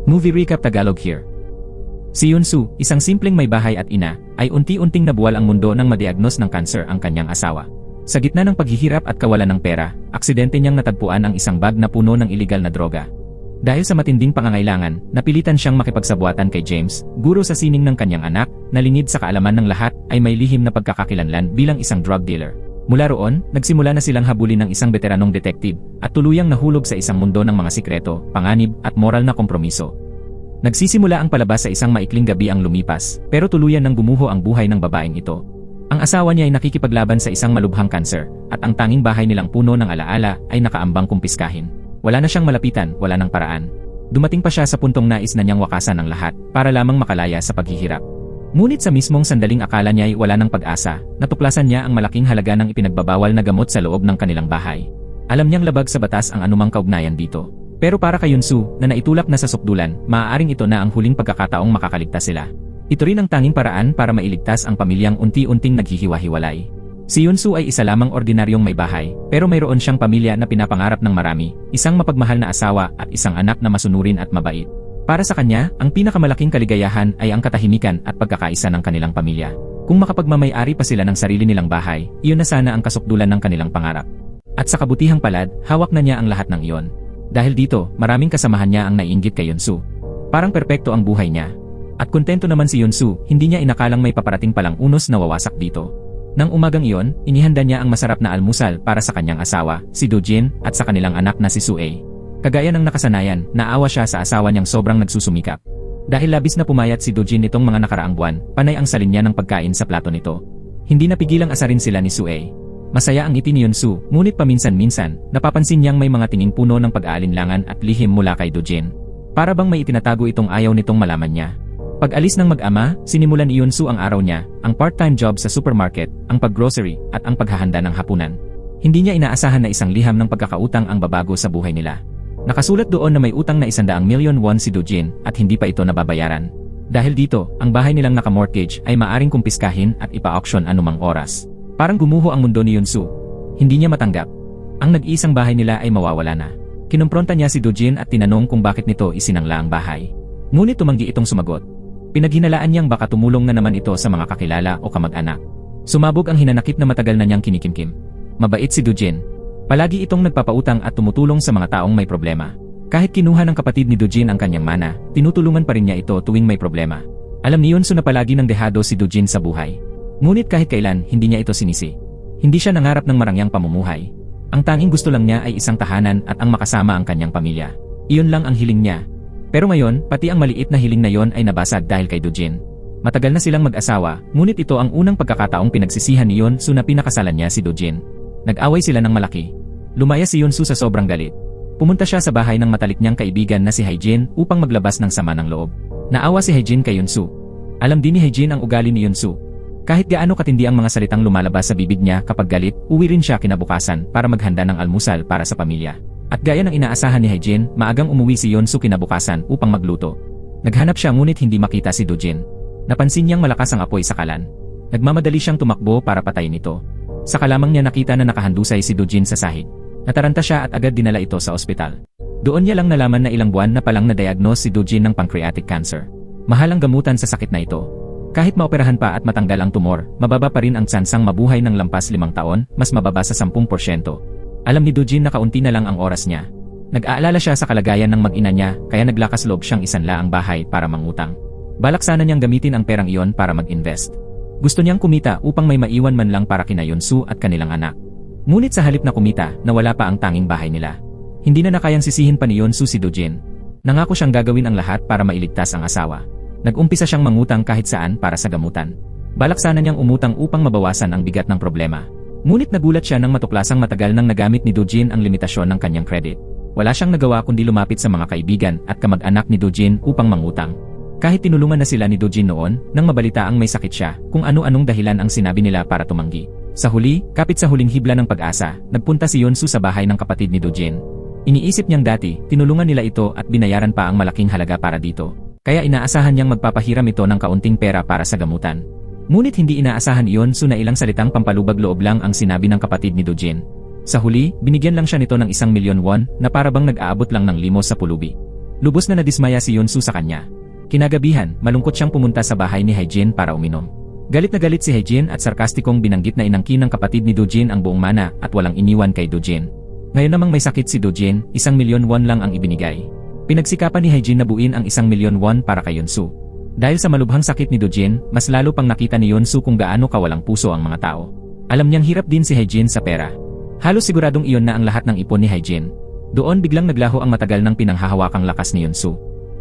Movie Recap Tagalog here. Si Yunsu, isang simpleng may bahay at ina, ay unti-unting nabuwal ang mundo nang madiagnos ng kanser ang kanyang asawa. Sa gitna ng paghihirap at kawalan ng pera, aksidente niyang natagpuan ang isang bag na puno ng iligal na droga. Dahil sa matinding pangangailangan, napilitan siyang makipagsabuatan kay James, guro sa sining ng kanyang anak, na lingid sa kaalaman ng lahat ay may lihim na pagkakakilanlan bilang isang drug dealer. Mula roon, nagsimula na silang habulin ng isang veteranong detective at tuluyang nahulog sa isang mundo ng mga sikreto, panganib at moral na kompromiso. Nagsisimula ang palabas sa isang maikling gabi ang lumipas, pero tuluyan nang gumuho ang buhay ng babaeng ito. Ang asawa niya ay nakikipaglaban sa isang malubhang kanser, at ang tanging bahay nilang puno ng alaala ay nakaambang kumpiskahin. Wala na siyang malapitan, wala ng paraan. Dumating pa siya sa puntong nais na niyang wakasan ang lahat para lamang makalaya sa paghihirap. Ngunit sa mismong sandaling akala niya ay wala ng pag-asa, natuklasan niya ang malaking halaga ng ipinagbabawal na gamot sa loob ng kanilang bahay. Alam niyang labag sa batas ang anumang kaugnayan dito. Pero para kay Yunsu, na naitulak na sa sukdulan, maaaring ito na ang huling pagkakataong makakaligtas sila. Ito rin ang tanging paraan para mailigtas ang pamilyang unti-unting naghihiwa-hiwalay. Si Yunsu ay isa lamang ordinaryong may bahay, pero mayroon siyang pamilya na pinapangarap ng marami, isang mapagmahal na asawa at isang anak na masunurin at mabait. Para sa kanya, ang pinakamalaking kaligayahan ay ang katahimikan at pagkakaisa ng kanilang pamilya. Kung makapagmamay-ari pa sila ng sarili nilang bahay, iyon na sana ang kasukdulan ng kanilang pangarap. At sa kabutihang palad, hawak na niya ang lahat ng iyon. Dahil dito, maraming kasamahan niya ang naiinggit kay Yunsu. Parang perpekto ang buhay niya. At kontento naman si Yunsu, hindi niya inakalang may paparating palang unos na wawasak dito. Nang umagang iyon, inihanda niya ang masarap na almusal para sa kanyang asawa, si Dojin, at sa kanilang anak na si Suey. Kagaya ng nakasanayan, naawa siya sa asawa niyang sobrang nagsusumikap. Dahil labis na pumayat si Dojin nitong mga nakaraang buwan, panay ang salin niya ng pagkain sa plato nito. Hindi napigilang asarin sila ni Suey. Masaya ang ngiti ni Yunsu, ngunit paminsan-minsan, napapansin niyang may mga tinging puno ng pag-aalinlangan at lihim mula kay Dojin. Para bang may itinatago itong ayaw nitong malaman niya. Pag-alis ng mag-ama, sinimulan ni Yunsu ang araw niya, ang part-time job sa supermarket, ang pag-grocery, at ang paghahanda ng hapunan. Hindi niya inaasahan na isang liham ng pagkakautang ang babago sa buhay nila. Nakasulat doon na may utang na 100 milyon won si Dojin at hindi pa ito nababayaran. Dahil dito, ang bahay nilang naka-mortgage ay maaring kumpiskahin at ipa-auction anumang oras. Parang gumuho ang mundo ni Yunsu. Hindi niya matanggap. Ang nag-iisang bahay nila ay mawawala na. Kinumpronta niya si Dojin at tinanong kung bakit nito isinangla ang bahay. Ngunit tumanggi itong sumagot. Pinaghinalaan niyang baka tumulong na naman ito sa mga kakilala o kamag-anak. Sumabog ang hinanakit na matagal na niyang kinikimkim. Mabait si Dojin. Palagi itong nagpapautang at tumutulong sa mga taong may problema. Kahit kinuha ng kapatid ni Dojin ang kanyang mana, tinutulungan pa rin niya ito tuwing may problema. Alam ni Yunsu na palagi nang dehado si Dojin sa buhay. Ngunit kahit kailan, hindi niya ito sinisi. Hindi siya nangarap ng marangyang pamumuhay. Ang tanging gusto lang niya ay isang tahanan at ang makasama ang kanyang pamilya. Iyon lang ang hiling niya. Pero ngayon, pati ang maliit na hiling na yon ay nabasag dahil kay Dojin. Matagal na silang mag-asawa, ngunit ito ang unang pagkakataong pinagsisihan ni Yunsu na pinakasalan niya si Dojin. Nag-away sila ng malaki. Lumaya si Yunsu sa sobrang galit. Pumunta siya sa bahay ng matalik niyang kaibigan na si Haejin upang maglabas ng sama ng loob. Naawa si Haejin kay Yunsu. Alam din ni Haejin ang ugali ni Yunsu. Kahit gaano katindi ang mga salitang lumalabas sa bibig niya kapag galit, uwi rin siya kinabukasan para maghanda ng almusal para sa pamilya. At gaya ng inaasahan ni Haejin, maagang umuwi si Yunsu kinabukasan upang magluto. Naghanap siya ngunit hindi makita si Dojin. Napansin niyang malakas ang apoy sa kalan. Nagmamadali siyang tumakbo para patayin ito. Saka lamang niya nakita na nakahandusay si Dojin sa sahig. Nataranta siya at agad dinala ito sa ospital. Doon niya lang nalaman na ilang buwan na palang na-diagnose si Dojin ng pancreatic cancer. Mahal ang gamutan sa sakit na ito. Kahit maoperahan pa at matanggal ang tumor, mababa pa rin ang tsansang mabuhay ng lampas 5 taon, mas mababa sa 10%. Alam ni Dojin na kaunti na lang ang oras niya. Nag-aalala siya sa kalagayan ng mag-ina niya, kaya naglakas loob siyang isanla ang bahay para mangutang. Balak sana niyang gamitin ang perang iyon para mag-invest. Gusto niyang kumita upang may maiwan man lang para kina Yunsu at kanilang anak. Ngunit sa halip na kumita, nawala pa ang tanging bahay nila. Hindi na nakayang sisihin pa ni Yunsu si Dojin. Nangako siyang gagawin ang lahat para mailigtas ang asawa. Nag-umpisa siyang mangutang kahit saan para sa gamutan. Balak sana niyang umutang upang mabawasan ang bigat ng problema. Ngunit nagulat siya nang matuklasang matagal nang nagamit ni Dojin ang limitasyon ng kanyang credit. Wala siyang nagawa kundi lumapit sa mga kaibigan at kamag-anak ni Dojin upang mangutang. Kahit tinulungan na sila ni Dojin noon, nang mabalita ang may sakit siya, kung ano-anong dahilan ang sinabi nila para tumanggi. Sa huli, kapit sa huling hibla ng pag-asa, nagpunta si Yunsu sa bahay ng kapatid ni Dojin. Iniisip niyang dati, tinulungan nila ito at binayaran pa ang malaking halaga para dito. Kaya inaasahan niyang magpapahiram ito ng kaunting pera para sa gamutan. Ngunit hindi inaasahan ni Yunsu na ilang salitang pampalubag loob lang ang sinabi ng kapatid ni Dojin. Sa huli, binigyan lang siya nito ng 1 milyon won na para bang nag-aabot lang ng limos sa pulubi. Lubos na nadismaya si Yunsu sa kanya. Kinagabihan, malungkot siyang pumunta sa bahay ni Haejin para uminom. Galit na galit si Haejin at sarkastikong binanggit na inangkin ng kapatid ni Dojin ang buong mana at walang iniwan kay Dojin. Ngayon namang may sakit si Dojin, 1 milyon won lang ang ibinigay. Pinagsikapan ni Haejin na buuin ang 1 milyon won para kay Yunsu. Dahil sa malubhang sakit ni Dojin, mas lalo pang nakita ni Yunsu kung gaano kawalang puso ang mga tao. Alam niyang hirap din si Haejin sa pera. Halos siguradong iyon na ang lahat ng ipon ni Haejin. Doon biglang naglaho ang matagal ng pinanghahawakang lakas ni Yunsu.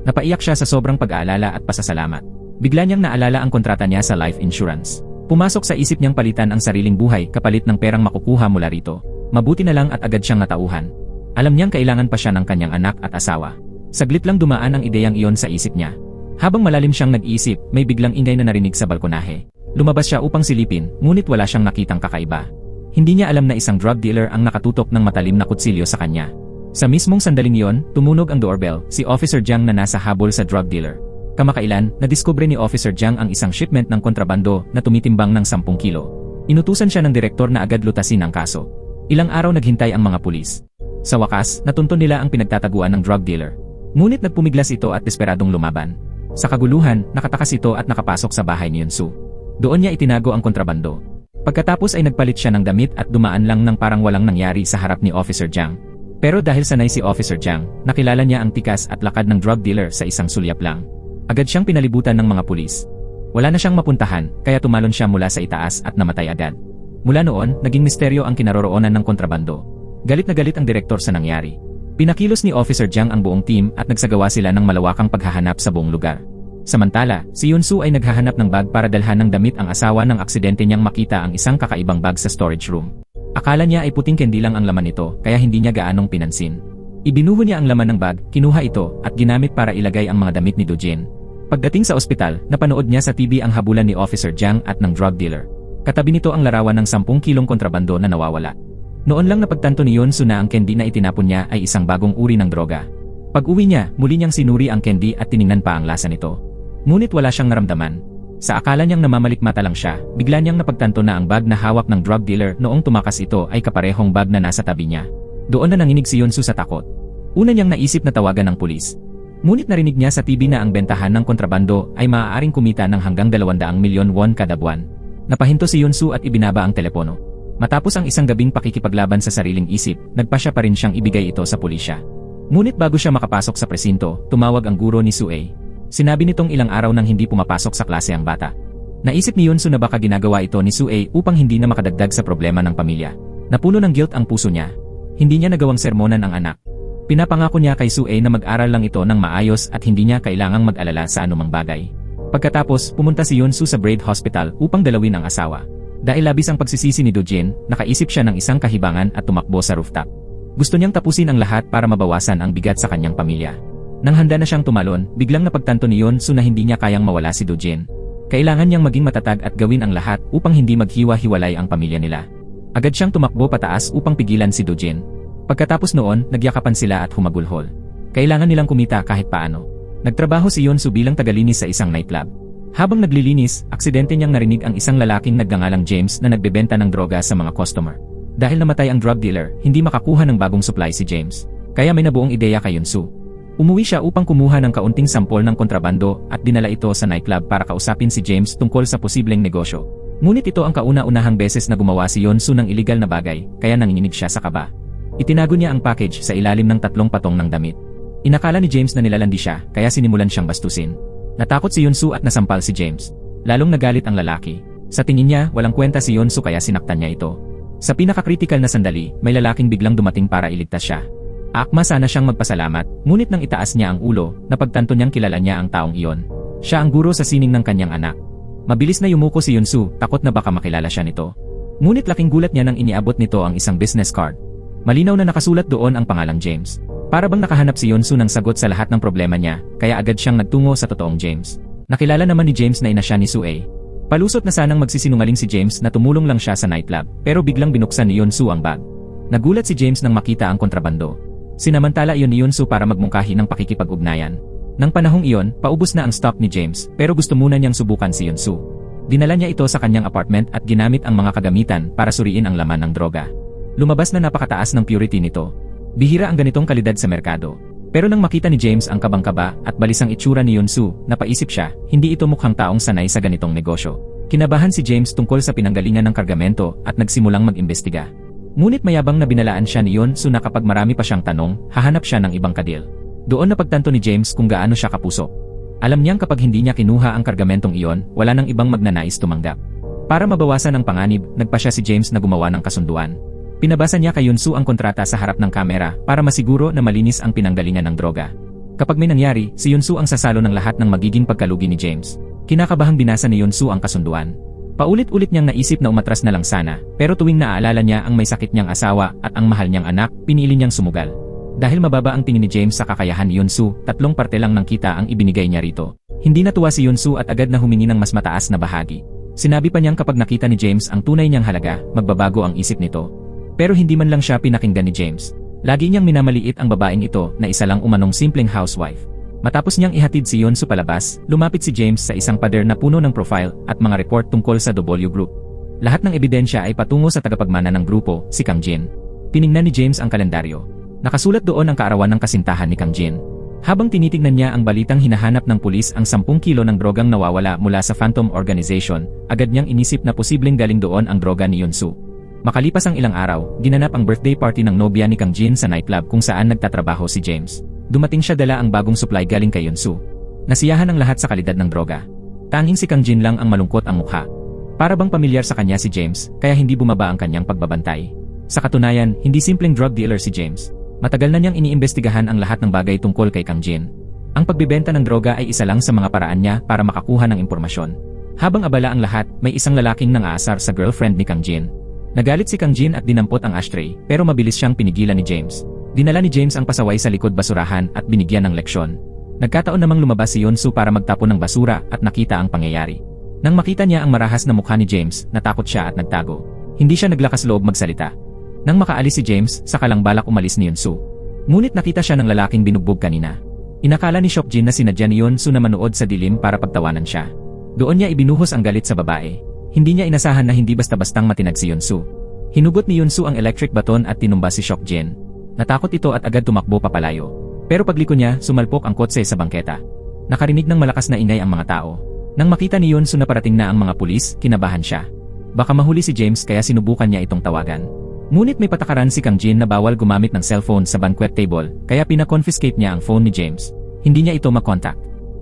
Napaiyak siya sa sobrang pag-aalala at pasasalamat. Bigla niyang naalala ang kontrata niya sa life insurance. Pumasok sa isip niyang palitan ang sariling buhay kapalit ng perang makukuha mula rito. Mabuti na lang at agad siyang natauhan. Alam niyang kailangan pa siya ng kanyang anak at asawa. Saglit lang dumaan ang ideyang iyon sa isip niya. Habang malalim siyang nag-iisip, may biglang ingay na narinig sa balkonahe. Lumabas siya upang silipin, ngunit wala siyang nakitang kakaiba. Hindi niya alam na isang drug dealer ang nakatutok ng matalim na kutsilyo sa kanya. Sa mismong sandaling iyon, tumunog ang doorbell, si Officer Jiang na nasa habol sa drug dealer. Kamakailan, nadiskubre ni Officer Jiang ang isang shipment ng kontrabando na tumitimbang ng 10 kilo. Inutusan siya ng direktor na agad lutasin ang kaso. Ilang araw naghintay ang mga pulis. Sa wakas, natunton nila ang pinagtataguan ng drug dealer. Ngunit nagpumiglas ito at desperadong lumaban. Sa kaguluhan, nakatakas ito at nakapasok sa bahay ni Yunsu. Doon niya itinago ang kontrabando. Pagkatapos ay nagpalit siya ng damit at dumaan lang ng parang walang nangyari sa harap ni Officer Jiang. Pero dahil sanay si Officer Jiang, nakilala niya ang tikas at lakad ng drug dealer sa isang sulyap lang. Agad siyang pinalibutan ng mga pulis. Wala na siyang mapuntahan, kaya tumalon siya mula sa itaas at namatay agad. Mula noon, naging misteryo ang kinaroroonan ng kontrabando. Galit na galit ang direktor sa nangyari. Pinakilos ni Officer Jiang ang buong team at nagsagawa sila ng malawakang paghahanap sa buong lugar. Samantala, si Yunsu ay naghahanap ng bag para dalhan ng damit ang asawa ng aksidente niyang makita ang isang kakaibang bag sa storage room. Akala niya ay puting candy lang ang laman nito, kaya hindi niya gaanong pinansin. Ibinuho niya ang laman ng bag, kinuha ito, at ginamit para ilagay ang mga damit ni Dojin. Pagdating sa ospital, napanood niya sa TV ang habulan ni Officer Jiang at ng drug dealer. Katabi nito ang larawan ng 10 kilong kontrabando na nawawala. Noon lang napagtanto ni Yunsu na ang candy na itinapon niya ay isang bagong uri ng droga. Pag-uwi niya, muli niyang sinuri ang candy at tiningnan pa ang lasa nito. Ngunit wala siyang naramdaman. Sa akala niyang namamalikmata lang siya, bigla niyang napagtanto na ang bag na hawak ng drug dealer noong tumakas ito ay kaparehong bag na nasa tabi niya. Doon na nanginig si Yunsu sa takot. Una niyang naisip na tawagan ng pulis. Ngunit narinig niya sa TV na ang bentahan ng kontrabando ay maaaring kumita ng hanggang 200 milyon won kada buwan. Napahinto si Yunsu at ibinaba ang telepono. Matapos ang isang gabing pakikipaglaban sa sariling isip, nagpasya pa rin siyang ibigay ito sa pulisya. Ngunit bago siya makapasok sa presinto, tumawag ang guro ni Sue. Sinabi nitong ilang araw nang hindi pumapasok sa klase ang bata. Naisip ni Yunsu na baka ginagawa ito ni Sue upang hindi na makadagdag sa problema ng pamilya. Napuno ng guilt ang puso niya. Hindi niya nagawang sermonan ang anak. Pinapangako niya kay Sue na mag-aral lang ito ng maayos at hindi niya kailangang mag-alala sa anumang bagay. Pagkatapos, pumunta si Yunsu sa Braid Hospital upang dalawin ang asawa. Dahil labis ang pagsisisi ni Dojin, nakaisip siya ng isang kahibangan at tumakbo sa rooftop. Gusto niyang tapusin ang lahat para mabawasan ang bigat sa kanyang pamilya. Nang handa na siyang tumalon, biglang napagtanto ni Yunsu na hindi niya kayang mawala si Dojin. Kailangan niyang maging matatag at gawin ang lahat upang hindi maghiwa-hiwalay ang pamilya nila. Agad siyang tumakbo pataas upang pigilan si Dojin. Pagkatapos noon, nagyakapan sila at humagulhol. Kailangan nilang kumita kahit paano. Nagtrabaho si Yunsu bilang tagalinis sa isang nightclub. Habang naglilinis, aksidente niyang narinig ang isang lalaking nagngangalang James na nagbebenta ng droga sa mga customer. Dahil namatay ang drug dealer, hindi makakuha ng bagong supply si James. Kaya may nabuong ideya kay Yunsu. Umuwi siya upang kumuha ng kaunting sampol ng kontrabando at dinala ito sa nightclub para kausapin si James tungkol sa posibleng negosyo. Ngunit ito ang kauna-unahang beses na gumawa si Yunsu ng iligal na bagay, kaya nanginginig siya sa kaba. Itinago niya ang package sa ilalim ng 3 patong ng damit. Inakala ni James na nilalandi siya, kaya sinimulan siyang bastusin. Natakot si Yunsu at nasampal si James. Lalong nagalit ang lalaki. Sa tingin niya, walang kwenta si Yunsu kaya sinaktan niya ito. Sa pinakakritikal na sandali, may lalaking biglang dumating para iligtas siya. Akma sana siyang magpasalamat, ngunit nang itaas niya ang ulo, napagtanto niyang kilala niya ang taong iyon. Siya ang guro sa sining ng kanyang anak. Mabilis na yumuko si Yunsu, takot na baka makilala siya nito. Ngunit laking gulat niya nang iniabot nito ang isang business card. Malinaw na nakasulat doon ang pangalang James. Para bang nakahanap si Yunsu ng sagot sa lahat ng problema niya, kaya agad siyang nagtungo sa totoong James. Nakilala naman ni James na ina siya ni Sue. Palusot na sanang magsisinungaling si James na tumulong lang siya sa nightclub, pero biglang binuksan ni Yunsu ang bag. Nagulat si James nang makita ang kontrabando. Sinamantala iyon ni Yunsu para magmungkahi ng pakikipag-ugnayan. Nang panahong iyon, paubos na ang stock ni James, pero gusto muna niyang subukan si Yunsu. Dinala niya ito sa kanyang apartment at ginamit ang mga kagamitan para suriin ang laman ng droga. Lumabas na napakataas ng purity nito. Bihira ang ganitong kalidad sa merkado. Pero nang makita ni James ang kabang-kaba at balisang itsura ni Yunsu, napaisip siya, hindi ito mukhang taong sanay sa ganitong negosyo. Kinabahan si James tungkol sa pinanggalingan ng kargamento at nagsimulang mag-imbestiga. Ngunit mayabang na binalaan siya ni Yunsu na kapag marami pa siyang tanong, hahanap siya ng ibang kadil. Doon napagtanto ni James kung gaano siya kapuso. Alam niyang kapag hindi niya kinuha ang kargamentong iyon, wala nang ibang magnanais tumanggap. Para mabawasan ang panganib, nagpa siya si James na gumawa ng kasunduan. Pinabasa niya kay Yunsu ang kontrata sa harap ng kamera para masiguro na malinis ang pinanggalingan ng droga. Kapag may nangyari, si Yunsu ang sasalo ng lahat ng magiging pagkalugi ni James. Kinakabahang binasa ni Yunsu ang kasunduan. Paulit-ulit niyang naisip na umatras na lang sana, pero tuwing naaalala niya ang may sakit niyang asawa at ang mahal niyang anak, pinili niyang sumugal. Dahil mababa ang tingin ni James sa kakayahan ni Yunsu, 3 parte lang ng kita ang ibinigay niya rito. Hindi natuwa si Yunsu at agad na humingi ng mas mataas na bahagi. Sinabi pa niyang kapag nakita ni James ang tunay niyang halaga, magbabago ang isip nito. Pero hindi man lang siya pinakinggan ni James. Lagi niyang minamaliit ang babaeng ito na isa lang umanong simpleng housewife. Matapos niyang ihatid si Yunsu palabas, lumapit si James sa isang pader na puno ng profile at mga report tungkol sa W Group. Lahat ng ebidensya ay patungo sa tagapagmana ng grupo, si Kang Jin. Tiningnan ni James ang kalendaryo. Nakasulat doon ang kaarawan ng kasintahan ni Kang Jin. Habang tinitingnan niya ang balitang hinahanap ng pulis ang 10 kilo ng drogang nawawala mula sa Phantom Organization, agad niyang inisip na posibleng galing doon ang droga ni Yunsu. Makalipas ang ilang araw, ginanap ang birthday party ng nobya ni Kang Jin sa nightclub kung saan nagtatrabaho si James. Dumating siya dala ang bagong supply galing kay Yunsu. Nasiyahan ang lahat sa kalidad ng droga. Tanging si Kang Jin lang ang malungkot ang mukha. Para bang pamilyar sa kanya si James, kaya hindi bumaba ang kanyang pagbabantay. Sa katunayan, hindi simpleng drug dealer si James. Matagal na niyang iniimbestigahan ang lahat ng bagay tungkol kay Kang Jin. Ang pagbibenta ng droga ay isa lang sa mga paraan niya para makakuha ng impormasyon. Habang abala ang lahat, may isang lalaking nang-aasar sa girlfriend ni Kang Jin. Nagalit si Kang Jin at dinampot ang ashtray, pero mabilis siyang pinigilan ni James. Dinala ni James ang pasaway sa likod basurahan at binigyan ng leksyon. Nagkataon namang lumabas si Yunsu para magtapon ng basura at nakita ang pangyayari. Nang makita niya ang marahas na mukha ni James, natakot siya at nagtago. Hindi siya naglakas loob magsalita. Nang makaalis si James, saka lang balak umalis ni Yunsu. Ngunit nakita siya ng lalaking binugbog kanina. Inakala ni Shokjin na sinadya ni Yunsu na manood sa dilim para pagtawanan siya. Doon niya ibinuhos ang galit sa babae. Hindi niya inasahan na hindi basta-bastang matinag si Yunsu. Hinugot ni Yunsu ang electric baton at tinumba si Shokjin. Natakot ito at agad tumakbo papalayo. Pero pagliko niya, sumalpok ang kotse sa bangketa. Nakarinig ng malakas na ingay ang mga tao. Nang makita ni Yunsu na parating na ang mga pulis, kinabahan siya. Baka mahuli si James kaya sinubukan niya itong tawagan. Ngunit may patakaran si Kang Jin na bawal gumamit ng cellphone sa banquet table, kaya pinakonfiscate niya ang phone ni James. Hindi niya ito makontak.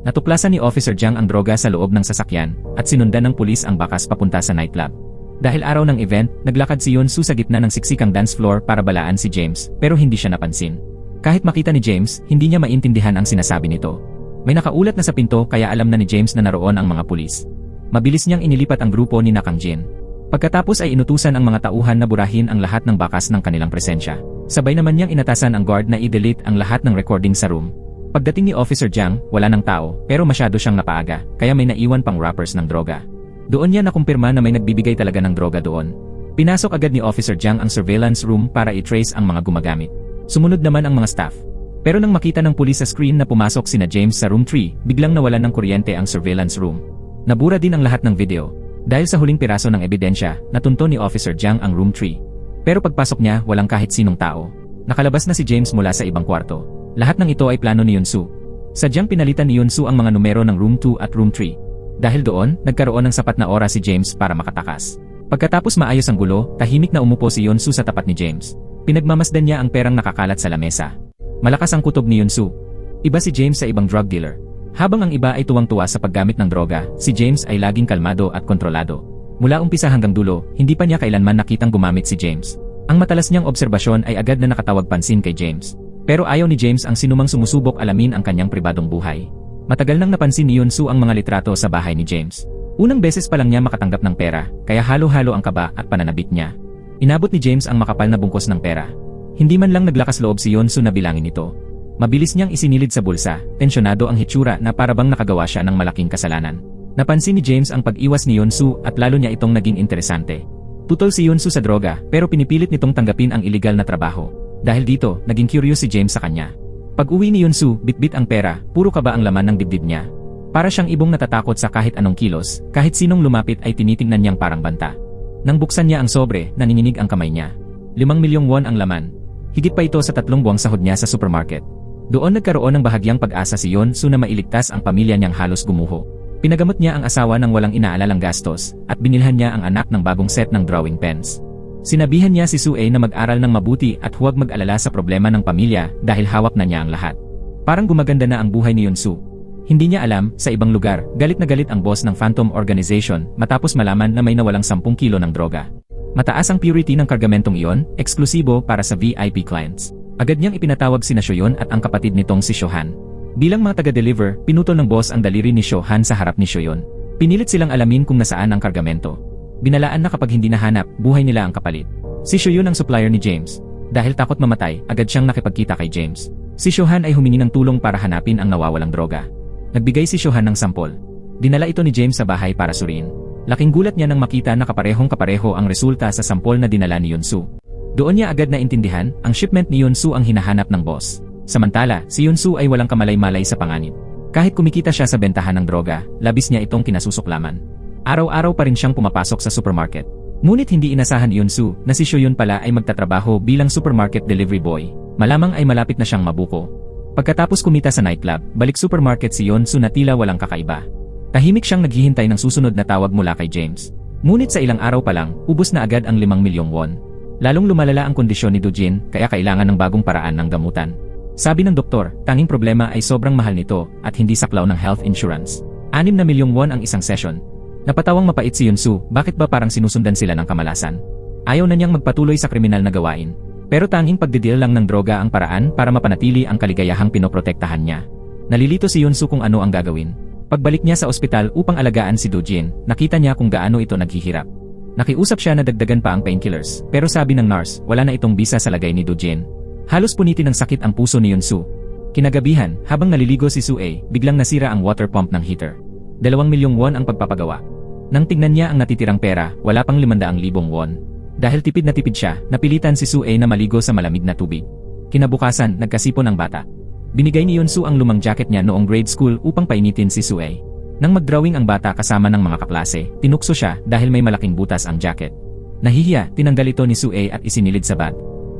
Natuklasan ni Officer Jiang ang droga sa loob ng sasakyan at sinundan ng pulis ang bakas papunta sa nightclub. Dahil araw ng event, naglakad si Yunsu sa gitna ng siksikang dance floor para balaan si James, pero hindi siya napansin. Kahit makita ni James, hindi niya maintindihan ang sinasabi nito. May nakaulat na sa pinto kaya alam na ni James na naroon ang mga pulis. Mabilis niyang inilipat ang grupo ni Kang Jin. Pagkatapos ay inutusan ang mga tauhan na burahin ang lahat ng bakas ng kanilang presensya. Sabay naman niyang inatasan ang guard na i-delete ang lahat ng recording sa room. Pagdating ni Officer Jiang, wala ng tao, pero masyado siyang napaaga, kaya may naiwan pang wrappers ng droga. Doon niya nakumpirma na may nagbibigay talaga ng droga doon. Pinasok agad ni Officer Jiang ang surveillance room para i-trace ang mga gumagamit. Sumunod naman ang mga staff. Pero nang makita ng pulis sa screen na pumasok sina James sa room 3, biglang nawalan ng kuryente ang surveillance room. Nabura din ang lahat ng video. Dahil sa huling piraso ng ebidensya, natunto ni Officer Jiang ang room 3. Pero pagpasok niya, walang kahit sinong tao. Nakalabas na si James mula sa ibang kwarto. Lahat ng ito ay plano ni Yunsu. Sadyang pinalitan ni Yunsu ang mga numero ng room 2 at room 3. Dahil doon, nagkaroon ng sapat na oras si James para makatakas. Pagkatapos maayos ang gulo, tahimik na umupo si Yunsu sa tapat ni James. Pinagmamasdan niya ang perang nakakalat sa lamesa. Malakas ang kutob ni Yunsu. Iba si James sa ibang drug dealer. Habang ang iba ay tuwang-tuwa sa paggamit ng droga, si James ay laging kalmado at kontrolado. Mula umpisa hanggang dulo, hindi pa niya kailanman nakitang gumamit si James. Ang matalas niyang obserbasyon ay agad na nakatawag pansin kay James. Pero ayaw ni James ang sinumang sumusubok alamin ang kanyang pribadong buhay. Matagal nang napansin ni Yunsu ang mga litrato sa bahay ni James. Unang beses pa lang niya makatanggap ng pera, kaya halo-halo ang kaba at pananabik niya. Inabot ni James ang makapal na bungkos ng pera. Hindi man lang naglakas loob si Yunsu na bilangin ito. Mabilis niyang isinilid sa bulsa, tensyonado ang hitsura na parabang nakagawa siya ng malaking kasalanan. Napansin ni James ang pag-iwas ni Yunsu at lalo niya itong naging interesante. Tutol si Yunsu sa droga pero pinipilit nitong tanggapin ang iligal na trabaho. Dahil dito, naging curious si James sa kanya. Pag-uwi ni Yunsu, bitbit ang pera, puro kaba ang laman ng dibdib niya. Para siyang ibong natatakot sa kahit anong kilos, kahit sinong lumapit ay tinitingnan niyang parang banta. Nang buksan niya ang sobre, nanginginig ang kamay niya. 5 milyong won ang laman. Higit pa ito sa 3 buwang sahod niya sa supermarket. Doon nagkaroon ng bahagyang pag-asa si Yeon-soo na mailigtas ang pamilya niyang halos gumuho. Pinagamot niya ang asawa ng walang inaalalang gastos, at binilhan niya ang anak ng bagong set ng drawing pens. Sinabihan niya si Sue na mag-aral ng mabuti at huwag mag-alala sa problema ng pamilya dahil hawak na niya ang lahat. Parang gumaganda na ang buhay ni Yeon-soo. Hindi niya alam, sa ibang lugar, galit na galit ang boss ng Phantom Organization matapos malaman na may nawalang 10 kilo ng droga. Mataas ang purity ng kargamentong iyon, eksklusibo para sa VIP clients. Agad niyang ipinatawag sina Shoyon at ang kapatid nitong si Shohan. Bilang mga taga-deliver, pinutol ng boss ang daliri ni Shohan sa harap ni Shoyon. Pinilit silang alamin kung nasaan ang kargamento. Binalaan na kapag hindi nahanap, buhay nila ang kapalit. Si Shoyon ang supplier ni James. Dahil takot mamatay, agad siyang nakipagkita kay James. Si Shohan ay humingi ng tulong para hanapin ang nawawalang droga. Nagbigay si Shohan ng sampol. Dinala ito ni James sa bahay para suriin. Laking gulat niya nang makita na kaparehong-kapareho ang resulta sa sampol na dinala ni Yeon-soo. Doon niya agad na intindihan, ang shipment ni Yeon-soo ang hinahanap ng boss. Samantala, si Yeon-soo ay walang kamalay-malay sa panganib. Kahit kumikita siya sa bentahan ng droga, labis niya itong kinasusuklaman. Araw-araw pa rin siyang pumapasok sa supermarket. Ngunit hindi inasahan ni Yeon-soo na si Shoyon pala ay magtatrabaho bilang supermarket delivery boy. Malamang ay malapit na siyang mabuko. Pagkatapos kumita sa nightclub, balik supermarket si Yeon-soo na tila walang kakaiba. Tahimik siyang naghihintay ng susunod na tawag mula kay James. Ngunit sa ilang araw pa lang, ubos na agad ang 5 milyong won. Lalong lumalala ang kondisyon ni Do-jin, kaya kailangan ng bagong paraan ng gamutan. Sabi ng doktor, tanging problema ay sobrang mahal nito at hindi saklaw ng health insurance. 6 na milyong won ang isang session. Napatawang mapait si Yeon-soo, bakit ba parang sinusundan sila ng kamalasan? Ayaw na niyang magpatuloy sa kriminal na gawain. Pero tanging pagdidil lang ng droga ang paraan para mapanatili ang kaligayahang pinoprotektahan niya. Nalilito si Yeon-soo kung ano ang gagawin. Pagbalik niya sa ospital upang alagaan si Do-jin, nakita niya kung gaano ito naghihirap. Nakiusap siya na dagdagan pa ang painkillers, pero sabi ng nurse, wala na itong bisa sa lagay ni Do-jin. Halos punitin ng sakit ang puso ni Yeon-soo. Kinagabihan, habang naliligo si Sue, biglang nasira ang water pump ng heater. 2 milyong won ang pagpapagawa. Nang tignan niya ang natitirang pera, wala pang 500,000 won. Dahil tipid na tipid siya, napilitan si Sue na maligo sa malamig na tubig. Kinabukasan, nagkasipon ang bata. Binigay ni Yeon-soo ang lumang jacket niya noong grade school upang painitin si Sue. Nang mag-drawing ang bata kasama ng mga kaklase, tinukso siya dahil may malaking butas ang jacket. Nahihiya, tinanggal ito ni Sue at isinilid sa bag.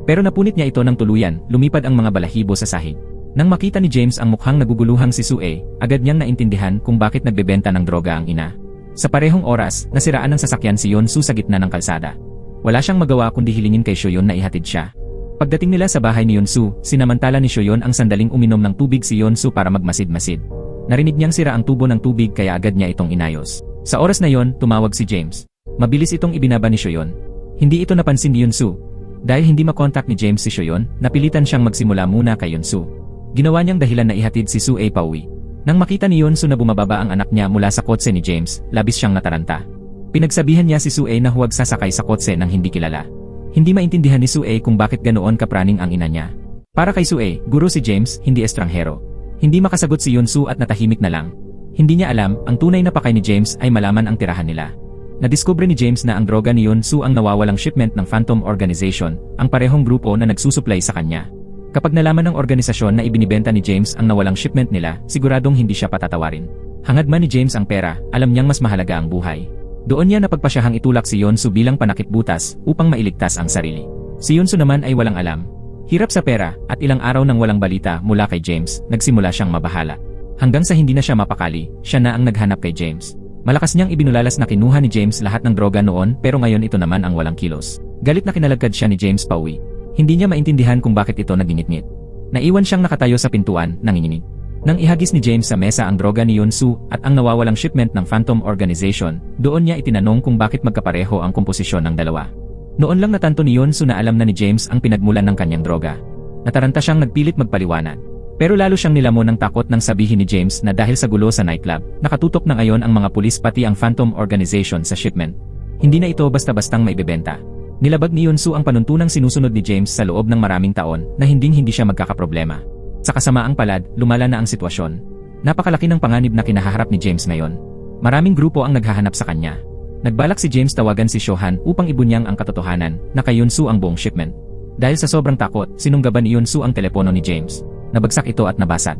Pero napunit niya ito ng tuluyan, lumipad ang mga balahibo sa sahig. Nang makita ni James ang mukhang naguguluhang si Sue, agad niyang naintindihan kung bakit nagbebenta ng droga ang ina. Sa parehong oras, nasiraan ng sasakyan si Yeon-soo sa gitna ng kalsada. Wala siyang magawa kundi hilingin kay Shoyon na ihatid siya. Pagdating nila sa bahay ni Yeon-soo, sinamantala ni Shoyon ang sandaling uminom ng tubig si Yeon-soo para magmasid-masid. Narinig niyang sira ang tubo ng tubig kaya agad niya itong inayos. Sa oras na yon, tumawag si James. Mabilis itong ibinaba ni Shoyon. Hindi ito napansin ni Yeon-soo. Dahil hindi makontak ni James si Shoyon, napilitan siyang magsimula muna kay Yeon-soo. Ginawa niyang dahilan na ihatid si Sue pauwi. Nang makita ni Yeon-soo na bumababa ang anak niya mula sa kotse ni James, labis siyang nataranta. Pinagsabihan niya si Sue na huwag sasakay sa kotse ng hindi kilala. Hindi maintindihan ni Sue kung bakit ganoon kapraning ang ina niya. Para kay Sue, guro si James, hindi estranghero. Hindi makasagot si Yeon-soo at natahimik na lang. Hindi niya alam, ang tunay na pakay ni James ay malaman ang tirahan nila. Nadiskubre ni James na ang droga ni Yeon-soo ang nawawalang shipment ng Phantom Organization, ang parehong grupo na nagsusupply sa kanya. Kapag nalaman ng organisasyon na ibinibenta ni James ang nawalang shipment nila, siguradong hindi siya patatawarin. Hangad man ni James ang pera, alam niyang mas mahalaga ang buhay. Doon niya napagpasyahang itulak si Yeon-soo bilang panakip-butas upang mailigtas ang sarili. Si Yeon-soo naman ay walang alam. Hirap sa pera at ilang araw nang walang balita mula kay James, nagsimula siyang mabahala. Hanggang sa hindi na siya mapakali, siya na ang naghanap kay James. Malakas niyang ibinulalas na kinuha ni James lahat ng droga noon pero ngayon ito naman ang walang kilos. Galit na kinalagkad siya ni James pauwi. Hindi niya maintindihan kung bakit ito nagingit-ngit. Naiwan siyang nakatayo sa pintuan, nanginginig. Nang ihagis ni James sa mesa ang droga ni Yeon-soo at ang nawawalang shipment ng Phantom Organization, doon niya itinanong kung bakit magkapareho ang komposisyon ng dalawa. Noon lang natanto ni Yeon-soo na alam na ni James ang pinagmulan ng kanyang droga. Nataranta siyang nagpilit magpaliwanag. Pero lalo siyang nilamon ng takot nang sabihin ni James na dahil sa gulo sa nightclub, nakatutok na ngayon ang mga pulis pati ang Phantom Organization sa shipment. Hindi na ito basta-bastang maibebenta. Nilabag ni Yeon-soo ang panuntunang sinusunod ni James sa loob ng maraming taon na hindi siya magkakaproblema. Sa kasamaang palad, lumala na ang sitwasyon. Napakalaki ng panganib na kinahaharap ni James ngayon. Maraming grupo ang naghahanap sa kanya. Nagbalak si James tawagan si Shohan upang ibunyang ang katotohanan na kay Yeon-soo ang buong shipment. Dahil sa sobrang takot, sinunggaban ni Yeon-soo ang telepono ni James. Nabagsak ito at nabasag.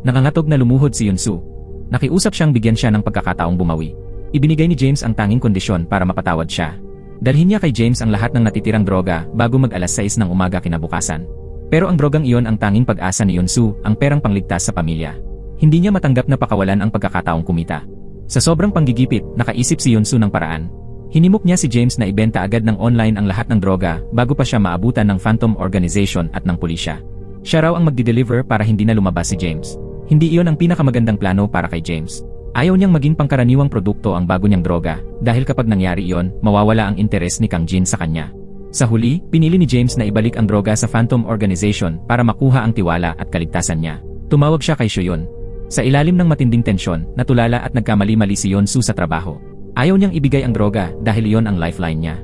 Nangangatog na lumuhod si Yeon-soo. Nakiusap siyang bigyan siya ng pagkakataong bumawi. Ibinigay ni James ang tanging kondisyon para mapatawad siya. Dalhin niya kay James ang lahat ng natitirang droga bago mag-alas 6 ng umaga kinabukasan. Pero ang drogang iyon ang tanging pag-asa ni Yunsu, ang perang pangligtas sa pamilya. Hindi niya matanggap na pakawalan ang pagkakataong kumita. Sa sobrang panggigipit, nakaisip si Yunsu ng paraan. Hinimok niya si James na ibenta agad ng online ang lahat ng droga bago pa siya maabutan ng Phantom Organization at ng pulisya. Siya raw ang magdi-deliver para hindi na lumabas si James. Hindi iyon ang pinakamagandang plano para kay James. Ayaw niyang maging pangkaraniwang produkto ang bago niyang droga, dahil kapag nangyari iyon, mawawala ang interes ni Kang Jin sa kanya. Sa huli, pinili ni James na ibalik ang droga sa Phantom Organization para makuha ang tiwala at kaligtasan niya. Tumawag siya kay Shoyon. Sa ilalim ng matinding tensyon, natulala at nagkamali-mali si Yonsu sa trabaho. Ayaw niyang ibigay ang droga dahil iyon ang lifeline niya.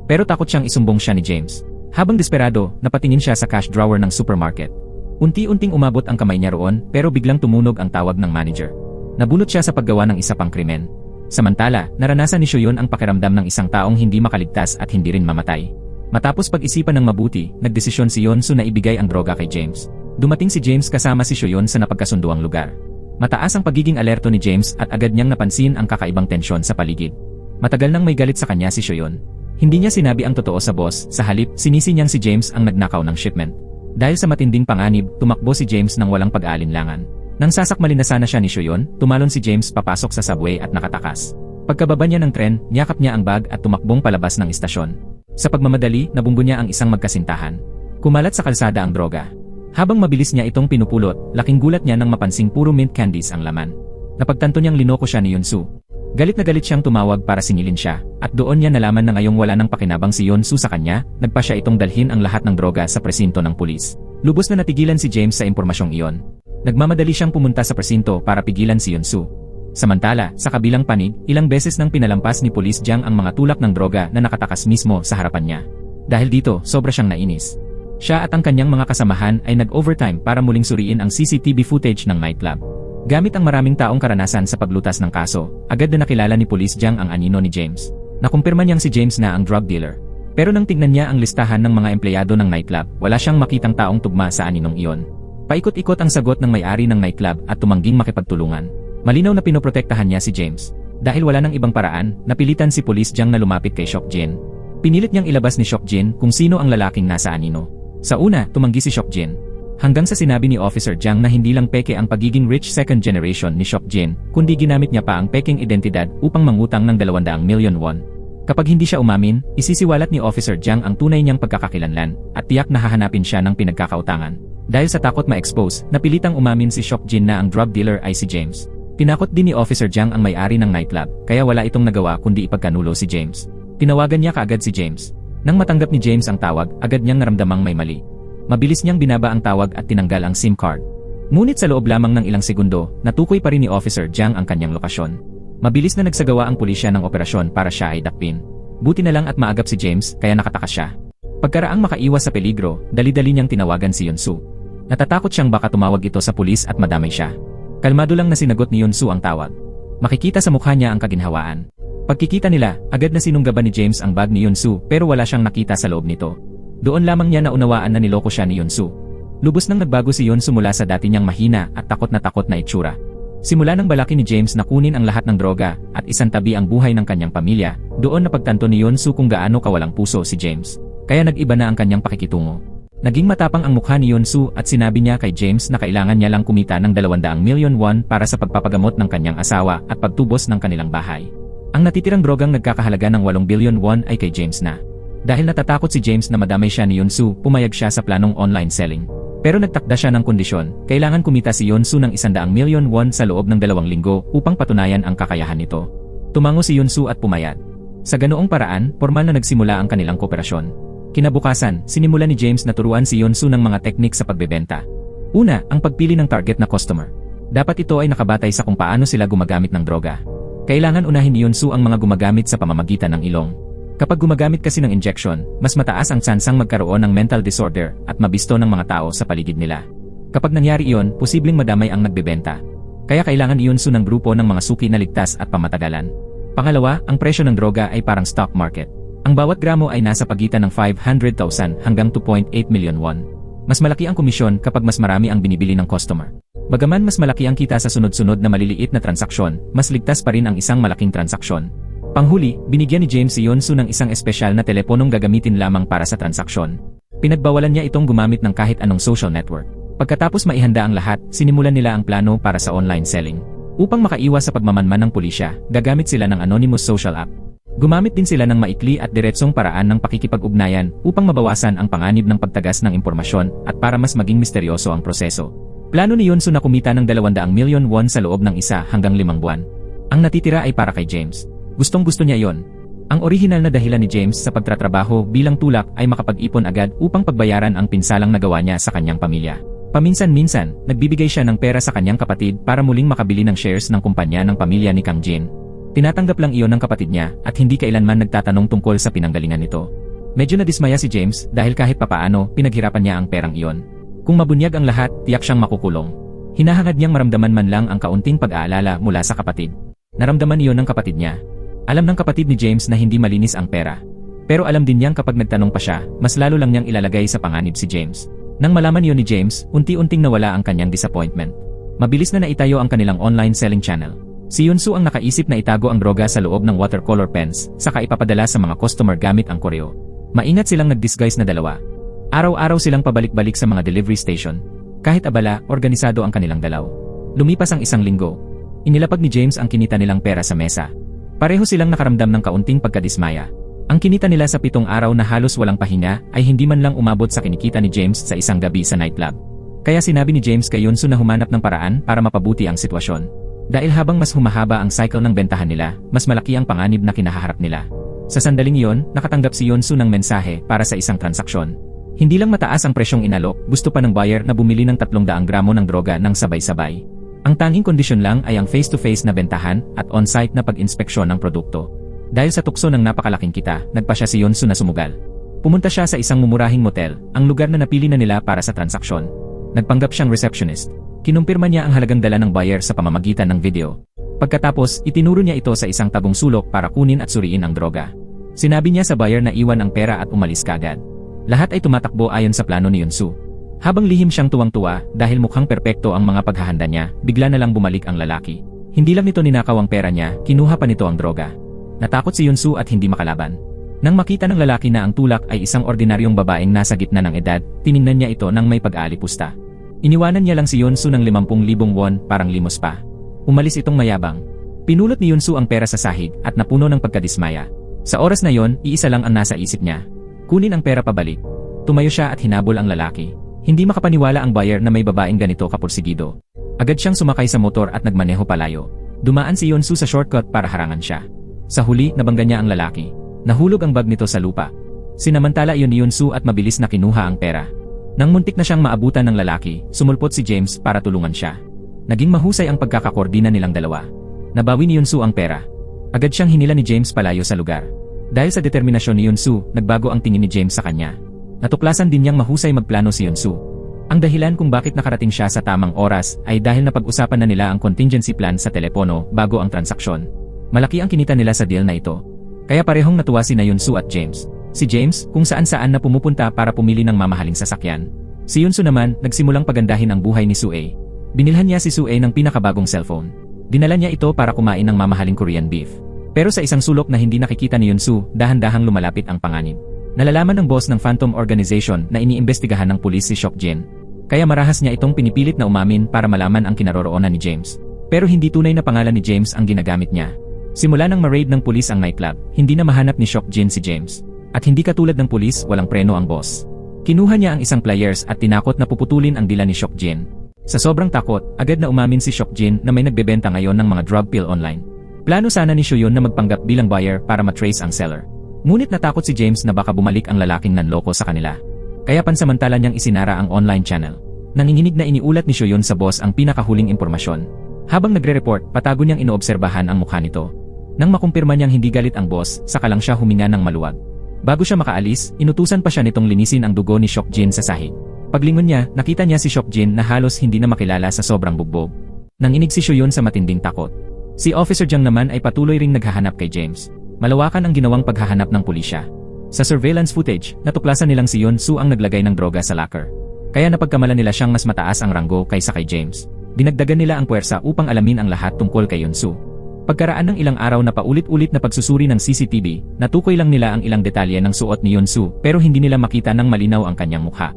Pero takot siyang isumbong siya ni James. Habang desperado, napatingin siya sa cash drawer ng supermarket. Unti-unting umabot ang kamay niya roon pero biglang tumunog ang tawag ng manager. Nabunot siya sa paggawa ng isa pang krimen. Samantala, naranasan ni Shoyon ang pakiramdam ng isang taong hindi makaligtas at hindi rin mamatay. Matapos pag-isipan ng mabuti, nagdesisyon si Yonsu na ibigay ang droga kay James. Dumating si James kasama si Shoyon sa napagkasunduang lugar. Mataas ang pagiging alerto ni James at agad niyang napansin ang kakaibang tensyon sa paligid. Matagal nang may galit sa kanya si Shoyon. Hindi niya sinabi ang totoo sa boss, sa halip, sinisi niyang si James ang nagnakaw ng shipment. Dahil sa matinding panganib, tumakbo si James nang walang pag-aalinlangan. Nang sasakmalin na sana siya ni Shoyon, tumalon si James papasok sa subway at nakatakas. Pagkababa niya ng tren, niyakap niya ang bag at tumakbong palabas ng istasyon. Sa pagmamadali, nabunggo niya ang isang magkasintahan. Kumalat sa kalsada ang droga. Habang mabilis niya itong pinupulot, laking gulat niya nang mapansing puro mint candies ang laman. Napagtanto niyang linoko siya ni Yonsu. Galit na galit siyang tumawag para singilin siya, at doon niya nalaman na ngayong wala nang pakinabang si Yonsu sa kanya, nagpa siya itong dalhin ang lahat ng droga sa presinto ng pulis. Lubos na natigilan si James sa impormasyong iyon. Nagmamadali siyang pumunta sa presinto para pigilan si Yonsu. Samantala, sa kabilang panig, ilang beses nang pinalampas ni Police Jiang ang mga tulak ng droga na nakatakas mismo sa harapan niya. Dahil dito, sobra siyang nainis. Siya at ang kanyang mga kasamahan ay nag-overtime para muling suriin ang CCTV footage ng nightclub. Gamit ang maraming taong karanasan sa paglutas ng kaso, agad na nakilala ni Police Jiang ang anino ni James. Nakumpirma niyang si James na ang drug dealer. Pero nang tignan niya ang listahan ng mga empleyado ng nightclub, wala siyang makitang taong tugma sa aninong iyon. Paikot-ikot ang sagot ng may-ari ng nightclub at tumangging makipagtulungan. Malinaw na pinoprotektahan niya si James. Dahil wala nang ibang paraan, napilitan si Police Jiang na lumapit kay Shock Jin. Pinilit niyang ilabas ni Shock Jin kung sino ang lalaking nasa anino. Sa una, tumanggi si Shock Jin. Hanggang sa sinabi ni Officer Jiang na hindi lang peke ang pagiging rich second generation ni Shock Jin, kundi ginamit niya pa ang peking identidad upang mangutang ng 200 million won. Kapag hindi siya umamin, isisiwalat ni Officer Jiang ang tunay niyang pagkakakilanlan at tiyak na hahanapin siya ng pinagkakautangan. Dahil sa takot ma-expose, napilitang umamin si Shock Jin na ang drug dealer ay si James. Tinakot din ni Officer Jiang ang may-ari ng nightclub, kaya wala itong nagawa kundi ipagkanulo si James. Tinawagan niya kaagad si James. Nang matanggap ni James ang tawag, agad niyang naramdamang may mali. Mabilis niyang binaba ang tawag at tinanggal ang SIM card. Ngunit sa loob lamang ng ilang segundo, natukoy pa rin ni Officer Jiang ang kanyang lokasyon. Mabilis na nagsagawa ang pulisya ng operasyon para siya ay dakpin. Buti na lang at maagap si James, kaya nakatakas siya. Pagkaraang makaiwas sa peligro, dali-dali niyang tinawagan si Yonsu. Natatakot siyang baka tumawag ito sa pulis at madamay siya. Kalmado lang na sinagot ni Yonsu ang tawag. Makikita sa mukha niya ang kaginhawaan. Pagkikita nila, agad na sinunggaban ni James ang bag ni Yonsu pero wala siyang nakita sa loob nito. Doon lamang niya naunawaan na niloko siya ni Yonsu. Lubos nang nagbago si Yonsu mula sa dati niyang mahina at takot na itsura. Simula nang balaki ni James na kunin ang lahat ng droga at isantabi ang buhay ng kanyang pamilya, doon napagtanto ni Yonsu kung gaano kawalang puso si James. Kaya nag-iba na ang kanyang pakikitungo. Naging matapang ang mukha ni Yonsu at sinabi niya kay James na kailangan niya lang kumita ng 200 million won para sa pagpapagamot ng kanyang asawa at pagtubos ng kanilang bahay. Ang natitirang drogang nagkakahalaga ng 8 billion won ay kay James na. Dahil natatakot si James na madamay siya ni Yonsu, pumayag siya sa planong online selling. Pero nagtakda siya ng kondisyon, kailangan kumita si Yonsu ng 100 million won sa loob ng 2 linggo upang patunayan ang kakayahan nito. Tumango si Yonsu at pumayag. Sa ganoong paraan, formal na nagsimula ang kanilang kooperasyon. Kinabukasan, sinimula ni James na turuan si Yonsu ng mga teknik sa pagbebenta. Una, ang pagpili ng target na customer. Dapat ito ay nakabatay sa kung paano sila gumagamit ng droga. Kailangan unahin ni Yonsu ang mga gumagamit sa pamamagitan ng ilong. Kapag gumagamit kasi ng injection, mas mataas ang tsansang magkaroon ng mental disorder at mabisto ng mga tao sa paligid nila. Kapag nangyari iyon, posibleng madamay ang nagbebenta. Kaya kailangan ni Yonsu ng grupo ng mga suki na ligtas at pamatagalan. Pangalawa, ang presyo ng droga ay parang stock market. Ang bawat gramo ay nasa pagitan ng 500,000 hanggang 2.8 million won. Mas malaki ang komisyon kapag mas marami ang binibili ng customer. Bagaman mas malaki ang kita sa sunod-sunod na maliliit na transaksyon, mas ligtas pa rin ang isang malaking transaksyon. Panghuli, binigyan ni James si Yonsu ng isang espesyal na teleponong gagamitin lamang para sa transaksyon. Pinagbawalan niya itong gumamit ng kahit anong social network. Pagkatapos maihanda ang lahat, sinimulan nila ang plano para sa online selling. Upang makaiwas sa pagmamanman ng pulisya, gagamit sila ng anonymous social app. Gumamit din sila ng maikli at diretsong paraan ng pakikipag-ugnayan upang mabawasan ang panganib ng pagtagas ng impormasyon at para mas maging misteryoso ang proseso. Plano ni Yunsu na kumita ng 200 milyon won sa loob ng 1 hanggang 5 buwan. Ang natitira ay para kay James. Gustong-gusto niya yon. Ang orihinal na dahilan ni James sa pagtatrabaho bilang tulak ay makapag-ipon agad upang pagbayaran ang pinsalang nagawa niya sa kanyang pamilya. Paminsan-minsan, nagbibigay siya ng pera sa kanyang kapatid para muling makabili ng shares ng kumpanya ng pamilya ni Kang Jin. Tinatanggap lang iyon ng kapatid niya at hindi kailanman nagtatanong tungkol sa pinanggalingan nito. Medyo nadismaya si James dahil kahit papaano pinaghirapan niya ang perang iyon. Kung mabunyag ang lahat, tiyak siyang makukulong. Hinahangad niyang maramdaman man lang ang kaunting pag-aalala mula sa kapatid. Naramdaman iyon ng kapatid niya. Alam ng kapatid ni James na hindi malinis ang pera. Pero alam din niyang kapag nagtanong pa siya, mas lalo lang niyang ilalagay sa panganib si James. Nang malaman iyon ni James, unti-unting nawala ang kanyang disappointment. Mabilis na naitayo ang kanilang online selling channel. Si Yunsu ang nakaisip na itago ang droga sa loob ng watercolor pens, saka ipapadala sa mga customer gamit ang koreo. Maingat silang nag-disguise na dalawa. Araw-araw silang pabalik-balik sa mga delivery station. Kahit abala, organisado ang kanilang dalaw. Lumipas ang 1 linggo. Inilapag ni James ang kinita nilang pera sa mesa. Pareho silang nakaramdam ng kaunting pagkadismaya. Ang kinita nila sa 7 araw na halos walang pahinga ay hindi man lang umabot sa kinikita ni James sa isang gabi sa nightclub. Kaya sinabi ni James kay Yunsu na humanap ng paraan para mapabuti ang sitwasyon. Dahil habang mas humahaba ang cycle ng bentahan nila, mas malaki ang panganib na kinahaharap nila. Sa sandaling iyon, nakatanggap si Yunsu ng mensahe para sa isang transaksyon. Hindi lang mataas ang presyong inalok, gusto pa ng buyer na bumili ng 300 gramo ng droga ng sabay-sabay. Ang tanging kondisyon lang ay ang face-to-face na bentahan at on-site na pag-inspeksyon ng produkto. Dahil sa tukso ng napakalaking kita, nagpa siya si Yunsu na sumugal. Pumunta siya sa isang mumurahing motel, ang lugar na napili na nila para sa transaksyon. Nagpanggap siyang receptionist. Kinumpirma niya ang halagang dala ng buyer sa pamamagitan ng video. Pagkatapos, itinuro niya ito sa isang tabong sulok para kunin at suriin ang droga. Sinabi niya sa buyer na iwan ang pera at umalis kaagad. Lahat ay tumatakbo ayon sa plano ni Yunsu. Habang lihim siyang tuwang-tuwa dahil mukhang perpekto ang mga paghahanda niya, bigla na lang bumalik ang lalaki. Hindi lang nito ninakaw ang pera niya, kinuha pa nito ang droga. Natakot si Yunsu at hindi makalaban. Nang makita ng lalaki na ang tulak ay isang ordinaryong babaeng nasa gitna ng edad, tiningnan niya ito nang may pag-aalipusta. Iniwanan niya lang si Yunsu ng 50,000 won, parang limos pa. Umalis itong mayabang. Pinulot ni Yunsu ang pera sa sahig at napuno ng pagkadismaya. Sa oras na yon, iisa lang ang nasa isip niya. Kunin ang pera pabalik. Tumayo siya at hinabol ang lalaki. Hindi makapaniwala ang buyer na may babaeng ganito kapursigido. Agad siyang sumakay sa motor at nagmaneho palayo. Dumaan si Yunsu sa shortcut para harangan siya. Sa huli, nabangga niya ang lalaki. Nahulog ang bag nito sa lupa. Sinamantala iyon ni Yunsu at mabilis na kinuha ang pera. Nang muntik na siyang maabutan ng lalaki, sumulpot si James para tulungan siya. Naging mahusay ang pagkakakordina nilang dalawa. Nabawi ni Yunsu ang pera. Agad siyang hinila ni James palayo sa lugar. Dahil sa determinasyon ni Yunsu, nagbago ang tingin ni James sa kanya. Natuklasan din niyang mahusay magplano si Yunsu. Ang dahilan kung bakit nakarating siya sa tamang oras ay dahil napag-usapan na nila ang contingency plan sa telepono bago ang transaksyon. Malaki ang kinita nila sa deal na ito. Kaya parehong natuwa si Yunsu at James. Si James, kung saan-saan na pumupunta para pumili ng mamahaling sasakyan. Si Yunsu naman, nagsimulang pagandahin ang buhay ni Sue. Binilhan niya si Sue ng pinakabagong cellphone. Dinala niya ito para kumain ng mamahaling Korean beef. Pero sa isang sulok na hindi nakikita ni Yunsu, dahan-dahang lumalapit ang panganib. Nalalaman ng boss ng Phantom Organization na iniimbestigahan ng pulis si Seokjin. Kaya marahas niya itong pinipilit na umamin para malaman ang kinaroroonan ni James. Pero hindi tunay na pangalan ni James ang ginagamit niya. Simula nang ma-raid ng pulis ang nightclub, hindi na mahanap ni Seokjin si James. At hindi katulad ng pulis, walang preno ang boss. Kinuha niya ang isang pliers at tinakot na puputulin ang dila ni Seokjin. Sa sobrang takot, agad na umamin si Seokjin na may nagbebenta ngayon ng mga drug pill online. Plano sana ni Shuyon na magpanggap bilang buyer para matrace ang seller. Ngunit natakot si James na baka bumalik ang lalaking nanloko sa kanila. Kaya pansamantala niyang isinara ang online channel. Nanginginig na iniulat ni Shuyon sa boss ang pinakahuling impormasyon. Habang nagre-report, patago niyang inoobserbahan ang mukha nito. Nang makumpirma niyang hindi galit ang boss, saka lang siya huminga ng maluwag. Bago siya makaalis, inutusan pa siya nitong linisin ang dugo ni Seokjin sa sahig. Paglingon niya, nakita niya si Seokjin na halos hindi na makilala sa sobrang bugbog. Nanginig si Shuyon sa matinding takot. Si Officer Jang naman ay patuloy ring naghahanap kay James. Malawakan ang ginawang paghahanap ng pulisya. Sa surveillance footage, natuklasan nilang si Yunsu ang naglagay ng droga sa locker. Kaya napagkamalan nila siyang mas mataas ang ranggo kaysa kay James. Dinagdagan nila ang puwersa upang alamin ang lahat tungkol kay Yunsu. Pagkaraan ng ilang araw na paulit-ulit na pagsusuri ng CCTV, natukoy lang nila ang ilang detalye ng suot ni Yonsu pero hindi nila makita ng malinaw ang kanyang mukha.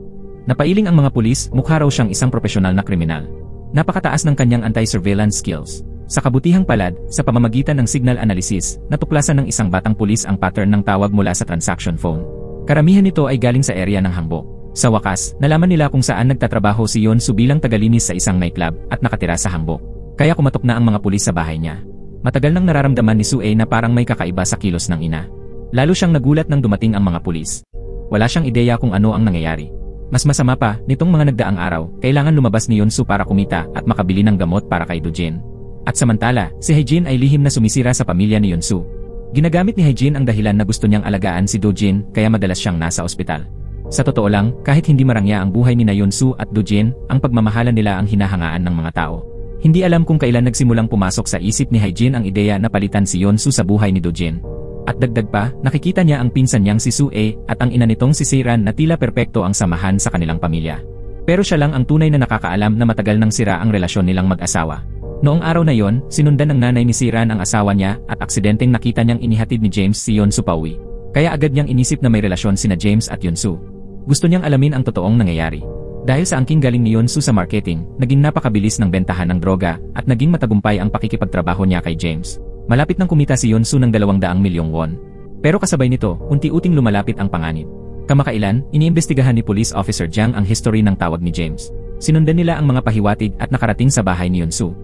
Napailing ang mga pulis, mukha raw siyang isang profesional na kriminal. Napakataas ng kanyang anti-surveillance skills. Sa kabutihang palad, sa pamamagitan ng signal analysis, natuklasan ng isang batang pulis ang pattern ng tawag mula sa transaction phone. Karamihan nito ay galing sa area ng Hanbok. Sa wakas, nalaman nila kung saan nagtatrabaho si Yonsu bilang tagalinis sa isang nightclub at nakatira sa Hanbok. Kaya kumatok na ang mga pulis sa bahay niya. Matagal nang nararamdaman ni Sue na parang may kakaiba sa kilos ng ina. Lalo siyang nagulat nang dumating ang mga pulis. Wala siyang ideya kung ano ang nangyayari. Mas masama pa, nitong mga nagdaang araw, kailangan lumabas ni Yonsu para kumita at makabili ng gamot para kay Dojin. At samantala, si Haejin ay lihim na sumisira sa pamilya ni Yonsu. Ginagamit ni Haejin ang dahilan na gusto niyang alagaan si Dojin kaya madalas siyang nasa ospital. Sa totoo lang, kahit hindi marangya ang buhay ni Yonsu at Dojin, ang pagmamahalan nila ang hinahangaan ng mga tao. Hindi alam kung kailan nagsimulang pumasok sa isip ni Haejin ang ideya na palitan si Yonsu sa buhay ni Dojin. At dagdag pa, nakikita niya ang pinsan niyang si Sue at ang ina nitong si Seiran na tila perpekto ang samahan sa kanilang pamilya. Pero siya lang ang tunay na nakakaalam na matagal nang sira ang relasyon nilang mag-asawa. Noong araw na yon, sinundan ng nanay ni Seiran ang asawa niya at aksidenteng nakita niyang inihatid ni James si Yonsu pauwi. Kaya agad niyang inisip na may relasyon sina James at Yonsu. Gusto niyang alamin ang totoong nangyayari. Dahil sa angking galing ni Yonsu sa marketing, naging napakabilis ng bentahan ng droga at naging matagumpay ang pakikipagtrabaho niya kay James. Malapit nang kumita si Yonsu ng 200 milyong won. Pero kasabay nito, unti-uting lumalapit ang panganib. Kamakailan, iniimbestigahan ni Police Officer Jiang ang history ng tawag ni James. Sinundan nila ang mga pahiwatig at nakarating sa bahay ni Yonsu.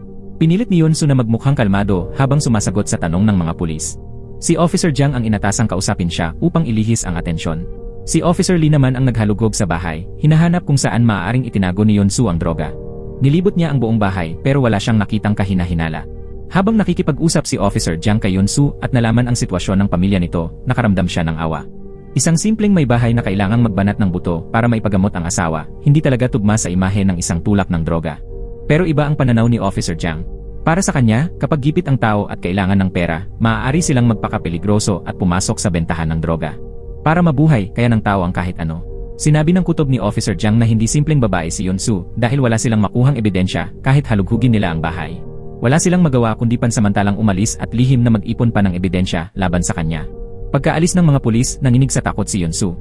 Pinilit ni Yonsu na magmukhang kalmado habang sumasagot sa tanong ng mga pulis. Si Officer Jiang ang inatasang kausapin siya upang ilihis ang atensyon. Si Officer Lee naman ang naghalugog sa bahay, hinahanap kung saan maaaring itinago ni Yonsu ang droga. Nilibot niya ang buong bahay pero wala siyang nakitang kahina-hinala. Habang nakikipag-usap si Officer Jiang kay Yonsu at nalaman ang sitwasyon ng pamilya nito, nakaramdam siya ng awa. Isang simpleng may bahay na kailangang magbanat ng buto para maipagamot ang asawa, hindi talaga tugma sa imahe ng isang tulak ng droga. Pero iba ang pananaw ni Officer Jiang. Para sa kanya, kapag gipit ang tao at kailangan ng pera, maaari silang magpakapeligroso at pumasok sa bentahan ng droga. Para mabuhay, kaya ng tao ang kahit ano. Sinabi ng kutob ni Officer Jiang na hindi simpleng babae si Yonsu dahil wala silang makuhang ebidensya kahit halughugin nila ang bahay. Wala silang magawa kundi pansamantalang umalis at lihim na mag-ipon pa ng ebidensya laban sa kanya. Pagkaalis ng mga pulis, nanginig sa takot si Yonsu.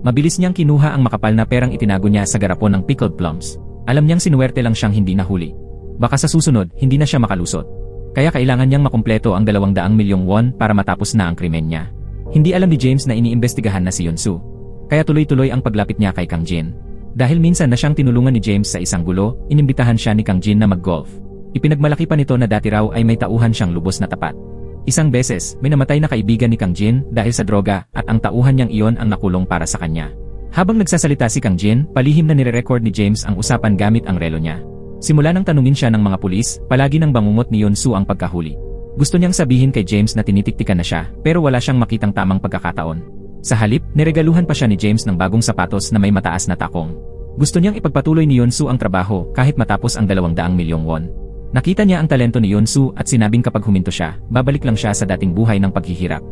Mabilis niyang kinuha ang makapal na perang itinago niya sa garapon ng pickled plums. Alam niyang sinuwerte lang siyang hindi nahuli. Baka sa susunod, hindi na siya makalusot. Kaya kailangan niyang makumpleto ang 200 milyong won para matapos na ang krimen niya. Hindi alam ni James na iniimbestigahan na si Yonsu. Kaya tuloy-tuloy ang paglapit niya kay Kang Jin. Dahil minsan na siyang tinulungan ni James sa isang gulo, inimbitahan siya ni Kang Jin na mag-golf. Ipinagmalaki pa nito na dati raw ay may tauhan siyang lubos na tapat. Isang beses, may namatay na kaibigan ni Kang Jin dahil sa droga at ang tauhan niyang iyon ang nakulong para sa kanya. Habang nagsasalita si Kang Jin, palihim na nire-record ni James ang usapan gamit ang relo niya. Simula nang tanungin siya ng mga pulis, palagi nang bangungot ni Yonsu ang pagkahuli. Gusto niyang sabihin kay James na tinitiktikan na siya, pero wala siyang makitang tamang pagkakataon. Sa halip, niregaluhan pa siya ni James ng bagong sapatos na may mataas na takong. Gusto niyang ipagpatuloy ni Yonsu ang trabaho kahit matapos ang 200 milyong won. Nakita niya ang talento ni Yonsu at sinabing kapag huminto siya, babalik lang siya sa dating buhay ng paghihirap.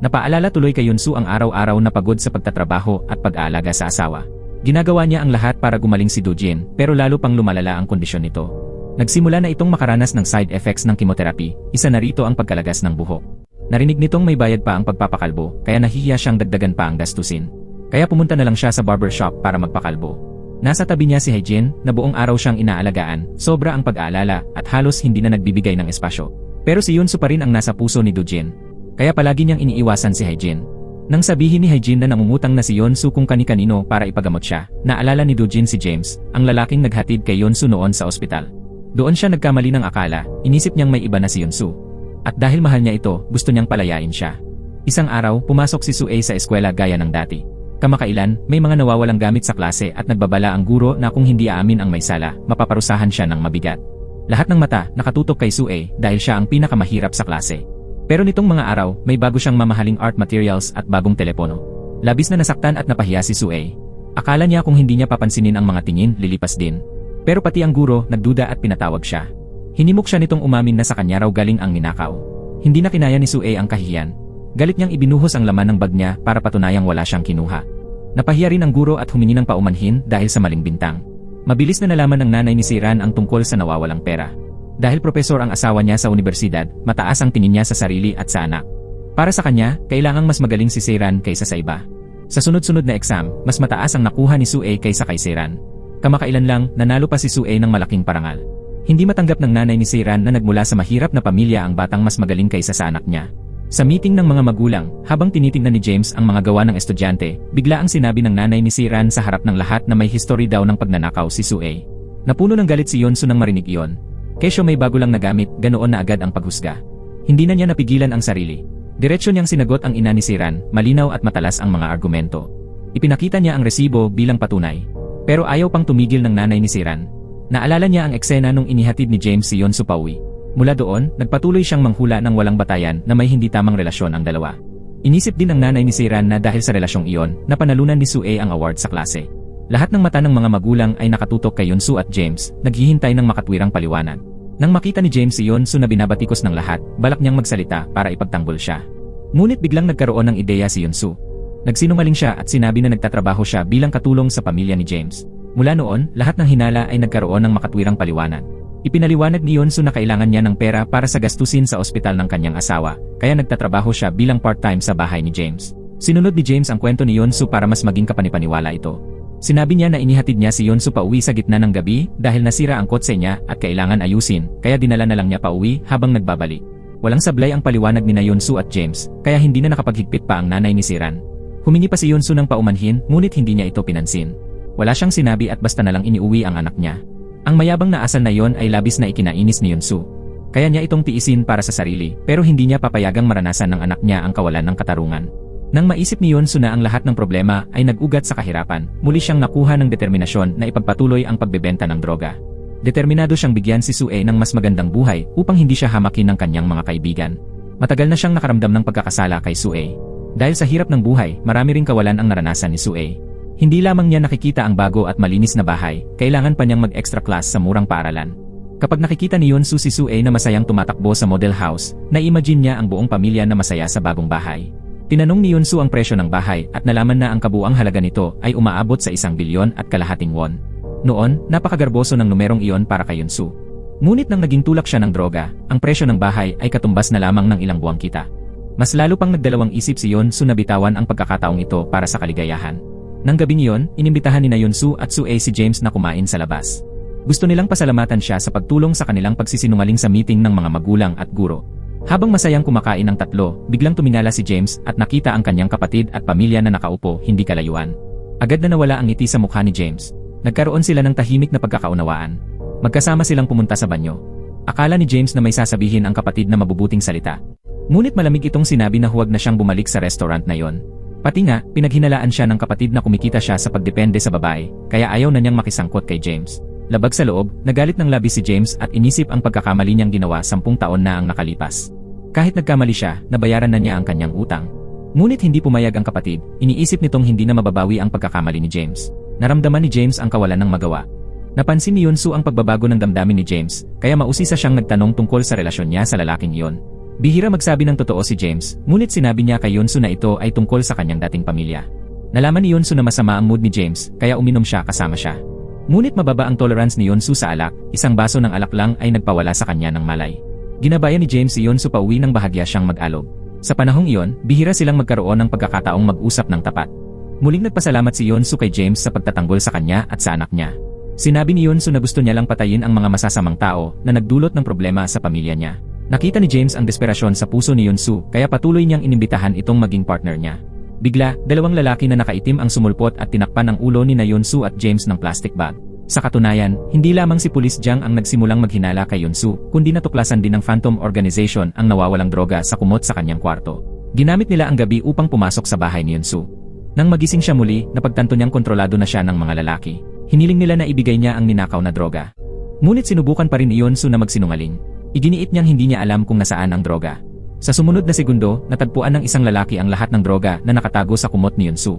Napaalala tuloy kay Yonsu ang araw-araw na pagod sa pagtatrabaho at pag-aalaga sa asawa. Ginagawa niya ang lahat para gumaling si Dojin, pero lalo pang lumalala ang kondisyon nito. Nagsimula na itong makaranas ng side effects ng chemotherapy, isa na rito ang pagkalagas ng buhok. Narinig nitong may bayad pa ang pagpapakalbo, kaya nahihiya siyang dagdagan pa ang gastusin. Kaya pumunta na lang siya sa barbershop para magpakalbo. Nasa tabi niya si Haejin, na buong araw siyang inaalagaan, sobra ang pag-aalala at halos hindi na nagbibigay ng espasyo. Pero si Yonsu pa rin ang nasa puso ni Dojin. Kaya palagi niyang iniiwasan si Haejin. Nang sabihin ni Haejin na nangungutang na si Yonsu kung kani-kanino para ipagamot siya, naalala ni Dojin si James, ang lalaking naghatid kay Yonsu noon sa ospital. Doon siya nagkamali ng akala, inisip niyang may iba na si Yonsu. At dahil mahal niya ito, gusto niyang palayain siya. Isang araw, pumasok si Sue sa eskwela gaya ng dati. Kamakailan, may mga nawawalang gamit sa klase at nagbabala ang guro na kung hindi aamin ang may sala, mapaparusahan siya ng mabigat. Lahat ng mata nakatutok kay Sue dahil siya ang pinakamahirap sa klase. Pero nitong mga araw, may bago siyang mamahaling art materials at bagong telepono. Labis na nasaktan at napahiya si Sue. Akala niya kung hindi niya papansinin ang mga tingin, lilipas din. Pero pati ang guro, nagduda at pinatawag siya. Hinimok siya nitong umamin na sa kanya raw galing ang ninakaw. Hindi na kinaya ni Sue ang kahihiyan. Galit niyang ibinuhos ang laman ng bag niya para patunayang wala siyang kinuha. Napahiya rin ang guro at humingi ng paumanhin dahil sa maling bintang. Mabilis na nalaman ng nanay ni Seiran ang tungkol sa nawawalang pera. Dahil propesor ang asawa niya sa universidad, mataas ang tingin niya sa sarili at sa anak. Para sa kanya, kailangang mas magaling si Seiran kaysa sa iba. Sa sunod-sunod na exam, mas mataas ang nakuha ni Sue kaysa kay Seiran. Kamakailan lang, nanalo pa si Sue ng malaking parangal. Hindi matanggap ng nanay ni Seiran na nagmula sa mahirap na pamilya ang batang mas magaling kaysa sa anak niya. Sa meeting ng mga magulang, habang tinitingnan ni James ang mga gawa ng estudyante, bigla ang sinabi ng nanay ni Seiran sa harap ng lahat na may history daw ng pagnanakaw si Sue. Napuno ng galit si Yeonsu nang marinig iyon. Kesyo may bago lang nagamit, ganoon na agad ang paghusga. Hindi na niya napigilan ang sarili. Diretsyo niyang sinagot ang ina ni Seiran, malinaw at matalas ang mga argumento. Ipinakita niya ang resibo bilang patunay. Pero ayaw pang tumigil ng nanay ni Seiran. Naalala niya ang eksena nung inihatid ni James si Yeonsu pauwi. Mula doon, nagpatuloy siyang manghula ng walang batayan na may hindi tamang relasyon ang dalawa. Inisip din ng nanay ni Seiran na dahil sa relasyong iyon, napanalunan ni Sue ang award sa klase. Lahat ng mata ng mga magulang ay nakatutok kay Yeonsu at James, naghihintay ng makatwirang paliwanag. Nang makita ni James si Yeonsu na binabatikos ng lahat, balak niyang magsalita para ipagtanggol siya. Ngunit biglang nagkaroon ng ideya si Yeonsu. Nagsinungaling siya at sinabi na nagtatrabaho siya bilang katulong sa pamilya ni James. Mula noon, lahat ng hinala ay nagkaroon ng makatwirang paliwanag. Ipinaliwanag ni Yeonsu na kailangan niya ng pera para sa gastusin sa ospital ng kanyang asawa, kaya nagtatrabaho siya bilang part-time sa bahay ni James. Sinunod ni James ang kwento ni Yeonsu para mas maging kapanipaniwala ito. Sinabi niya na inihatid niya si Yeonsu pauwi sa gitna ng gabi dahil nasira ang kotse niya at kailangan ayusin, kaya dinala na lang niya pauwi habang nagbabalik. Walang sablay ang paliwanag ni Yeonsu at James, kaya hindi na nakapaghigpit pa ang nanay ni Seiran. Humingi pa si Yeonsu ng paumanhin, ngunit hindi niya ito pinansin. Wala siyang sinabi at basta na lang iniuwi ang anak niya. Ang mayabang na asal na yon ay labis na ikinainis ni Yeonsu. Kaya niya itong tiisin para sa sarili, pero hindi niya papayagang maranasan ng anak niya ang kawalan ng katarungan. Nang maisip ni Yeonsu na ang lahat ng problema ay nag-ugat sa kahirapan, muli siyang nakuha ng determinasyon na ipagpatuloy ang pagbebenta ng droga. Determinado siyang bigyan si Sue ng mas magandang buhay upang hindi siya hamakin ng kanyang mga kaibigan. Matagal na siyang nakaramdam ng pagkakasala kay Sue. Dahil sa hirap ng buhay, marami ring kawalan ang naranasan ni Sue. Hindi lamang niya nakikita ang bago at malinis na bahay, kailangan pa niyang mag-extra class sa murang paaralan. Kapag nakikita ni Yeonsu si Sue na masayang tumatakbo sa model house, na-imagine niya ang buong pamilya na masaya sa bagong bahay. Tinanong ni Yeonsu ang presyo ng bahay at nalaman na ang kabuuang halaga nito ay umaabot sa 1 bilyon at kalahating won. Noon, napakagarboso ng numerong iyon para kay Yeonsu. Ngunit nang naging tulak siya ng droga, ang presyo ng bahay ay katumbas na lamang ng ilang buwang kita. Mas lalo pang nagdalawang isip si Yeonsu na bitawan ang pagkakataong ito para sa kaligayahan. Nang gabing iyon, inimbitahan ni Yeonsu at Sue si James na kumain sa labas. Gusto nilang pasalamatan siya sa pagtulong sa kanilang pagsisinungaling sa meeting ng mga magulang at guro. Habang masayang kumakain ng tatlo, biglang tumingala si James at nakita ang kanyang kapatid at pamilya na nakaupo hindi kalayuan. Agad na nawala ang ngiti sa mukha ni James. Nagkaroon sila ng tahimik na pagkakaunawaan. Magkasama silang pumunta sa banyo. Akala ni James na may sasabihin ang kapatid na mabubuting salita. Ngunit malamig itong sinabi na huwag na siyang bumalik sa restaurant na yon. Pati nga, pinaghinalaan siya ng kapatid na kumikita siya sa pagdepende sa babae, kaya ayaw na niyang makisangkot kay James. Labag sa loob, nagalit ng labis si James at inisip ang pagkakamali niyang ginawa 10 taon na ang nakalipas. Kahit nagkamali siya, nabayaran na niya ang kanyang utang. Ngunit hindi pumayag ang kapatid, iniisip nitong hindi na mababawi ang pagkakamali ni James. Naramdaman ni James ang kawalan ng magawa. Napansin ni Yeonsu ang pagbabago ng damdamin ni James, kaya mausisa siyang nagtanong tungkol sa relasyon niya sa lalaking iyon. Bihira magsabi ng totoo si James, ngunit sinabi niya kay Yeonsu na ito ay tungkol sa kanyang dating pamilya. Nalaman ni Yeonsu na masama ang mood ni James, kaya uminom siya kasama siya. Ngunit mababa ang tolerance ni Yeonsu sa alak, isang baso ng alak lang ay nagpawala sa kanya ng malay. Ginabayan ni James si Yeonsu pauwi nang bahagya siyang mag-alog. Sa panahong iyon, bihira silang magkaroon ng pagkakataong mag-usap ng tapat. Muling nagpasalamat si Yeonsu kay James sa pagtatanggol sa kanya at sa anak niya. Sinabi ni Yeonsu na gusto niya lang patayin ang mga masasamang tao na nagdulot ng problema sa pamilya niya. Nakita ni James ang desperasyon sa puso ni Yeonsu kaya patuloy niyang inimbitahan itong maging partner niya. Bigla, 2 lalaki na nakaitim ang sumulpot at tinakpan ang ulo ni Yeonsu at James ng plastic bag. Sa katunayan, hindi lamang si Police Jang ang nagsimulang maghinala kay Yeonsu, kundi natuklasan din ng Phantom Organization ang nawawalang droga sa kumot sa kanyang kwarto. Ginamit nila ang gabi upang pumasok sa bahay ni Yeonsu. Nang magising siya muli, napagtanto niyang kontrolado na siya ng mga lalaki. Hiniling nila na ibigay niya ang ninakaw na droga. Ngunit sinubukan pa rin ni Yeonsu na magsinungaling. Iginiit niyang hindi niya alam kung nasaan ang droga. Sa sumunod na segundo, natagpuan ng isang lalaki ang lahat ng droga na nakatago sa kumot ni Yeonsu.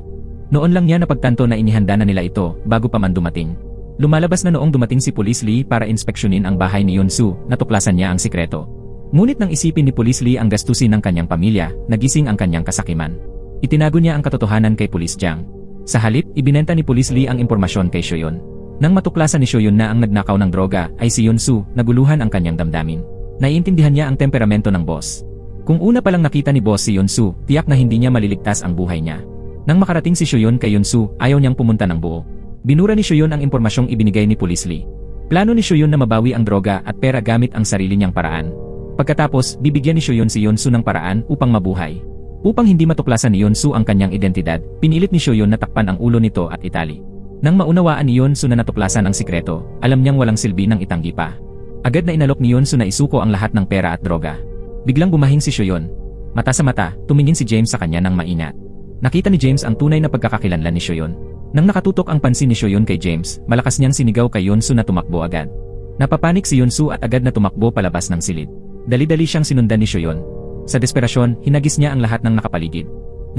Noon lang niya napagtanto na inihanda na nila ito bago pa man dumating. Lumalabas na noong dumating si Police Lee para inspeksyonin ang bahay ni Yeonsu, natuklasan niya ang sikreto. Ngunit nang isipin ni Police Lee ang gastusin ng kanyang pamilya, nagising ang kanyang kasakiman. Itinago niya ang katotohanan kay Police Jang. Sa halip, ibinenta ni Police Lee ang impormasyon kay Shoyon. Nang matuklasan ni Shoyun na ang nagnakaw ng droga ay si Yonsu, naguluhan ang kanyang damdamin. Naiintindihan niya ang temperamento ng boss. Kung una palang nakita ni boss si Yonsu, tiyak na hindi niya maliligtas ang buhay niya. Nang makarating si Shoyun kay Yonsu, ayaw niyang pumunta ng buo. Binura ni Shoyun ang impormasyong ibinigay ni Police Lee. Plano ni Shoyun na mabawi ang droga at pera gamit ang sarili niyang paraan. Pagkatapos, bibigyan ni Shoyun si Yonsu ng paraan upang mabuhay. Upang hindi matuklasan ni Yonsu ang kanyang identidad, pinilit ni Shoyun na takpan ang ulo nito at itali. Nang maunawaan ni Yonsu na natuklasan ang sikreto, alam niyang walang silbi ng itanggi pa. Agad na inalok ni Yonsu na isuko ang lahat ng pera at droga. Biglang bumahing si Shoyun. Mata sa mata, tumingin si James sa kanya ng maingat. Nakita ni James ang tunay na pagkakakilanlan ni Shoyun. Nang nakatutok ang pansin ni Shoyun kay James, malakas niyang sinigaw kay Yonsu na tumakbo agad. Napapanik si Yonsu at agad na tumakbo palabas ng silid. Dali-dali siyang sinundan ni Shoyun. Sa desperasyon, hinagis niya ang lahat ng nakapaligid.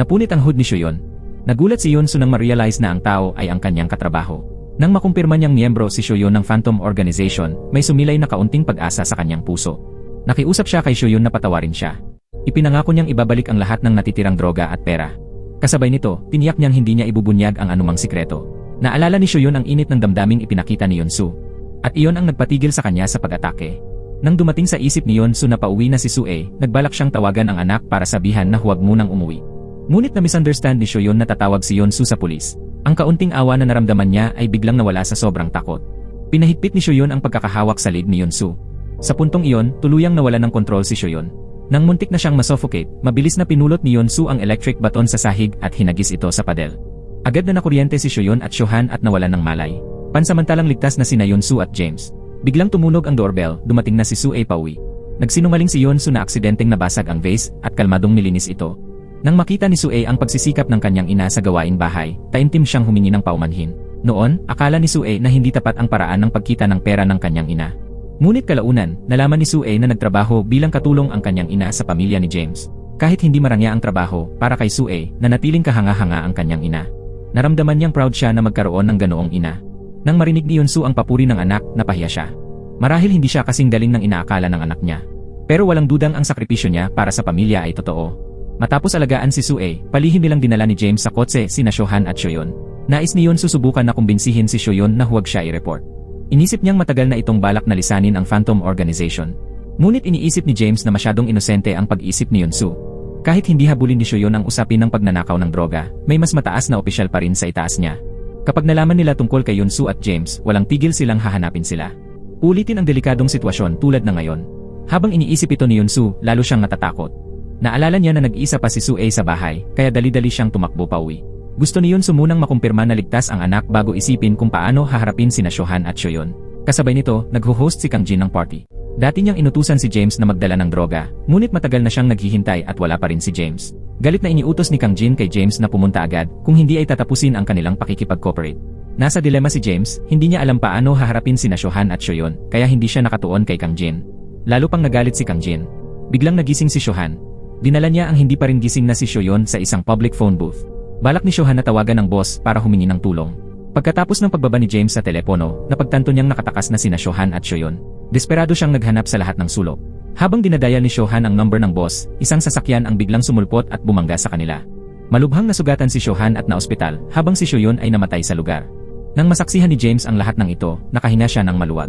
Napunit ang hood ni Shoyun. Nagulat si Yonsu nang ma-realize na ang tao ay ang kanyang katrabaho. Nang makumpirma niyang miyembro si Shoyun ng Phantom Organization, may sumilay na kaunting pag-asa sa kanyang puso. Nakiusap siya kay Shoyun na patawarin siya. Ipinangako niyang ibabalik ang lahat ng natitirang droga at pera. Kasabay nito, tiniyak niyang hindi niya ibubunyag ang anumang sikreto. Naalala ni Shoyun ang init ng damdaming ipinakita ni Yonsu. At iyon ang nagpatigil sa kanya sa pag-atake. Nang dumating sa isip ni Yonsu na pauwi na si Sue, nagbalak siyang tawagan ang anak para sabihan na huwag munang umuwi. Ngunit na misunderstand ni Shoyun na tatawag si Yonsu sa pulis. Ang kaunting awa na naramdaman niya ay biglang nawala sa sobrang takot. Pinahigpit ni Shoyun ang pagkakahawak sa leeg ni Yonsu. Sa puntong iyon, tuluyang nawala ng kontrol si Shoyun. Nang muntik na siyang masuffocate, mabilis na pinulot ni Yonsu ang electric baton sa sahig at hinagis ito sa padel. Agad na nakuryente si Shoyun at Shohan at nawalan ng malay. Pansamantalang ligtas na sina Yonsu at James. Biglang tumunog ang doorbell, dumating na si Sue pauwi. Nagsinungaling si Yonsu na aksidenteng nabasag ang vase at kalmadong nilinis ito. Nang makita ni Sue ang pagsisikap ng kanyang ina sa gawaing bahay, taimtim siyang humingi ng paumanhin. Noon, akala ni Sue na hindi tapat ang paraan ng pagkita ng pera ng kanyang ina. Ngunit kalaunan, nalaman ni Sue na nagtrabaho bilang katulong ang kanyang ina sa pamilya ni James. Kahit hindi marangya ang trabaho, para kay Sue, nanatiling kahanga-hanga ang kanyang ina. Naramdaman niyang proud siya na magkaroon ng ganoong ina. Nang marinig ni Yonsu ang papuri ng anak, napahiya siya. Marahil hindi siya kasing galing ng inaakala ng anak niya. Pero walang dudang ang sakripisyo niya para sa pamilya ay totoo. Matapos alagaan si Sue, palihim nilang dinala ni James sa kotse sina Shohan at Shoyun. Nais ni Yonsu subukan na kumbinsihin si Shoyun na huwag siya i-report. Inisip niyang matagal na itong balak na lisanin ang Phantom Organization. Ngunit iniisip ni James na masyadong inosente ang pag-isip ni Yonsu. Kahit hindi habulin ni Shoyun ang usapin ng pagnanakaw ng droga, may mas mataas na opisyal pa rin sa itaas niya. Kapag nalaman nila tungkol kay Yonsu at James, walang tigil silang hahanapin sila. Ulitin ang delikadong sitwasyon tulad na ngayon. Habang iniisip ito ni Yonsu, lalo siyang natatakot. Naalala niya na nag-iisa pa si Sue sa bahay, kaya dali-dali siyang tumakbo pauwi. Gusto ni Yonsu munang makumpirma na ligtas ang anak bago isipin kung paano haharapin sina Shohan at Shoyun. Kasabay nito, nagho-host si Kang Jin ng party. Dati niyang inutusan si James na magdala ng droga, ngunit matagal na siyang naghihintay at wala pa rin si James. Galit na iniutos ni Kang Jin kay James na pumunta agad kung hindi ay tatapusin ang kanilang pakikipag-cooperate. Nasa dilema si James, hindi niya alam paano haharapin sina Shohan at Shoyun, kaya hindi siya nakatuon kay Kang Jin. Lalo pang nagalit si Kang Jin. Biglang nagising si Shohan. Dinala niya ang hindi pa rin gising na si Shoyun sa isang public phone booth. Balak ni Shohan na tawagan ng boss para humingi ng tulong. Pagkatapos ng pagbaba ni James sa telepono, napagtanto niyang nakatakas na sina Shohan at Shoyun. Desperado siyang naghanap sa lahat ng sulok. Habang dinadaya ni Shohan ang number ng boss, isang sasakyan ang biglang sumulpot at bumangga sa kanila. Malubhang nasugatan si Shohan at naospital, habang si Shoyun ay namatay sa lugar. Nang masaksihan ni James ang lahat ng ito, nakahina siya ng maluwag.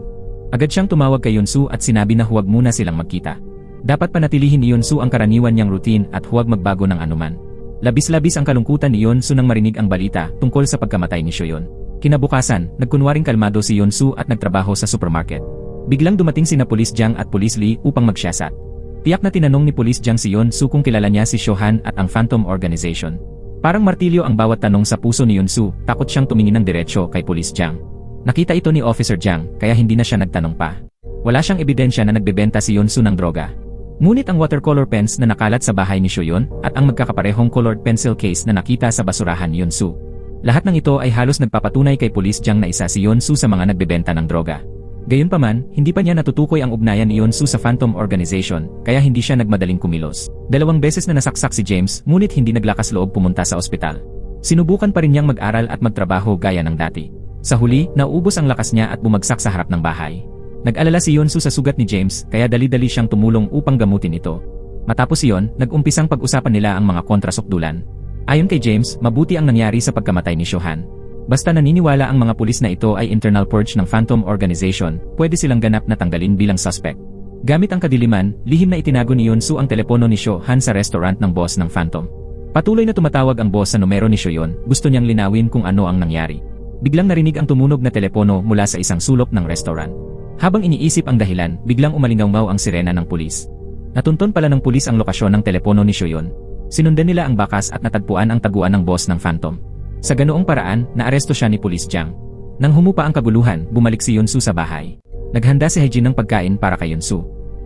Agad siyang tumawag kay Yonsu at sinabi na huwag muna silang magkita. Dapat panatilihin ni Yonsu ang karaniwan niyang routine at huwag magbago ng anuman. Labis-labis ang kalungkutan ni Yonsu nang marinig ang balita tungkol sa pagkamatay ni Shoyun. Kinabukasan, nagkunwaring kalmado si Yonsu at nagtrabaho sa supermarket. Biglang dumating sina Police Jang at Police Lee upang magsiyasat. Tiyak na tinanong ni Police Jang si Yonsu kung kilala niya si Shohan at ang Phantom Organization. Parang martilyo ang bawat tanong sa puso ni Yonsu, takot siyang tumingin ng diretsyo kay Police Jang. Nakita ito ni Officer Jang, kaya hindi na siya nagtanong pa. Wala siyang ebidensya na nagbebenta si Yonsu ng droga. Ngunit ang watercolor pens na nakalat sa bahay ni Shoyun at ang magkakaparehong colored pencil case na nakita sa basurahan ni Yonsu. Lahat ng ito ay halos nagpapatunay kay Police Jang na isa si Yonsu sa mga nagbebenta ng droga. Gayunpaman, hindi pa niya natutukoy ang ugnayan ni Yonsu sa Phantom Organization, kaya hindi siya nagmadaling kumilos. 2 beses na nasaksak si James, ngunit hindi naglakas loob pumunta sa ospital. Sinubukan pa rin niyang mag-aral at magtrabaho gaya ng dati. Sa huli, nauubos ang lakas niya at bumagsak sa harap ng bahay. Nag-alala si Yonsu sa sugat ni James, kaya dali-dali siyang tumulong upang gamutin ito. Matapos iyon, nag-umpisang pag-usapan nila ang mga kontrasukdulan. Ayon kay James, mabuti ang nangyari sa pagkamatay ni Shohan. Basta naniniwala ang mga pulis na ito ay internal purge ng Phantom Organization, pwede silang ganap na tanggalin bilang suspect. Gamit ang kadiliman, lihim na itinago ni Yunsu ang telepono ni Sho-han sa restaurant ng boss ng Phantom. Patuloy na tumatawag ang boss sa numero ni Sho-yon, gusto niyang linawin kung ano ang nangyari. Biglang narinig ang tumunog na telepono mula sa isang sulok ng restaurant. Habang iniisip ang dahilan, biglang umalingaw ang sirena ng pulis. Natunton pala ng pulis ang lokasyon ng telepono ni Sho-yon. Sinundan nila ang bakas at natagpuan ang taguan ng boss ng Phantom. Sa ganoong paraan, naaresto siya ni Police Jiang. Nang humupa ang kaguluhan, bumalik si Yunsu sa bahay. Naghanda si Haejin ng pagkain para kay Yunsu.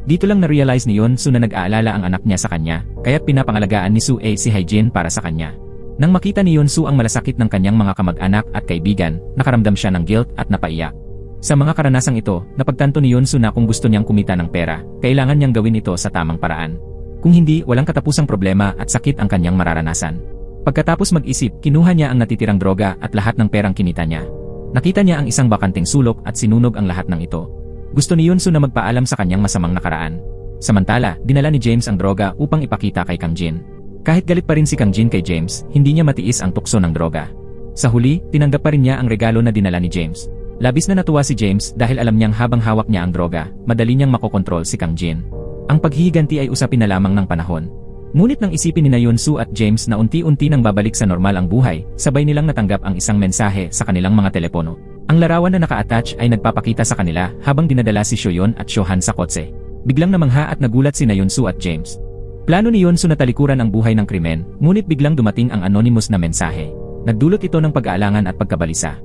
Dito lang na-realize ni Yunsu na nag-aalala ang anak niya sa kanya, kaya't pinapangalagaan ni Sue si Haejin para sa kanya. Nang makita ni Yunsu ang malasakit ng kanyang mga kamag-anak at kaibigan, nakaramdam siya ng guilt at napaiyak. Sa mga karanasang ito, napagtanto ni Yunsu na kung gusto niyang kumita ng pera, kailangan niyang gawin ito sa tamang paraan. Kung hindi, walang katapusang problema at sakit ang kanyang mararanasan. Pagkatapos mag-isip, kinuha niya ang natitirang droga at lahat ng perang kinita niya. Nakita niya ang isang bakanting sulok at sinunog ang lahat ng ito. Gusto ni Yunsu na magpaalam sa kanyang masamang nakaraan. Samantala, dinala ni James ang droga upang ipakita kay Kang Jin. Kahit galit pa rin si Kang Jin kay James, hindi niya matiis ang tukso ng droga. Sa huli, tinanggap pa rin niya ang regalo na dinala ni James. Labis na natuwa si James dahil alam niyang habang hawak niya ang droga, madali niyang makokontrol si Kang Jin. Ang paghihiganti ay usapin na lamang ng panahon. Ngunit nang isipin ni Yunsu at James na unti-unti nang babalik sa normal ang buhay, sabay nilang natanggap ang isang mensahe sa kanilang mga telepono. Ang larawan na naka-attach ay nagpapakita sa kanila habang dinadala si Sho-yon at Sho-han sa kotse. Biglang namangha at nagulat si Yunsu at James. Plano ni Yunsu na talikuran ang buhay ng krimen, ngunit biglang dumating ang anonymous na mensahe. Nagdulot ito ng pag-aalangan at pagkabalisa.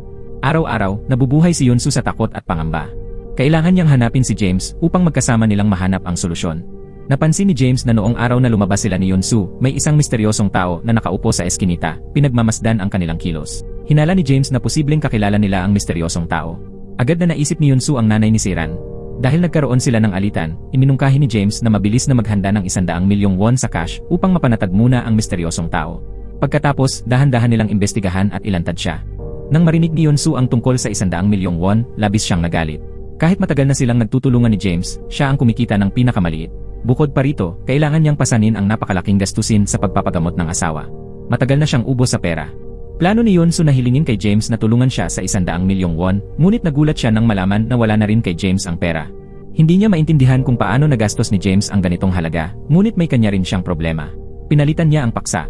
Araw-araw, nabubuhay si Yunsu sa takot at pangamba. Kailangan niyang hanapin si James upang magkasama nilang mahanap ang solusyon. Napansin ni James na noong araw na lumabas sila ni Yunsu, may isang misteryosong tao na nakaupo sa eskinita, pinagmamasdan ang kanilang kilos. Hinala ni James na posibleng kakilala nila ang misteryosong tao. Agad na naisip ni Yunsu ang nanay ni Siran. Dahil nagkaroon sila ng alitan, iminungkahi ni James na mabilis na maghanda ng 100 milyong won sa cash upang mapanatag muna ang misteryosong tao. Pagkatapos, dahan-dahan nilang imbestigahan at ilantad siya. Nang marinig ni Yunsu ang tungkol sa 100 milyong won, labis siyang nagalit. Kahit matagal na silang nagtutulungan ni James, siya ang kumikita ng pinakamaliit. Bukod pa rito, kailangan niyang pasanin ang napakalaking gastusin sa pagpapagamot ng asawa. Matagal na siyang ubos sa pera. Plano ni Yunsu na hilingin kay James na tulungan siya sa 100 milyong won, ngunit nagulat siya nang malaman na wala na rin kay James ang pera. Hindi niya maintindihan kung paano nagastos ni James ang ganitong halaga, ngunit may kanya rin siyang problema. Pinalitan niya ang paksa.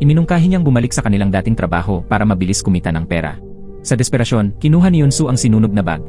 Iminungkahi niyang bumalik sa kanilang dating trabaho para mabilis kumita ng pera. Sa desperasyon, kinuha ni Yunsu ang sinunog na bag.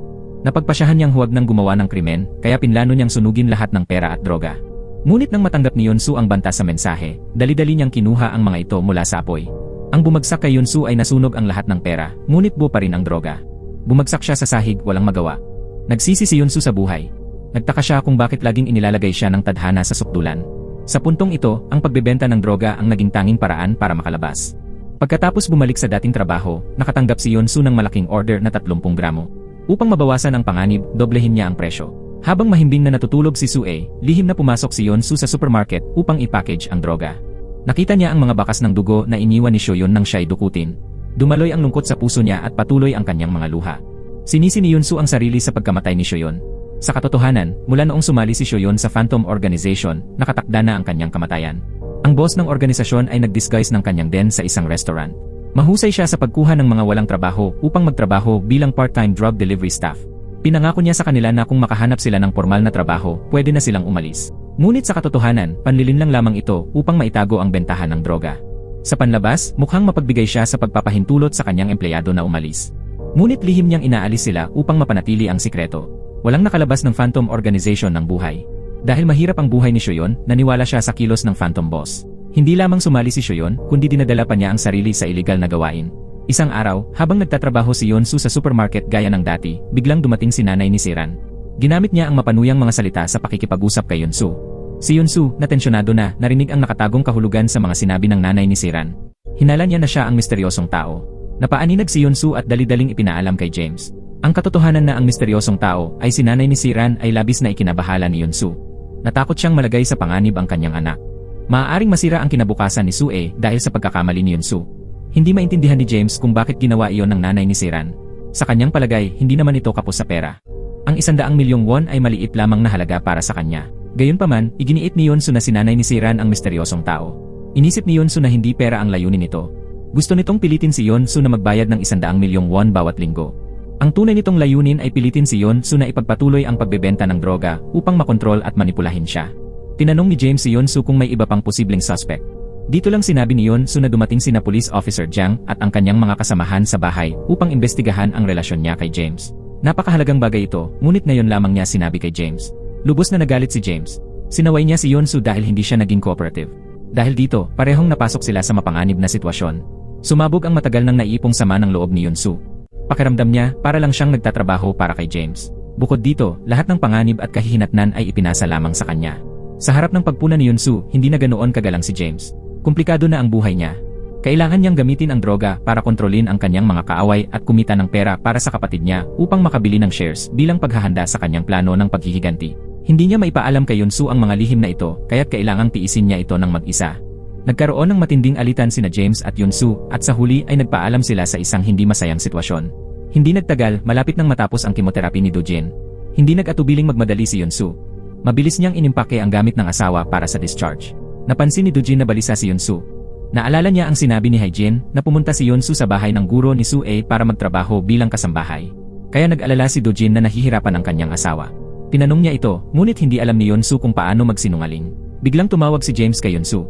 Napagpasyahan niyang huwag nang gumawa ng krimen, kaya pinlano niyang sunugin lahat ng pera at droga. Ngunit nang matanggap ni Yunsu ang banta sa mensahe, dali-dali niyang kinuha ang mga ito mula sa apoy. Ang bumagsak kay Yunsu ay nasunog ang lahat ng pera, ngunit buo pa rin ang droga. Bumagsak siya sa sahig, walang magawa. Nagsisi si Yunsu sa buhay. Nagtaka siya kung bakit laging inilalagay siya ng tadhana sa sukdulan. Sa puntong ito, ang pagbebenta ng droga ang naging tanging paraan para makalabas. Pagkatapos bumalik sa dating trabaho, nakatanggap si Yunsu ng malaking order na 30 gramo. Upang mabawasan ang panganib, doblehin niya ang presyo. Habang mahimbing na natutulog si Sue, lihim na pumasok si Yunsu sa supermarket upang i-package ang droga. Nakita niya ang mga bakas ng dugo na iniwan ni Sho-yon nang siya'y dukutin. Dumaloy ang lungkot sa puso niya at patuloy ang kanyang mga luha. Sinisi ni Yunsu ang sarili sa pagkamatay ni Sho-yon. Sa katotohanan, mula noong sumali si Sho-yon sa Phantom Organization, nakatakda na ang kanyang kamatayan. Ang boss ng organisasyon ay nag-disguise ng kanyang den sa isang restaurant. Mahusay siya sa pagkuha ng mga walang trabaho upang magtrabaho bilang part-time drug delivery staff. Pinangako niya sa kanila na kung makahanap sila ng formal na trabaho, pwede na silang umalis. Ngunit sa katotohanan, panlilin lang lamang ito upang maitago ang bentahan ng droga. Sa panlabas, mukhang mapagbigay siya sa pagpapahintulot sa kanyang empleyado na umalis. Ngunit lihim niyang inaalis sila upang mapanatili ang sikreto. Walang nakalabas ng Phantom Organization ng buhay. Dahil mahirap ang buhay ni Sho-yon, naniwala siya sa kilos ng Phantom Boss. Hindi lamang sumali si Sho-yon, kundi dinadala pa niya ang sarili sa iligal na gawain. Isang araw, habang nagtatrabaho si Yunsu sa supermarket gaya ng dati, biglang dumating si nanay ni Siran. Ginamit niya ang mapanuyang mga salita sa pakikipag-usap kay Yunsu. Si Yunsu, natensyonado na, narinig ang nakatagong kahulugan sa mga sinabi ng nanay ni Siran. Hinala niya na siya ang misteryosong tao. Napaaninag si Yunsu at dali-daling ipinaalam kay James. Ang katotohanan na ang misteryosong tao ay si nanay ni Siran ay labis na ikinabahala ni Yunsu. Natakot siyang malagay sa panganib ang kanyang anak. Maaaring masira ang kinabukasan ni Sue dahil sa pagkakamali ni Yunsu. Hindi maintindihan ni James kung bakit ginawa iyon ng nanay ni Siran. Sa kanyang palagay, hindi naman ito kapos sa pera. Ang 100 milyong won ay maliit lamang na halaga para sa kanya. Gayunpaman, iginiit ni Yunsu na si nanay ni Siran ang misteryosong tao. Inisip ni Yunsu na hindi pera ang layunin nito. Gusto nitong pilitin si Yeon Soo na magbayad ng 100 milyong won bawat linggo. Ang tunay nitong layunin ay pilitin si Yeon Soo na ipagpatuloy ang pagbebenta ng droga upang makontrol at manipulahin siya. Tinanong ni James si Yeon Soo kung may iba pang posibleng suspect. Dito lang sinabi ni Yeon Soo na dumating sina Police Officer Jang at ang kanyang mga kasamahan sa bahay upang imbestigahan ang relasyon niya kay James. Napakahalagang bagay ito, ngunit ngayon lamang niya sinabi kay James. Lubos na nagalit si James. Sinaway niya si Yeon Soo dahil hindi siya naging cooperative. Dahil dito, parehong napasok sila sa mapanganib na sitwasyon. Sumabog ang matagal nang naiipong sama ng loob ni Yeon Soo. Pakiramdam niya, para lang siyang nagtatrabaho para kay James. Bukod dito, lahat ng panganib at kahihinatnan ay ipinasa lamang sa kanya. Sa harap ng pagpuna ni Yeon Soo, hindi na ganoon kagalang si James. Komplikado na ang buhay niya. Kailangan niyang gamitin ang droga para kontrolin ang kanyang mga kaaway at kumita ng pera para sa kapatid niya upang makabili ng shares bilang paghahanda sa kanyang plano ng paghihiganti. Hindi niya maipaalam kay Yeon Soo ang mga lihim na ito, kaya't kailangang tiisin niya ito ng mag-isa. Nagkaroon ng matinding alitan sina James at Yeon Soo at sa huli ay nagpaalam sila sa isang hindi masayang sitwasyon. Hindi nagtagal, malapit nang matapos ang chemotherapy ni Do-jin. Hindi nag-atubiling magmadali si Yeon Soo. Mabilis niyang inimpake ang gamit ng asawa para sa discharge. Napansin ni Do-jin na balisa si Yeon Soo. Naalala niya ang sinabi ni Hae-jin na pumunta si Yeon Soo sa bahay ng guro ni Soo-ae para magtrabaho bilang kasambahay. Kaya nag-alala si Do-jin na nahihirapan ang kanyang asawa. Tinanong niya ito, ngunit hindi alam ni Yeon Soo kung paano magsinungaling. Biglang tumawag si James kay Yeon Soo.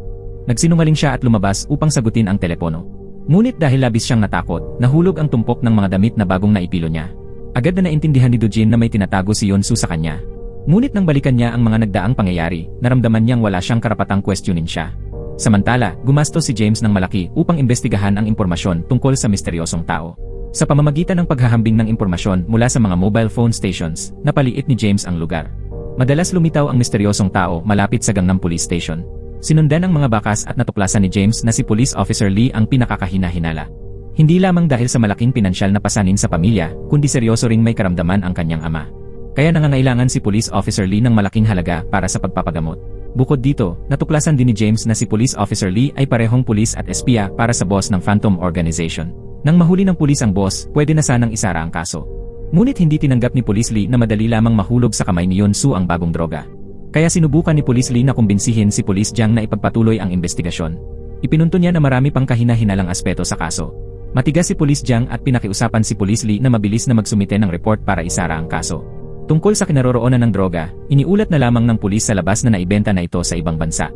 Nagsinungaling siya at lumabas upang sagutin ang telepono. Ngunit dahil labis siyang natakot, nahulog ang tumpok ng mga damit na bagong naipilo niya. Agad na naintindihan ni Do-jin na may tinatago si Yeon Soo sa kanya. Ngunit nang balikan niya ang mga nagdaang pangyayari, naramdaman niyang wala siyang karapatang questionin siya. Samantala, gumastos si James ng malaki upang imbestigahan ang impormasyon tungkol sa misteryosong tao. Sa pamamagitan ng paghahambing ng impormasyon mula sa mga mobile phone stations, napaliit ni James ang lugar. Madalas lumitaw ang misteryosong tao malapit sa Gangnam Police Station. Sinundan ang mga bakas at natuklasan ni James na si Police Officer Lee ang pinakakahina-hinala. Hindi lamang dahil sa malaking pinansyal na pasanin sa pamilya, kundi seryoso ring may karamdaman ang kanyang ama. Kaya nangangailangan si Police Officer Lee ng malaking halaga para sa pagpapagamot. Bukod dito, natuklasan din ni James na si Police Officer Lee ay parehong pulis at espiya para sa boss ng Phantom Organization. Nang mahuli ng pulis ang boss, pwede na sanang isara ang kaso. Ngunit hindi tinanggap ni Police Lee na madali lamang mahulog sa kamay ni Yeon Soo ang bagong droga. Kaya sinubukan ni Police Lee na kumbinsihin si Police Jang na ipagpatuloy ang investigasyon. Ipinunto niya na marami pang kahina-hinalang aspeto sa kaso. Matigas si Police Jang at pinakiusapan si Police Lee na mabilis na magsumite ng report para isara ang kaso. Tungkol sa kinaroroonan ng droga, iniulat na lamang ng pulis sa labas na naibenta na ito sa ibang bansa.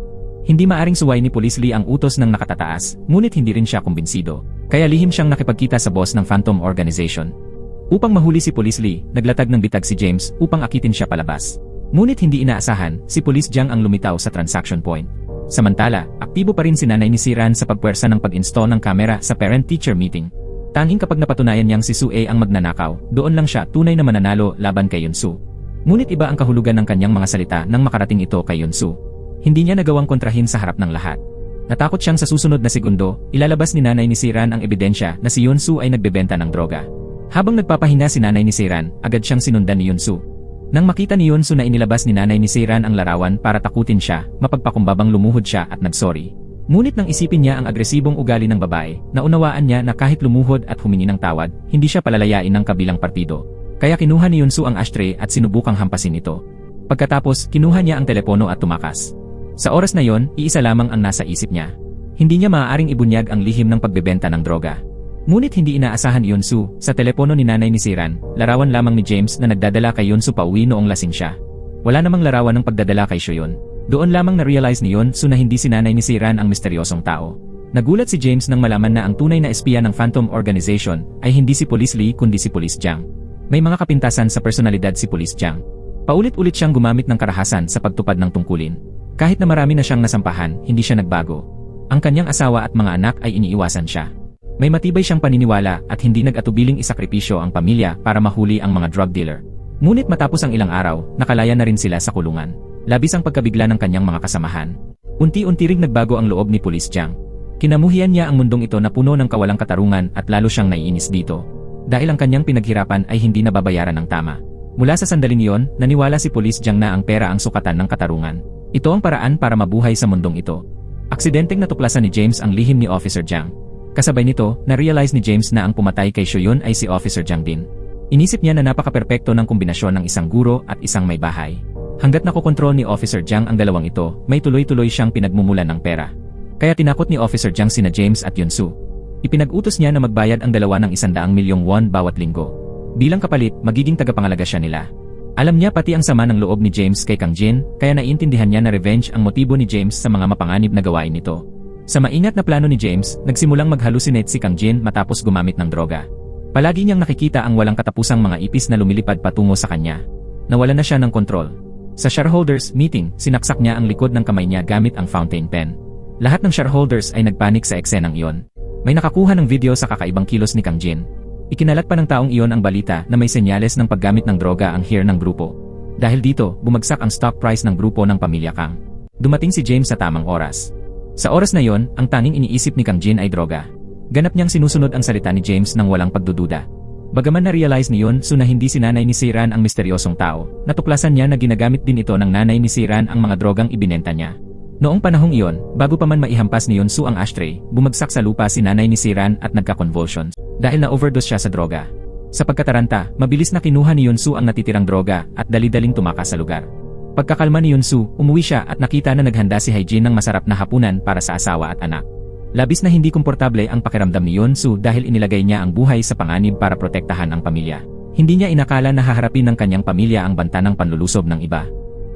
Hindi maaring suway ni Police Lee ang utos ng nakatataas, ngunit hindi rin siya kumbinsido. Kaya lihim siyang nakipagkita sa boss ng Phantom Organization. Upang mahuli si Police Lee, naglatag ng bitag si James upang akitin siya palabas. Ngunit hindi inaasahan, si Police Jang ang lumitaw sa transaction point. Samantala, aktibo pa rin si Nanay ni Siran sa pagpuwersa ng pag-install ng kamera sa parent-teacher meeting. Tanging kapag napatunayan niyang si Soo-ae ang magnanakaw, doon lang siya tunay na mananalo laban kay Yeon Soo. Ngunit iba ang kahulugan ng kanyang mga salita nang makarating ito kay Yeon Soo. Hindi niya nagawang kontrahin sa harap ng lahat. Natakot siyang sa susunod na segundo, ilalabas ni Nanay ni Siran ang ebidensya na si Yeon Soo ay nagbebenta ng droga. Habang nagpapahinga si Nanay ni Siran, agad siyang sinundan ni Yeon Soo. Nang makita ni Yeon Soo na inilabas ni Nanay ni Siran ang larawan para takutin siya, mapagpakumbabang lumuhod siya at nagsorry. Ngunit nang isipin niya ang agresibong ugali ng babae, naunawaan niya na kahit lumuhod at humingi ng tawad, hindi siya palalayain ng kabilang partido. Kaya kinuha ni Yeon Soo ang ashtray at sinubukang hampasin ito. Pagkatapos, kinuha niya ang telepono at tumakas. Sa oras na yon, iisa lamang ang nasa isip niya. Hindi niya maaaring ibunyag ang lihim ng pagbebenta ng droga. Ngunit hindi inaasahan ni Yeon Soo, sa telepono ni Nanay ni Siran, larawan lamang ni James na nagdadala kay Yeon Soo pauwi noong lasing siya. Wala namang larawan ng pagdadala kay Seoyeon. Doon lamang na-realize ni Yeon Soo na hindi si Nanay ni Siran ang misteryosong tao. Nagulat si James nang malaman na ang tunay na espiya ng Phantom Organization ay hindi si Police Lee kundi si Police Jang. May mga kapintasan sa personalidad si Police Jang. Paulit-ulit siyang gumamit ng karahasan sa pagtupad ng tungkulin. Kahit na marami na siyang nasampahan, hindi siya nagbago. Ang kanyang asawa at mga anak ay iniiwasan siya. May matibay siyang paniniwala at hindi nag-atubiling isakripisyo ang pamilya para mahuli ang mga drug dealer. Ngunit matapos ang ilang araw, nakalaya na rin sila sa kulungan. Labis ang pagkabigla ng kanyang mga kasamahan. Unti-unti ring nagbago ang loob ni Police Jang. Kinamuhian niya ang mundong ito na puno ng kawalang katarungan at lalo siyang naiinis dito. Dahil ang kanyang pinaghirapan ay hindi nababayaran ng tama. Mula sa sandaling iyon, naniwala si Police Jang na ang pera ang sukatan ng katarungan. Ito ang paraan para mabuhay sa mundong ito. Aksidenteng natuklasan ni James ang lihim ni Officer Jang. Kasabay nito, na-realize ni James na ang pumatay kay Seoyeon ay si Officer Jang din. Inisip niya na napaka-perpekto ng kombinasyon ng isang guro at isang may bahay. Hanggat nakokontrol ni Officer Jang ang dalawang ito, may tuloy-tuloy siyang pinagmumulan ng pera. Kaya tinakot ni Officer Jang sina James at Yeon Soo. Ipinag-utos niya na magbayad ang dalawa ng 100 milyong won bawat linggo. Bilang kapalit, magiging tagapangalaga siya nila. Alam niya pati ang sama ng loob ni James kay Kang Jin, kaya naiintindihan niya na revenge ang motibo ni James sa mga mapanganib na gawain nito. Sa maingat na plano ni James, nagsimulang mag-hallucinate si Kang Jin matapos gumamit ng droga. Palagi niyang nakikita ang walang katapusang mga ipis na lumilipad patungo sa kanya. Nawala na siya ng kontrol. Sa shareholders meeting, sinaksak niya ang likod ng kamay niya gamit ang fountain pen. Lahat ng shareholders ay nagpanik sa eksenang iyon. May nakakuha ng video sa kakaibang kilos ni Kang Jin. Ikinalat pa ng taong iyon ang balita na may senyales ng paggamit ng droga ang heir ng grupo. Dahil dito, bumagsak ang stock price ng grupo ng pamilya Kang. Dumating si James sa tamang oras. Sa oras na yon, ang tanging iniisip ni Kang Jin ay droga. Ganap niyang sinusunod ang salita ni James nang walang pagdududa. Bagaman na-realize ni Yeon Soo na hindi si nanay ni Siran ang misteryosong tao, natuklasan niya na ginagamit din ito ng nanay ni Siran ang mga drogang ibinenta niya. Noong panahong iyon, bago pa man maihampas ni Yeon Soo ang ashtray, bumagsak sa lupa si nanay ni Siran at nagka-convulsions dahil na-overdose siya sa droga. Sa pagkataranta, mabilis na kinuha ni Yeon Soo ang natitirang droga at dali-daling tumakas sa lugar. Pagkakalma ni Yeon Soo, umuwi siya at nakita na naghanda si Hae-jin ng masarap na hapunan para sa asawa at anak. Labis na hindi komportable ang pakiramdam ni Yeon Soo dahil inilagay niya ang buhay sa panganib para protektahan ang pamilya. Hindi niya inakala na haharapin ng kanyang pamilya ang banta ng panlulusob ng iba.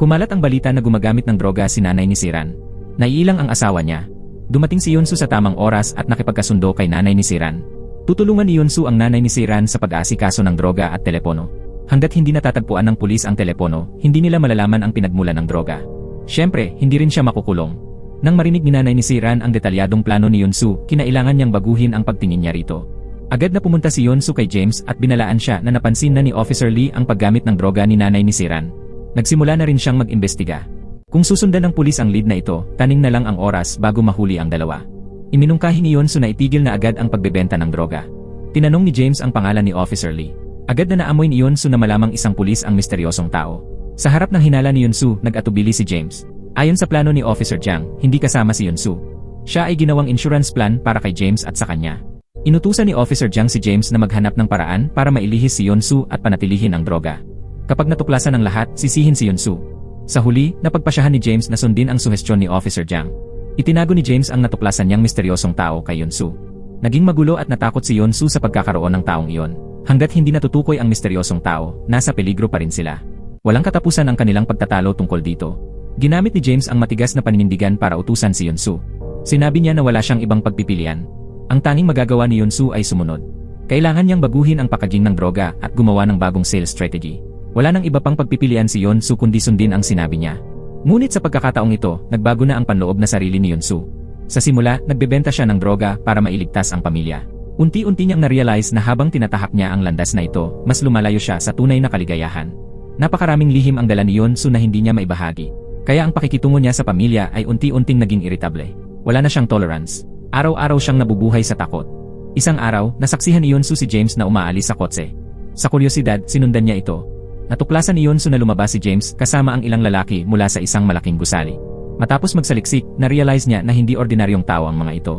Kumalat ang balita na gumagamit ng droga si nanay ni Siran. Naiilang ang asawa niya. Dumating si Yeon Soo sa tamang oras at nakipagkasundo kay nanay ni Siran. Tutulungan ni Yeon Soo ang nanay ni Siran sa pag-aasikaso ng droga at telepono. Hanggat hindi natatagpuan ng pulis ang telepono, hindi nila malalaman ang pinagmulan ng droga. Siyempre, hindi rin siya makukulong. Nang marinig ni nanay ni Siran ang detalyadong plano ni Yeon Soo, kinailangan niyang baguhin ang pagtingin niya rito. Agad na pumunta si Yeon Soo kay James at binalaan siya na napansin na ni Officer Lee ang paggamit ng droga ni nanay ni Siran. Nagsimula na rin siyang mag-imbestiga. Kung susundan ng pulis ang lead na ito, taning na lang ang oras bago mahuli ang dalawa. Iminungkahi ni Yeon Soo na itigil na agad ang pagbebenta ng droga. Tinanong ni James ang pangalan ni Officer Lee. Agad na naamoy ni Yeon Soo na malamang isang pulis ang misteryosong tao. Sa harap ng hinala ni Yeon Soo, nag-atubili si James. Ayon sa plano ni Officer Jang, hindi kasama si Yeon Soo. Siya ay ginawang insurance plan para kay James at sa kanya. Inutusan ni Officer Jang si James na maghanap ng paraan para mailihis si Yeon Soo at panatilihin ang droga. Kapag natuklasan ng lahat, sisihin si Yeon Soo. Sa huli, napagpasyahan ni James na sundin ang suhestyon ni Officer Jang. Itinago ni James ang natuklasan niyang misteryosong tao kay Yeon Soo. Naging magulo at natakot si Yeon Soo sa pagkakaroon ng taong iyon. Hanggat hindi natutukoy ang misteryosong tao, nasa peligro pa rin sila. Walang katapusan ang kanilang pagtatalo tungkol dito. Ginamit ni James ang matigas na paninindigan para utusan si Yeon Soo. Sinabi niya na wala siyang ibang pagpipilian. Ang tanging magagawa ni Yeon Soo ay sumunod. Kailangan niyang baguhin ang packaging ng droga at gumawa ng bagong sales strategy. Wala nang iba pang pagpipilian si Yeon Soo kundi sundin ang sinabi niya. Ngunit sa pagkakataong ito, nagbago na ang panloob na sarili ni Yeon Soo. Sa simula, nagbebenta siya ng droga para mailigtas ang pamilya. Unti-unti niyang na-realize na habang tinatahak niya ang landas na ito, mas lumalayo siya sa tunay na kaligayahan. Napakaraming lihim ang dala ni Yeon Soo na hindi niya maibahagi. Kaya ang pakikitungo niya sa pamilya ay unti-unting naging irritable. Wala na siyang tolerance. Araw-araw siyang nabubuhay sa takot. Isang araw, nasaksihan ni Yeon Soo si James na umaalis sa kotse. Sa kuryosidad, sinundan niya ito. Natuklasan ni Yeon Soo na lumabas si James kasama ang ilang lalaki mula sa isang malaking gusali. Matapos magsaliksik, na-realize niya na hindi ordinaryong tao ang mga ito.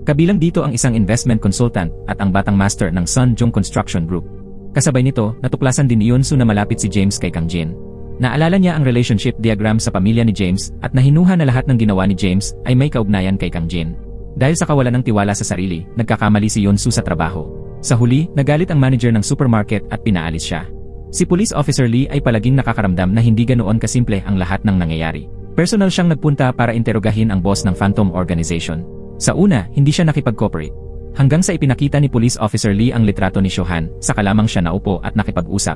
Kabilang dito ang isang investment consultant at ang batang master ng Sun Jung Construction Group. Kasabay nito, natuklasan din ni Yeon Soo na malapit si James kay Kang Jin. Naalala niya ang relationship diagram sa pamilya ni James at nahinuha na lahat ng ginawa ni James ay may kaugnayan kay Kang Jin. Dahil sa kawalan ng tiwala sa sarili, nagkakamali si Yeon Soo sa trabaho. Sa huli, nagalit ang manager ng supermarket at pinaalis siya. Si Police Officer Lee ay palaging nakakaramdam na hindi ganoon kasimple ang lahat ng nangyayari. Personal siyang nagpunta para interogahin ang boss ng Phantom Organization. Sa una, hindi siya nakipag-cooperate. Hanggang sa ipinakita ni Police Officer Lee ang litrato ni Shohan, saka lamang siya naupo at nakipag-usap.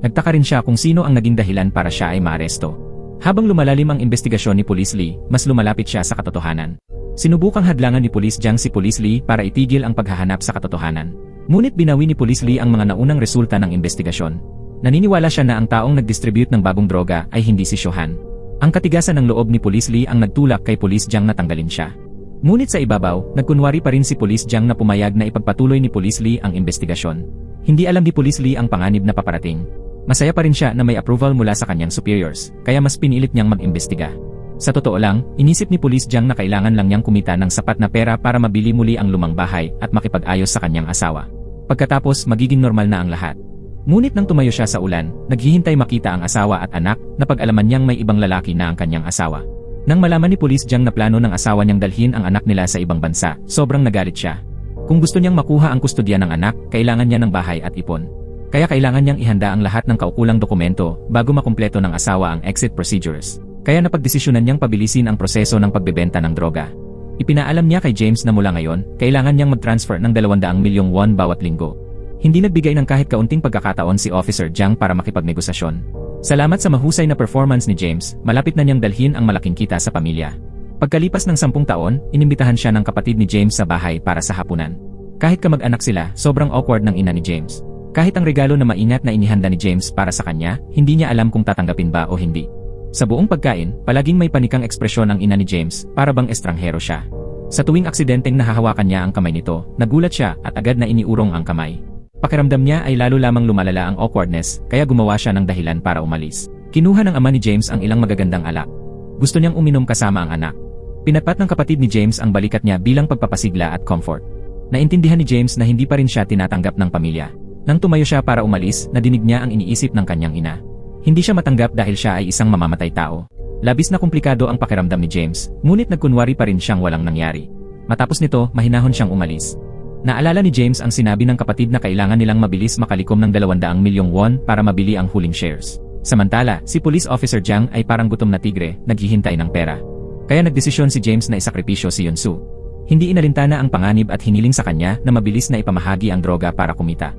Nagtaka rin siya kung sino ang naging dahilan para siya ay maaresto. Habang lumalalim ang investigasyon ni Police Lee, mas lumalapit siya sa katotohanan. Sinubukang hadlangan ni Police Jang si Police Lee para itigil ang paghahanap sa katotohanan. Ngunit binawi ni Police Lee ang mga naunang resulta ng investigasyon. Naniniwala siya na ang taong nag-distribute ng bagong droga ay hindi si Shohan. Ang katigasan ng loob ni Police Lee ang nagtulak kay Police Jang na tanggalin siya. Ngunit sa ibabaw, nagkunwari pa rin si Police Jang na pumayag na ipagpatuloy ni Police Lee ang investigasyon. Hindi alam ni Police Lee ang panganib na paparating. Masaya pa rin siya na may approval mula sa kanyang superiors, kaya mas pinilit niyang mag-imbestiga. Sa totoo lang, inisip ni Police Jang na kailangan lang niyang kumita ng sapat na pera para mabili muli ang lumang bahay at makipag-ayos sa kanyang asawa. Pagkatapos, magiging normal na ang lahat. Ngunit nang tumayo siya sa ulan, naghihintay makita ang asawa at anak na pag-alaman niyang may ibang lalaki na ang kanyang asawa. Nang malaman ni Police Jang na plano ng asawa niyang dalhin ang anak nila sa ibang bansa, sobrang nagalit siya. Kung gusto niyang makuha ang kustodya ng anak, kailangan niya ng bahay at ipon. Kaya kailangan niyang ihanda ang lahat ng kaukulang dokumento bago makumpleto ng asawa ang exit procedures. Kaya napagdesisyonan niyang pabilisin ang proseso ng pagbebenta ng droga. Ipinaalam niya kay James na mula ngayon, kailangan niyang mag-transfer ng 200 milyong won bawat linggo. Hindi nagbigay ng kahit kaunting pagkakataon si Officer Jiang para makipagnegosasyon. Salamat sa mahusay na performance ni James, malapit na niyang dalhin ang malaking kita sa pamilya. Pagkalipas ng 10 taon, inimbitahan siya ng kapatid ni James sa bahay para sa hapunan. Kahit kamag-anak sila, sobrang awkward ng ina ni James. Kahit ang regalo na maingat na inihanda ni James para sa kanya, hindi niya alam kung tatanggapin ba o hindi. Sa buong pagkain, palaging may panikang ekspresyon ang ina ni James, para bang estranghero siya. Sa tuwing aksidenteng nahahawakan niya ang kamay nito, nagulat siya at agad na iniurong ang kamay. Pakiramdam niya ay lalo lamang lumalala ang awkwardness, kaya gumawa siya ng dahilan para umalis. Kinuha ng ama ni James ang ilang magagandang alak. Gusto niyang uminom kasama ang anak. Pinatpat ng kapatid ni James ang balikat niya bilang pagpapasigla at comfort. Naintindihan ni James na hindi pa rin siya tinatanggap ng pamilya. Nang tumayo siya para umalis, nadinig niya ang iniisip ng kanyang ina. Hindi siya matanggap dahil siya ay isang mamamatay tao. Labis na komplikado ang pakiramdam ni James, ngunit nagkunwari pa rin siyang walang nangyari. Matapos nito, mahinahon siyang umalis. Naalala ni James ang sinabi ng kapatid na kailangan nilang mabilis makalikom ng 200 milyong won para mabili ang huling shares. Samantala, si Police Officer Jiang ay parang gutom na tigre, naghihintay ng pera. Kaya nagdesisyon si James na isakripisyo si Yunsu. Hindi inalintana ang panganib at hiniling sa kanya na mabilis na ipamahagi ang droga para kumita.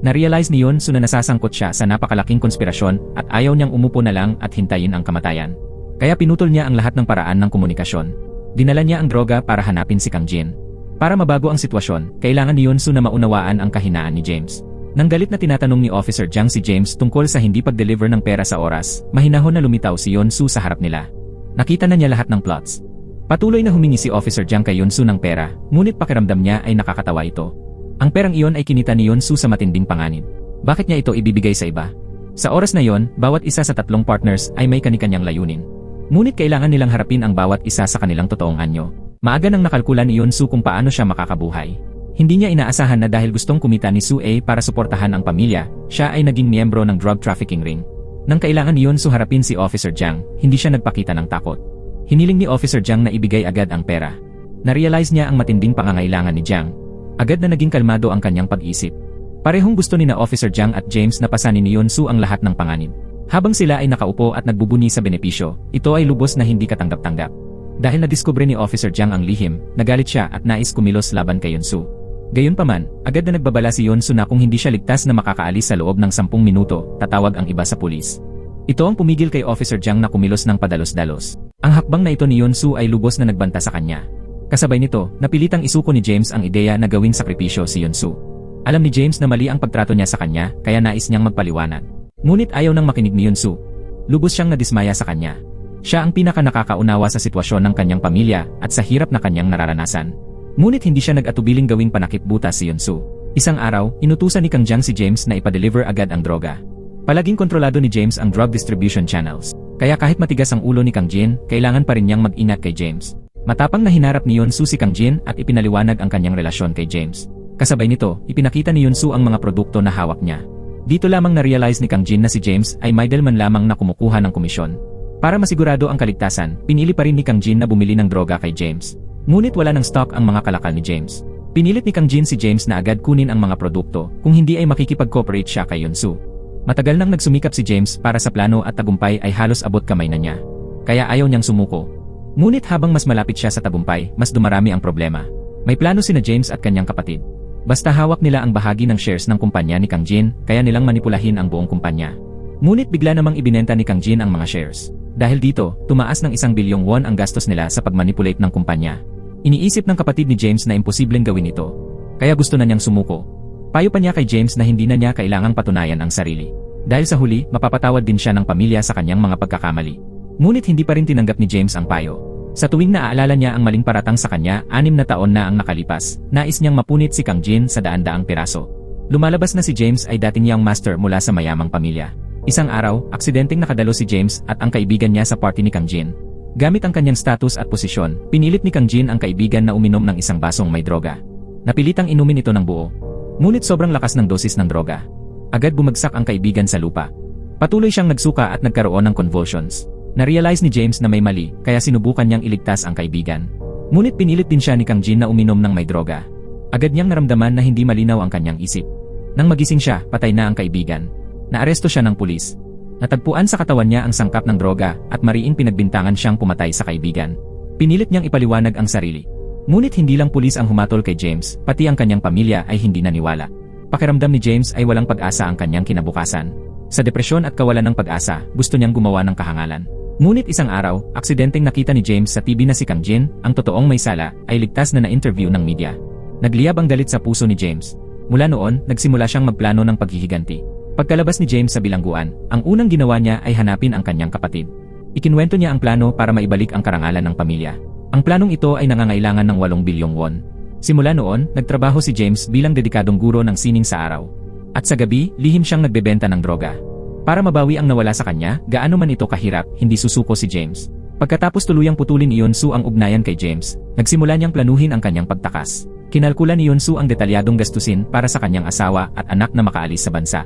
Na-realize ni Yunsu na nasasangkot siya sa napakalaking konspirasyon at ayaw niyang umupo na lang at hintayin ang kamatayan. Kaya pinutol niya ang lahat ng paraan ng komunikasyon. Dinala niya ang droga para hanapin si Kang Jin. Para mabago ang sitwasyon, kailangan ni Yunsu na maunawaan ang kahinaan ni James. Nang galit na tinatanong ni Officer Jiang si James tungkol sa hindi pag-deliver ng pera sa oras, mahinahon na lumitaw si Yunsu sa harap nila. Nakita na niya lahat ng plots. Patuloy na humingi si Officer Jiang kay Yunsu ng pera, ngunit pakiramdam niya ay nakakatawa ito. Ang perang iyon ay kinita ni Yunsu sa matinding panganib. Bakit niya ito ibibigay sa iba? Sa oras na iyon, bawat isa sa 3 partners ay may kani-kanyang layunin. Ngunit kailangan nilang harapin ang bawat isa sa kanilang totoong anyo. Maaga nang nakalkulan ni Yunsu kung paano siya makakabuhay. Hindi niya inaasahan na dahil gustong kumita ni Sue para suportahan ang pamilya, siya ay naging miyembro ng drug trafficking ring. Nang kailangan ni Yunsu harapin si Officer Jiang, hindi siya nagpakita ng takot. Hiniling ni Officer Jiang na ibigay agad ang pera. Na-realize niya ang matinding pangangailangan ni Jiang. Agad na naging kalmado ang kanyang pag-isip. Parehong gusto ni na Officer Jiang at James na pasanin ni Yunsu ang lahat ng panganib. Habang sila ay nakaupo at nagbubuni sa benepisyo, ito ay lubos na hindi katanggap-tanggap. Dahil nadiskubre ni Officer Jiang ang lihim, nagalit siya at nais kumilos laban kay Yunsu. Gayunpaman, agad na nagbabala si Yunsu na kung hindi siya ligtas na makakaalis sa loob ng 10 minuto, tatawag ang iba sa pulis. Ito ang pumigil kay Officer Jiang na kumilos ng padalos-dalos. Ang hakbang na ito ni Yunsu ay lubos na nagbanta sa kanya. Kasabay nito, napilitang isuko ni James ang ideya na gawing sakripisyo si Yunsu. Alam ni James na mali ang pagtrato niya sa kanya, kaya nais niyang magpaliwanag. Ngunit ayaw nang makinig ni Yunsu. Lubos siyang nadismaya sa kanya. Siya ang pinaka-nakakaunawa sa sitwasyon ng kanyang pamilya at sa hirap na kanyang nararanasan. Ngunit hindi siya nag-atubiling gawing panakip-butas si Yunsu. Isang araw, inutusan ni Kang Jiang si James na ipa-deliver agad ang droga. Palaging kontrolado ni James ang drug distribution channels. Kaya kahit matigas ang ulo ni Kang Jin, kailangan pa rin niyang mag-ingat kay James. Matapang na hinarap ni Yunsu si Kang Jin at ipinaliwanag ang kanyang relasyon kay James. Kasabay nito, ipinakita ni Yunsu ang mga produkto na hawak niya. Dito lamang na-realize ni Kang Jin na si James ay middleman lamang na kumukuha ng komisyon. Para masigurado ang kaligtasan, pinili pa rin ni Kang Jin na bumili ng droga kay James. Ngunit wala ng stock ang mga kalakal ni James. Pinilit ni Kang Jin si James na agad kunin ang mga produkto, kung hindi ay makikipag-cooperate siya kay Yunsu. Matagal nang nagsumikap si James para sa plano at tagumpay ay halos abot kamay na niya. Kaya ayaw niyang sumuko. Ngunit habang mas malapit siya sa tagumpay, mas dumarami ang problema. May plano sina James at kanyang kapatid. Basta hawak nila ang bahagi ng shares ng kumpanya ni Kang Jin, kaya nilang manipulahin ang buong kumpanya. Ngunit bigla namang ibinenta ni Kang Jin ang mga shares. Dahil dito, tumaas ng 1 bilyong won ang gastos nila sa pagmanipulate ng kumpanya. Iniisip ng kapatid ni James na imposibleng gawin ito. Kaya gusto na niyang sumuko. Payo pa niya kay James na hindi na niya kailangang patunayan ang sarili. Dahil sa huli, mapapatawad din siya ng pamilya sa kanyang mga pagkakamali. Ngunit hindi pa rin tinanggap ni James ang payo. Sa tuwing naaalala niya ang maling paratang sa kanya, 6 na taon na ang nakalipas, nais niyang mapunit si Kang Jin sa daan-daang piraso. Lumalabas na si James ay dating young master mula sa mayamang pamilya. Isang araw, aksidenteng nakadalo si James at ang kaibigan niya sa party ni Kang Jin. Gamit ang kanyang status at posisyon, pinilit ni Kang Jin ang kaibigan na uminom ng isang basong may droga. Napilitang inumin ito ng buo. Ngunit sobrang lakas ng dosis ng droga. Agad bumagsak ang kaibigan sa lupa. Patuloy siyang nagsuka at nagkaroon ng convulsions. Na-realize ni James na may mali, kaya sinubukan niyang iligtas ang kaibigan. Ngunit pinilit din siya ni Kang Jin na uminom ng may droga. Agad niyang naramdaman na hindi malinaw ang kanyang isip. Nang magising siya, patay na ang kaibigan. Naaresto siya ng pulis. Natagpuan sa katawan niya ang sangkap ng droga at mariing pinagbintangan siyang pumatay sa kaibigan. Pinilit niyang ipaliwanag ang sarili. Ngunit hindi lang pulis ang humatol kay James, pati ang kanyang pamilya ay hindi naniwala. Pakiramdam ni James ay walang pag-asa ang kanyang kinabukasan. Sa depresyon at kawalan ng pag-asa, gusto niyang gumawa ng kahangalan. Ngunit isang araw, aksidenteng nakita ni James sa TV na si Kang Jin, ang totoong may sala, ay ligtas na na-interview ng media. Nagliyab ang galit sa puso ni James. Mula noon, nagsimula siyang magplano ng paghihiganti. Pagkalabas ni James sa bilangguan, ang unang ginawa niya ay hanapin ang kanyang kapatid. Ikinwento niya ang plano para maibalik ang karangalan ng pamilya. Ang planong ito ay nangangailangan ng 8 bilyong won. Simula noon, nagtrabaho si James bilang dedikadong guro ng sining sa araw. At sa gabi, lihim siyang nagbebenta ng droga. Para mabawi ang nawala sa kanya, gaano man ito kahirap, hindi susuko si James. Pagkatapos tuluyang putulin ni Yonsu ang ugnayan kay James, nagsimula niyang planuhin ang kanyang pagtakas. Kinalkula ni Yonsu ang detalyadong gastusin para sa kanyang asawa at anak na makaalis sa bansa.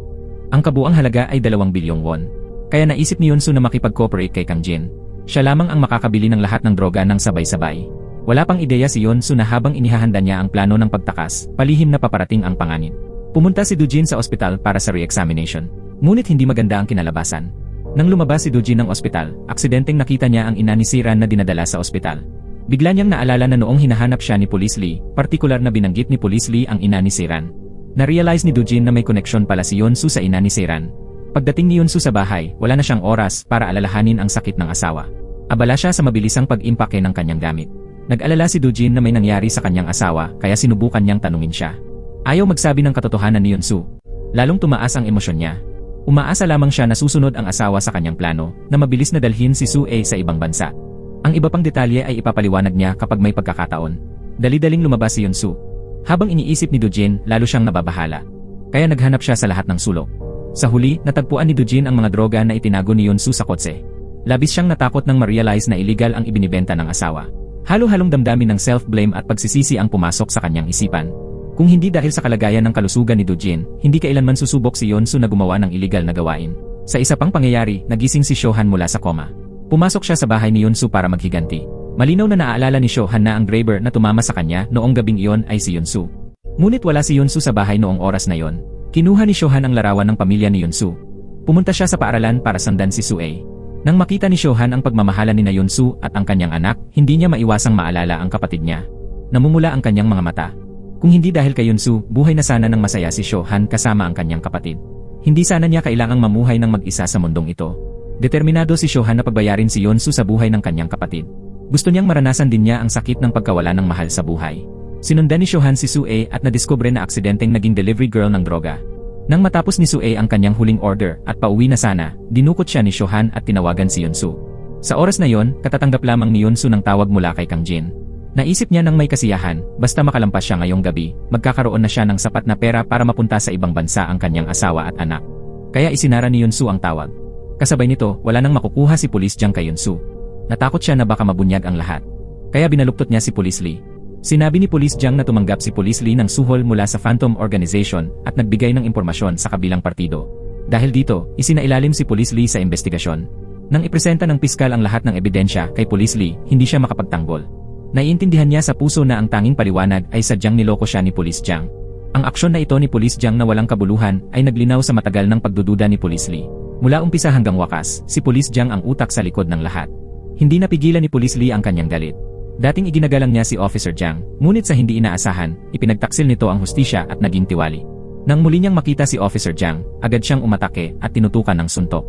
Ang kabuang halaga ay 2 bilyong won. Kaya naisip ni Yonsu na makipag-cooperate kay Kang Jin. Siya lamang ang makakabili ng lahat ng droga ng sabay-sabay. Wala pang ideya si Yonsu na habang inihahanda niya ang plano ng pagtakas, palihim na paparating ang panganib. Pumunta si Dujin sa ospital para sa re-examination. Ngunit hindi maganda ang kinalabasan. Nang lumabas si Dujin ng ospital, aksidenteng nakita niya ang ina ni Siran na dinadala sa ospital. Bigla niyang naalala na noong hinahanap siya ni Police Lee, partikular na binanggit ni Police Lee ang ina ni Siran. Na-realize ni Dujin na may koneksyon pala si Yonsu sa ina ni Siran. Pagdating ni Yonsu sa bahay, wala na siyang oras para alalahanin ang sakit ng asawa. Abala siya sa mabilisang pag-impake ng kanyang gamit. Nag-alala si Dujin na may nangyari sa kanyang asawa kaya sinubukan niyang tanungin siya. Ayaw magsabi ng katotohanan ni Yonsu. Lalong tumaas ang emosyon niya. Umaasa lamang siya na susunod ang asawa sa kanyang plano na mabilis na dalhin si Sue sa ibang bansa. Ang iba pang detalye ay ipapaliwanag niya kapag may pagkakataon. Dali-daling lumabas si Yonsu. Habang iniisip ni Dujin, lalo siyang nababahala. Kaya naghanap siya sa lahat ng sulok. Sa huli, natagpuan ni Dujin ang mga droga na itinago ni Yonsu sa kotse. Labis siyang natakot nang ma-realize na illegal ang ibinibenta ng asawa. Halo-halong damdamin ng self-blame at pagsisisi ang pumasok sa kanyang isipan. Kung hindi dahil sa kalagayan ng kalusugan ni Dujin, hindi kailanman susubok si Yonsu na gumawa ng illegal na gawain. Sa isa pang pangyayari, nagising si Shohan mula sa koma. Pumasok siya sa bahay ni Yonsu para maghiganti. Malinaw na naaalala ni Shohan na ang driver na tumama sa kanya noong gabing iyon ay si Yonsu. Ngunit wala si Yonsu sa bahay noong oras na yon. Kinuha ni Shohan ang larawan ng pamilya ni Yonsu. Pumunta siya sa paaralan para sundan si Sue. Nang makita ni Shohan ang pagmamahalan ni Yonsu at ang kanyang anak, hindi niya maiwasang maalala ang kapatid niya. Namumula ang kanyang mga mata. Kung hindi dahil kay Yonsu, buhay na sana ng masaya si Shohan kasama ang kanyang kapatid. Hindi sana niya kailangang mamuhay ng mag-isa sa mundong ito. Determinado si Shohan na pagbayarin si Yonsu sa buhay ng kanyang kapatid. Gusto niyang maranasan din niya ang sakit ng pagkawala ng mahal sa buhay. Sinundan ni Shohan si Sue at nadiskubre na aksidenteng naging delivery girl ng droga. Nang matapos ni Sue ang kanyang huling order at pauwi na sana, dinukot siya ni Shohan at tinawagan si Yonsu. Sa oras na yon, katatanggap lamang ni Yonsu ng tawag mula kay Kang Jin. Naisip niya nang may kasiyahan, basta makalampas siya ngayong gabi, magkakaroon na siya ng sapat na pera para mapunta sa ibang bansa ang kanyang asawa at anak. Kaya isinara ni Yonsu ang tawag. Kasabay nito, wala nang makukuha si Police Jang kay Yonsu. Natakot siya na baka mabunyag ang lahat. Kaya binaluktot niya si Police Lee. Sinabi ni Police Jang na tumanggap si Police Lee ng suhol mula sa Phantom Organization at nagbigay ng impormasyon sa kabilang partido. Dahil dito, isinailalim si Police Lee sa investigasyon. Nang ipresenta ng piskal ang lahat ng ebidensya kay Police Lee, hindi siya makapagtanggol. Naiintindihan niya sa puso na ang tanging paliwanag ay sadyang niloko siya ni Police Jang. Ang aksyon na ito ni Police Jang na walang kabuluhan ay naglinaw sa matagal ng pagdududa ni Police Lee. Mula umpisa hanggang wakas, si Police Jang ang utak sa likod ng lahat. Hindi napigilan ni Police Lee ang kanyang galit. Dating iginagalang niya si Officer Jang, ngunit sa hindi inaasahan, ipinagtaksil nito ang hustisya at naging tiwali. Nang muli niyang makita si Officer Jang, agad siyang umatake at tinutukan ng suntok.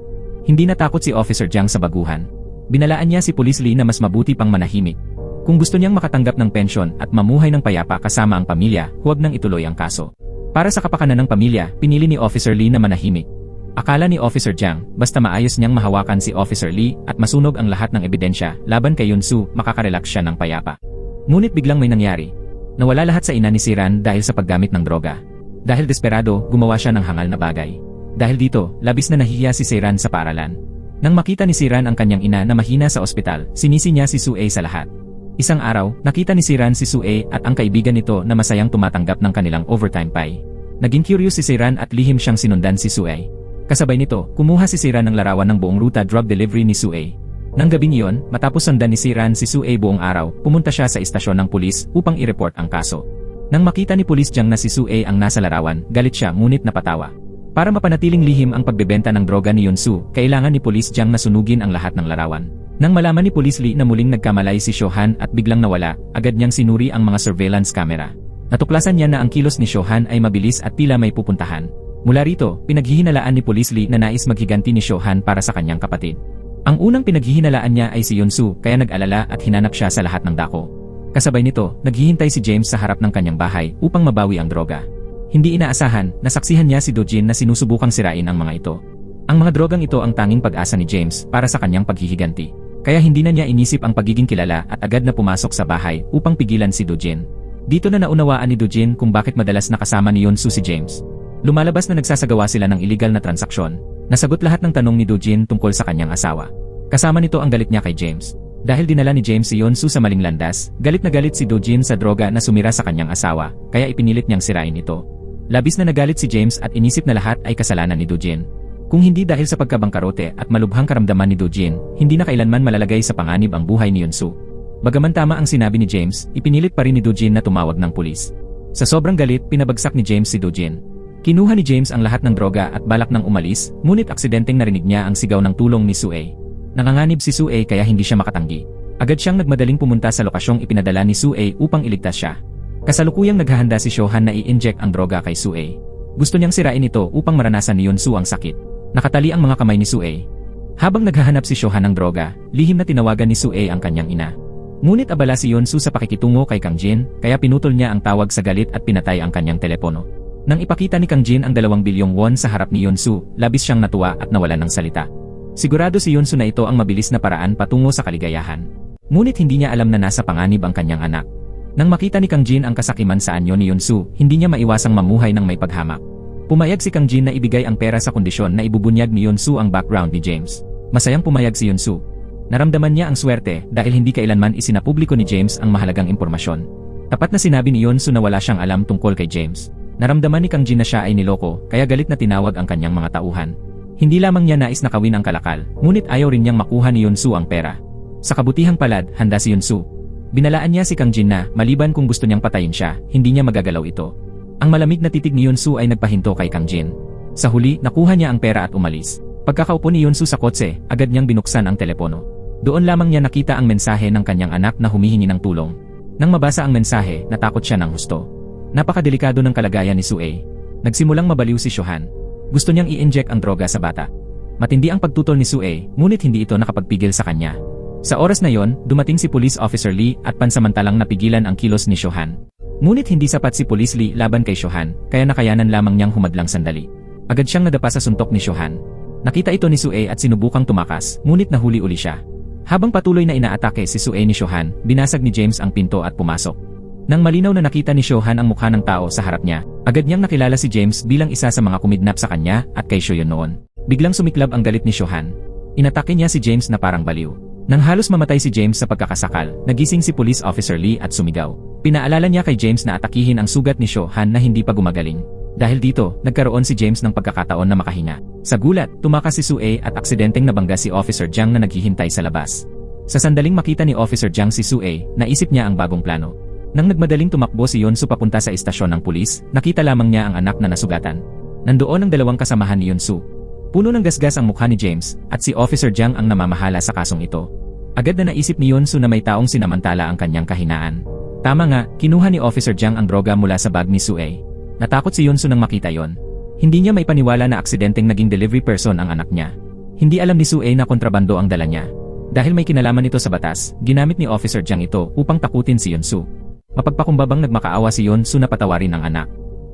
Hindi natakot si Officer Jang sa baguhan. Binalaan niya si Police Lee na mas mabuti pang manahimik. Kung gusto niyang makatanggap ng pensyon at mamuhay ng payapa kasama ang pamilya, huwag nang ituloy ang kaso. Para sa kapakanan ng pamilya, pinili ni Officer Lee na manahimik. Akala ni Officer Jang, basta maayos niyang mahawakan si Officer Lee at masunog ang lahat ng ebidensya laban kay Yonsu, makakarelax siya ng payapa. Ngunit biglang may nangyari. Nawala lahat sa ina ni Siran dahil sa paggamit ng droga. Dahil desperado, gumawa siya ng hangal na bagay. Dahil dito, labis na nahihiya si Siran sa paaralan. Nang makita ni Siran ang kanyang ina na mahina sa ospital, sinisi niya si Sue sa lahat. Isang araw, nakita ni Siran si Sue at ang kaibigan nito na masayang tumatanggap ng kanilang overtime pay. Naging curious si Siran at lihim siyang sinundan si Sue. Kasabay nito, kumuha si Siran ng larawan ng buong ruta drug delivery ni Sue. Nang gabing iyon, matapos sundan ni Siran si Sue buong araw, pumunta siya sa istasyon ng pulis upang i-report ang kaso. Nang makita ni Police Jiang na si Sue ang nasa larawan, galit siya ngunit napatawa. Para mapanatiling lihim ang pagbebenta ng droga ni Yunsu, kailangan ni Police Jiang na sunugin ang lahat ng larawan. Nang malaman ni Police Lee na muling nagkamalay si Shohan at biglang nawala, agad niyang sinuri ang mga surveillance camera. Natuklasan niya na ang kilos ni Shohan ay mabilis at tila may pupuntahan. Mula rito, pinaghihinalaan ni Police Lee na nais maghiganti ni Shohan para sa kanyang kapatid. Ang unang pinaghihinalaan niya ay si Yunsu, kaya nag-alala at hinanap siya sa lahat ng dako. Kasabay nito, naghihintay si James sa harap ng kanyang bahay upang mabawi ang droga. Hindi inaasahan, nasaksihan niya si Dojin na sinusubukang sirain ang mga ito. Ang mga drogang ito ang tanging pag-asa ni James para sa kanyang paghihiganti. Kaya hindi na niya inisip ang pagiging kilala at agad na pumasok sa bahay upang pigilan si Dojin. Dito na naunawaan ni Dojin kung bakit madalas nakasama ni Yunsu si James. Lumalabas na nagsasagawa sila ng illegal na transaksyon. Nasagot lahat ng tanong ni Dojin tungkol sa kanyang asawa. Kasama nito ang galit niya kay James. Dahil dinala ni James si Yunsu sa maling landas, galit na galit si Dojin sa droga na sumira sa kanyang asawa, kaya ipinilit niyang sirain ito. Labis na nagalit si James at inisip na lahat ay kasalanan ni Dojin. Kung hindi dahil sa pagkabangkarote at malubhang karamdaman ni Dojin, hindi na kailanman malalagay sa panganib ang buhay ni Yunsu. Bagaman tama ang sinabi ni James, ipinilit pa rin ni Dojin na tumawag ng pulis. Sa sobrang galit, pinabagsak ni James si Dojin. Kinuha ni James ang lahat ng droga at balak nang umalis, ngunit aksidenteng narinig niya ang sigaw ng tulong ni Sue. Nanganganib si Sue kaya hindi siya makatanggi. Agad siyang nagmadaling pumunta sa lokasyong ipinadala ni Sue upang iligtas siya. Kasalukuyang naghahanda si Shohan na i-inject ang droga kay Sue. Gusto niyang sirain ito upang maranasan ni Yunsu ang sakit. Nakatali ang mga kamay ni Sue. Habang naghahanap si Shohan ng droga, lihim na tinawagan ni Sue ang kanyang ina. Ngunit abala si Yunsu sa pakikitungo kay Kang Jin, kaya pinutol niya ang tawag sa galit at pinatay ang kanyang telepono. Nang ipakita ni Kang Jin ang 2 bilyong won sa harap ni Yunsu, labis siyang natuwa at nawalan ng salita. Sigurado si Yunsu na ito ang mabilis na paraan patungo sa kaligayahan. Ngunit hindi niya alam na nasa panganib ang kanyang anak. Nang makita ni Kang Jin ang kasakiman sa anyo ni Yunsu, hindi niya maiwasang mamuhay ng may paghamak. Pumayag si Kang Jin na ibigay ang pera sa kondisyon na ibubunyag ni Yunsu ang background ni James. Masayang pumayag si Yunsu. Naramdaman niya ang swerte dahil hindi kailanman isinapubliko ni James ang mahalagang impormasyon. Tapat na sinabi ni Yunsu na wala siyang alam tungkol kay James. Naramdaman ni Kang Jin na siya ay niloko, kaya galit na tinawag ang kanyang mga tauhan. Hindi lamang niya nais na kawin ang kalakal, ngunit ayaw rin niyang makuha ni Yunsu ang pera. Sa kabutihang palad, handa si Yunsu. Binalaan niya si Kang Jin na, maliban kung gusto niyang patayin siya, hindi niya magagalaw ito. Ang malamig na titig ni Yunsu ay nagpahinto kay Kang Jin. Sa huli, nakuha niya ang pera at umalis. Pagkakaupo ni Yunsu sa kotse, agad niyang binuksan ang telepono. Doon lamang niya nakita ang mensahe ng kanyang anak na humihingi ng tulong. Nang mabasa ang mensahe, natakot siya ng husto. Napakadelikado ng kalagayan ni Sue. Nagsimulang mabaliw si Shohan. Gusto niyang i-inject ang droga sa bata. Matindi ang pagtutol ni Sue, ngunit hindi ito nakapagpigil sa kanya. Sa oras na yon, dumating si Police Officer Lee at pansamantalang napigilan ang kilos ni Shohan. Ngunit hindi sapat si Police Lee laban kay Shohan, kaya nakayanan lamang niyang humadlang sandali. Agad siyang nadapa sa suntok ni Shohan. Nakita ito ni Sue at sinubukang tumakas, ngunit nahuli uli siya. Habang patuloy na inaatake si Sue ni Shohan, binasag ni James ang pinto at pumasok. Nang malinaw na nakita ni Shohan ang mukha ng tao sa harap niya, agad niyang nakilala si James bilang isa sa mga kumidnap sa kanya at kay Shoyon noon. Biglang sumiklab ang galit ni Shohan. Inatake niya si James na parang baliw. Nang halos mamatay si James sa pagkakasakal, nagising si Police Officer Lee at sumigaw. Pinaalala niya kay James na atakihin ang sugat ni Shohan na hindi pa gumagaling. Dahil dito, nagkaroon si James ng pagkakataon na makahinga. Sa gulat, tumakas si Sue at aksidenteng nabangga si Officer Jiang na naghihintay sa labas. Sa sandaling makita ni Officer Jiang si Sue, naisip niya ang bagong plano. Nang nagmadaling tumakbo si Yunsu papunta sa istasyon ng pulis, nakita lamang niya ang anak na nasugatan. Nandoon ang 2 kasamahan ni Yunsu. Puno ng gasgas ang mukha ni James, at si Officer Jiang ang namamahala sa kasong ito. Agad na naisip ni Yunsu na may taong sinamantala ang kanyang kahinaan. Tama nga, kinuha ni Officer Jiang ang droga mula sa bag ni Sue. Natakot si Yunsu nang makita yon. Hindi niya maipaniwala na aksidenteng naging delivery person ang anak niya. Hindi alam ni Sue na kontrabando ang dala niya. Dahil may kinalaman ito sa batas, ginamit ni Officer Jiang ito upang takutin si Yunsu. Mapagpakumbabang nagmakaawa si Yunsu na patawarin ang anak.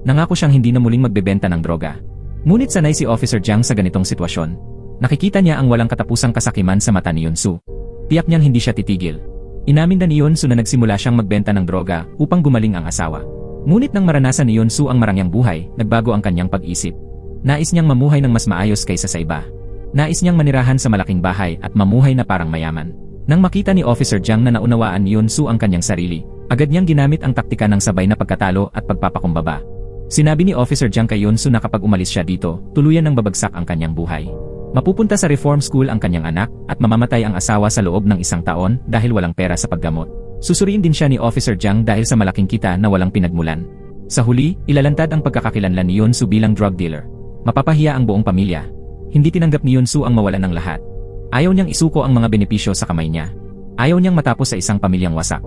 Nangako siyang hindi na muling magbebenta ng droga. Ngunit sanay si Officer Jiang sa ganitong sitwasyon. Nakikita niya ang walang katapusang kasakiman sa mata ni Yunsu. Tiyak niyang hindi siya titigil. Inamin na ni Yunsu na nagsimula siyang magbenta ng droga upang gumaling ang asawa. Ngunit nang maranasan ni Yunsu ang marangyang buhay, nagbago ang kanyang pag-isip. Nais niyang mamuhay ng mas maayos kaysa sa iba. Nais niyang manirahan sa malaking bahay at mamuhay na parang mayaman. Nang makita ni Officer Jiang na naunawaan ni Yunsu ang kanyang sarili, agad niyang ginamit ang taktika ng sabay na pagkatalo at pagpapakumbaba. Sinabi ni Officer Jiang kay Yunsu na kapag umalis siya dito, tuluyan ng babagsak ang kanyang buhay. Mapupunta sa reform school ang kanyang anak at mamamatay ang asawa sa loob ng 1 taon dahil walang pera sa paggamot. Susuriin din siya ni Officer Jiang dahil sa malaking kita na walang pinagmulan. Sa huli, ilalantad ang pagkakakilanlan ni Yunsu bilang drug dealer. Mapapahiya ang buong pamilya. Hindi tinanggap ni Yunsu ang mawalan ng lahat. Ayaw niyang isuko ang mga benepisyo sa kamay niya. Ayaw niyang matapos sa isang pamilyang wasak.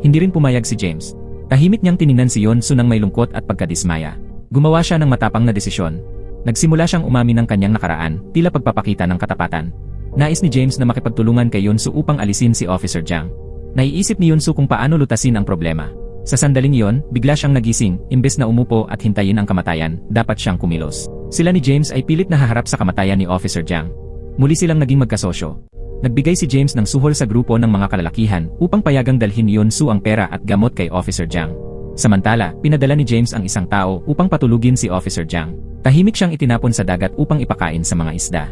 Hindi rin pumayag si James. Tahimik niyang tiningnan si Yunsu ng may lungkot at pagkadismaya. Gumawa siya ng matapang na desisyon. Nagsimula siyang umamin ng kanyang nakaraan, tila pagpapakita ng katapatan. Nais ni James na makipagtulungan kay Yunsu upang alisin si Officer Jiang. Naiisip ni Yunsu kung paano lutasin ang problema. Sa sandaling iyon, bigla siyang nagising, imbes na umupo at hintayin ang kamatayan, dapat siyang kumilos. Sila ni James ay pilit na haharap sa kamatayan ni Officer Jiang. Muli silang naging magkasosyo. Nagbigay si James ng suhol sa grupo ng mga kalalakihan upang payagang dalhin ni Yunsu ang pera at gamot kay Officer Jiang. Samantala, pinadala ni James ang isang tao upang patulugin si Officer Jiang. Tahimik siyang itinapon sa dagat upang ipakain sa mga isda.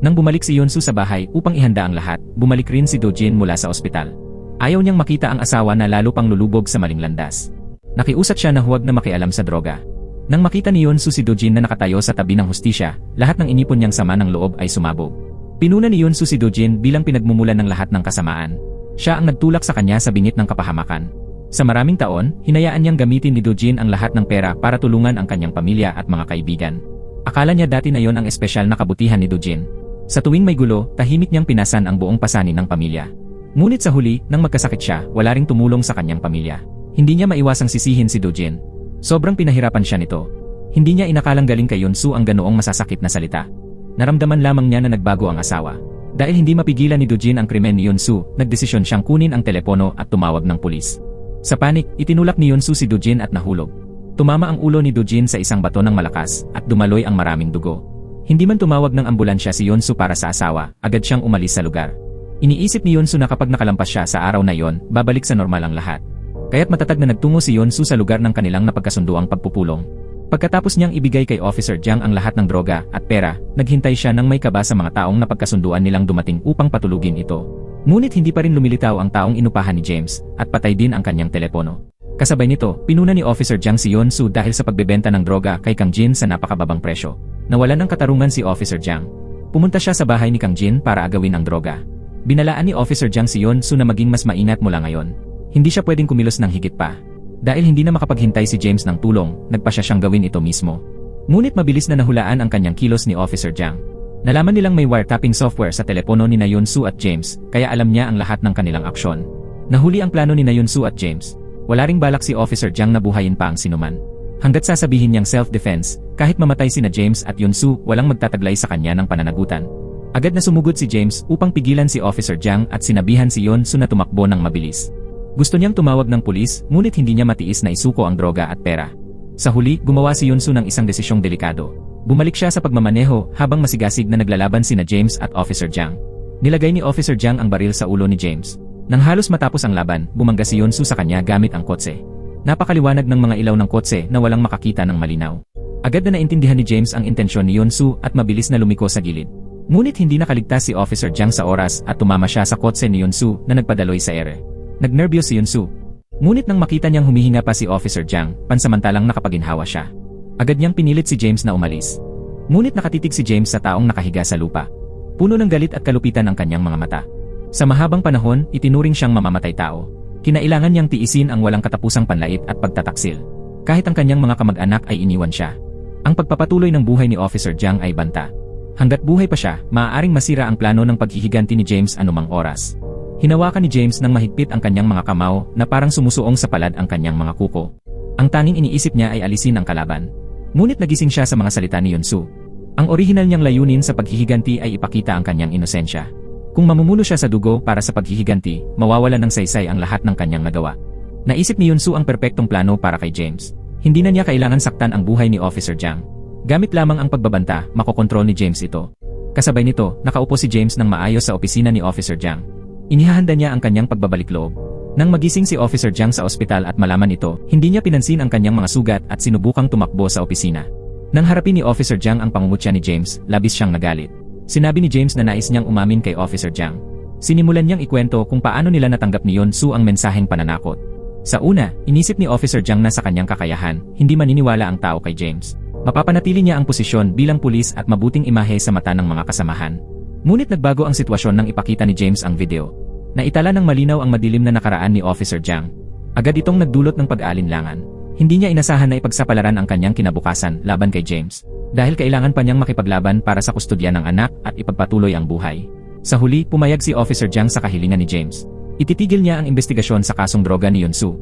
Nang bumalik si Yunsu sa bahay upang ihanda ang lahat, bumalik rin si Do-jin mula sa ospital. Ayaw niyang makita ang asawa na lalo pang lulubog sa maling landas. Nakiusap siya na huwag na makialam sa droga. Nang makita ni Yunsu si Do-jin na nakatayo sa tabi ng hustisya, lahat ng inipon niyang sama ng loob ay sumabog. Pinuna ni Yunsu si Do-jin bilang pinagmumulan ng lahat ng kasamaan. Siya ang nagtulak sa kanya sa bingit ng kapahamakan. Sa maraming taon, hinayaan niyang gamitin ni Do-jin ang lahat ng pera para tulungan ang kanyang pamilya at mga kaibigan. Akala niya dati na yon ang espesyal na kabutihan ni Do-jin. Sa tuwing may gulo, tahimik niyang pinasan ang buong pasanin ng pamilya. Ngunit sa huli, nang magkasakit siya, wala ring tumulong sa kanyang pamilya. Hindi niya maiwasang sisihin si Do-jin. Sobrang pinahirapan siya nito. Hindi niya inakalang galing kay Yunsu ang ganoong masasakit na salita. Naramdaman lamang niya na nagbago ang asawa. Dahil hindi mapigilan ni Do-jin ang krimen ni Yunsu, nagdesisyon siyang kunin ang telepono at tumawag ng pulis. Sa panik, itinulak ni Yunsu si Do-jin at nahulog. Tumama ang ulo ni Do-jin sa isang bato ng malakas at dumaloy ang maraming dugo. Hindi man tumawag ng ambulansya si Yunsu para sa asawa, agad siyang umalis sa lugar. Iniisip ni Yunsu na kapag nakalampas siya sa araw na iyon, babalik sa normal ang lahat. Kaya't matatag na nagtungo si Yunsu sa lugar ng kanilang napagkasunduang pagpupulong. Pagkatapos niyang ibigay kay Officer Jiang ang lahat ng droga at pera, naghintay siya ng may kaba sa mga taong napagkasunduan nilang dumating upang patulugin ito. Ngunit hindi pa rin lumilitaw ang taong inupahan ni James, at patay din ang kanyang telepono. Kasabay nito, pinuna ni Officer Jiang si Yunsu dahil sa pagbebenta ng droga kay Kang Jin sa napakababang presyo. Nawalan ng katarungan si Officer Jiang. Pumunta siya sa bahay ni Kang Jin para agawin ang droga. Binalaan ni Officer Jiang si Yunsu na maging mas maingat mula ngayon. Hindi siya pwedeng kumilos ng higit pa. Dahil hindi na makapaghintay si James ng tulong, nagpasya siyang gawin ito mismo. Ngunit mabilis na nahulaan ang kanyang kilos ni Officer Jiang. Nalaman nilang may wiretapping software sa telepono ni Yunsu at James, kaya alam niya ang lahat ng kanilang aksyon. Nahuli ang plano ni Yunsu at James. Wala ring balak si Officer Jiang na buhayin pa ang sinuman. Hanggat sasabihin niyang self-defense, kahit mamatay sina James at Yunsu, walang magtataglay sa kanya ng pananagutan. Agad na sumugod si James upang pigilan si Officer Jiang at sinabihan si Yunsu na tumakbo ng mabilis. Gusto niyang tumawag ng pulis, ngunit hindi niya matiis na isuko ang droga at pera. Sa huli, gumawa si Yunsu ng isang desisyong delikado. Bumalik siya sa pagmamaneho habang masigasig na naglalaban sina James at Officer Jiang. Nilagay ni Officer Jiang ang baril sa ulo ni James. Nang halos matapos ang laban, bumangga si Yunsu sa kanya gamit ang kotse. Napakaliwanag ng mga ilaw ng kotse na walang makakita ng malinaw. Agad na naintindihan ni James ang intensyon ni Yunsu at mabilis na lumiko sa gilid. Ngunit hindi nakaligtas si Officer Jiang sa oras at tumama siya sa kotse ni Yunsu na nagpadaloy sa ere. Nagnerbiyos si Yunsu. Ngunit nang makita niyang humihinga pa si Officer Jiang, pansamantalang nakapaginhawa siya. Agad niyang pinilit si James na umalis. Ngunit nakatitig si James sa taong nakahiga sa lupa. Puno ng galit at kalupitan ang kanyang mga mata. Sa mahabang panahon, itinuring siyang mamamatay tao. Kinailangan niyang tiisin ang walang katapusang panlait at pagtataksil. Kahit ang kanyang mga kamag-anak ay iniwan siya. Ang pagpapatuloy ng buhay ni Officer Jiang ay banta. Hanggat buhay pa siya, maaaring masira ang plano ng paghihiganti ni James anumang oras. Hinawakan ni James ng mahigpit ang kanyang mga kamao na parang sumusuong sa palad ang kanyang mga kuko. Ang tanging iniisip niya ay alisin ang kalaban. Ngunit nagising siya sa mga salita ni Yunsu. Ang orihinal niyang layunin sa paghihiganti ay ipakita ang kanyang inosensya. Kung mamumuno siya sa dugo para sa paghihiganti, mawawalan ng saysay ang lahat ng kanyang nagawa. Naisip ni Yunsu ang perpektong plano para kay James. Hindi na niya kailangan saktan ang buhay ni Officer Jiang. Gamit lamang ang pagbabanta, makokontrol ni James ito. Kasabay nito, nakaupo si James ng maayos sa opisina ni Officer Jiang. Inihahanda niya ang kanyang pagbabalik loob. Nang magising si Officer Jiang sa ospital at malaman ito, hindi niya pinansin ang kanyang mga sugat at sinubukang tumakbo sa opisina. Nang harapin ni Officer Jiang ang pangungutya ni James, labis siyang nagalit. Sinabi ni James na nais niyang umamin kay Officer Jiang. Sinimulan niyang ikwento kung paano nila natanggap ni Yunsu ang mensaheng pananakot. Sa una, inisip ni Officer Jiang na sa kanyang kakayahan, hindi maniniwala ang tao kay James. Mapapanatili niya ang posisyon bilang pulis at mabuting imahe sa mata ng mga kasamahan. Ngunit nagbago ang sitwasyon nang ipakita ni James ang video. Naitala ng malinaw ang madilim na nakaraan ni Officer Jiang. Agad itong nagdulot ng pag-aalinlangan. Hindi niya inasahan na ipagsapalaran ang kanyang kinabukasan laban kay James, dahil kailangan pa niyang makipaglaban para sa kustodya ng anak at ipagpatuloy ang buhay. Sa huli, pumayag si Officer Jiang sa kahilingan ni James. Ititigil niya ang investigasyon sa kasong droga ni Yunsu.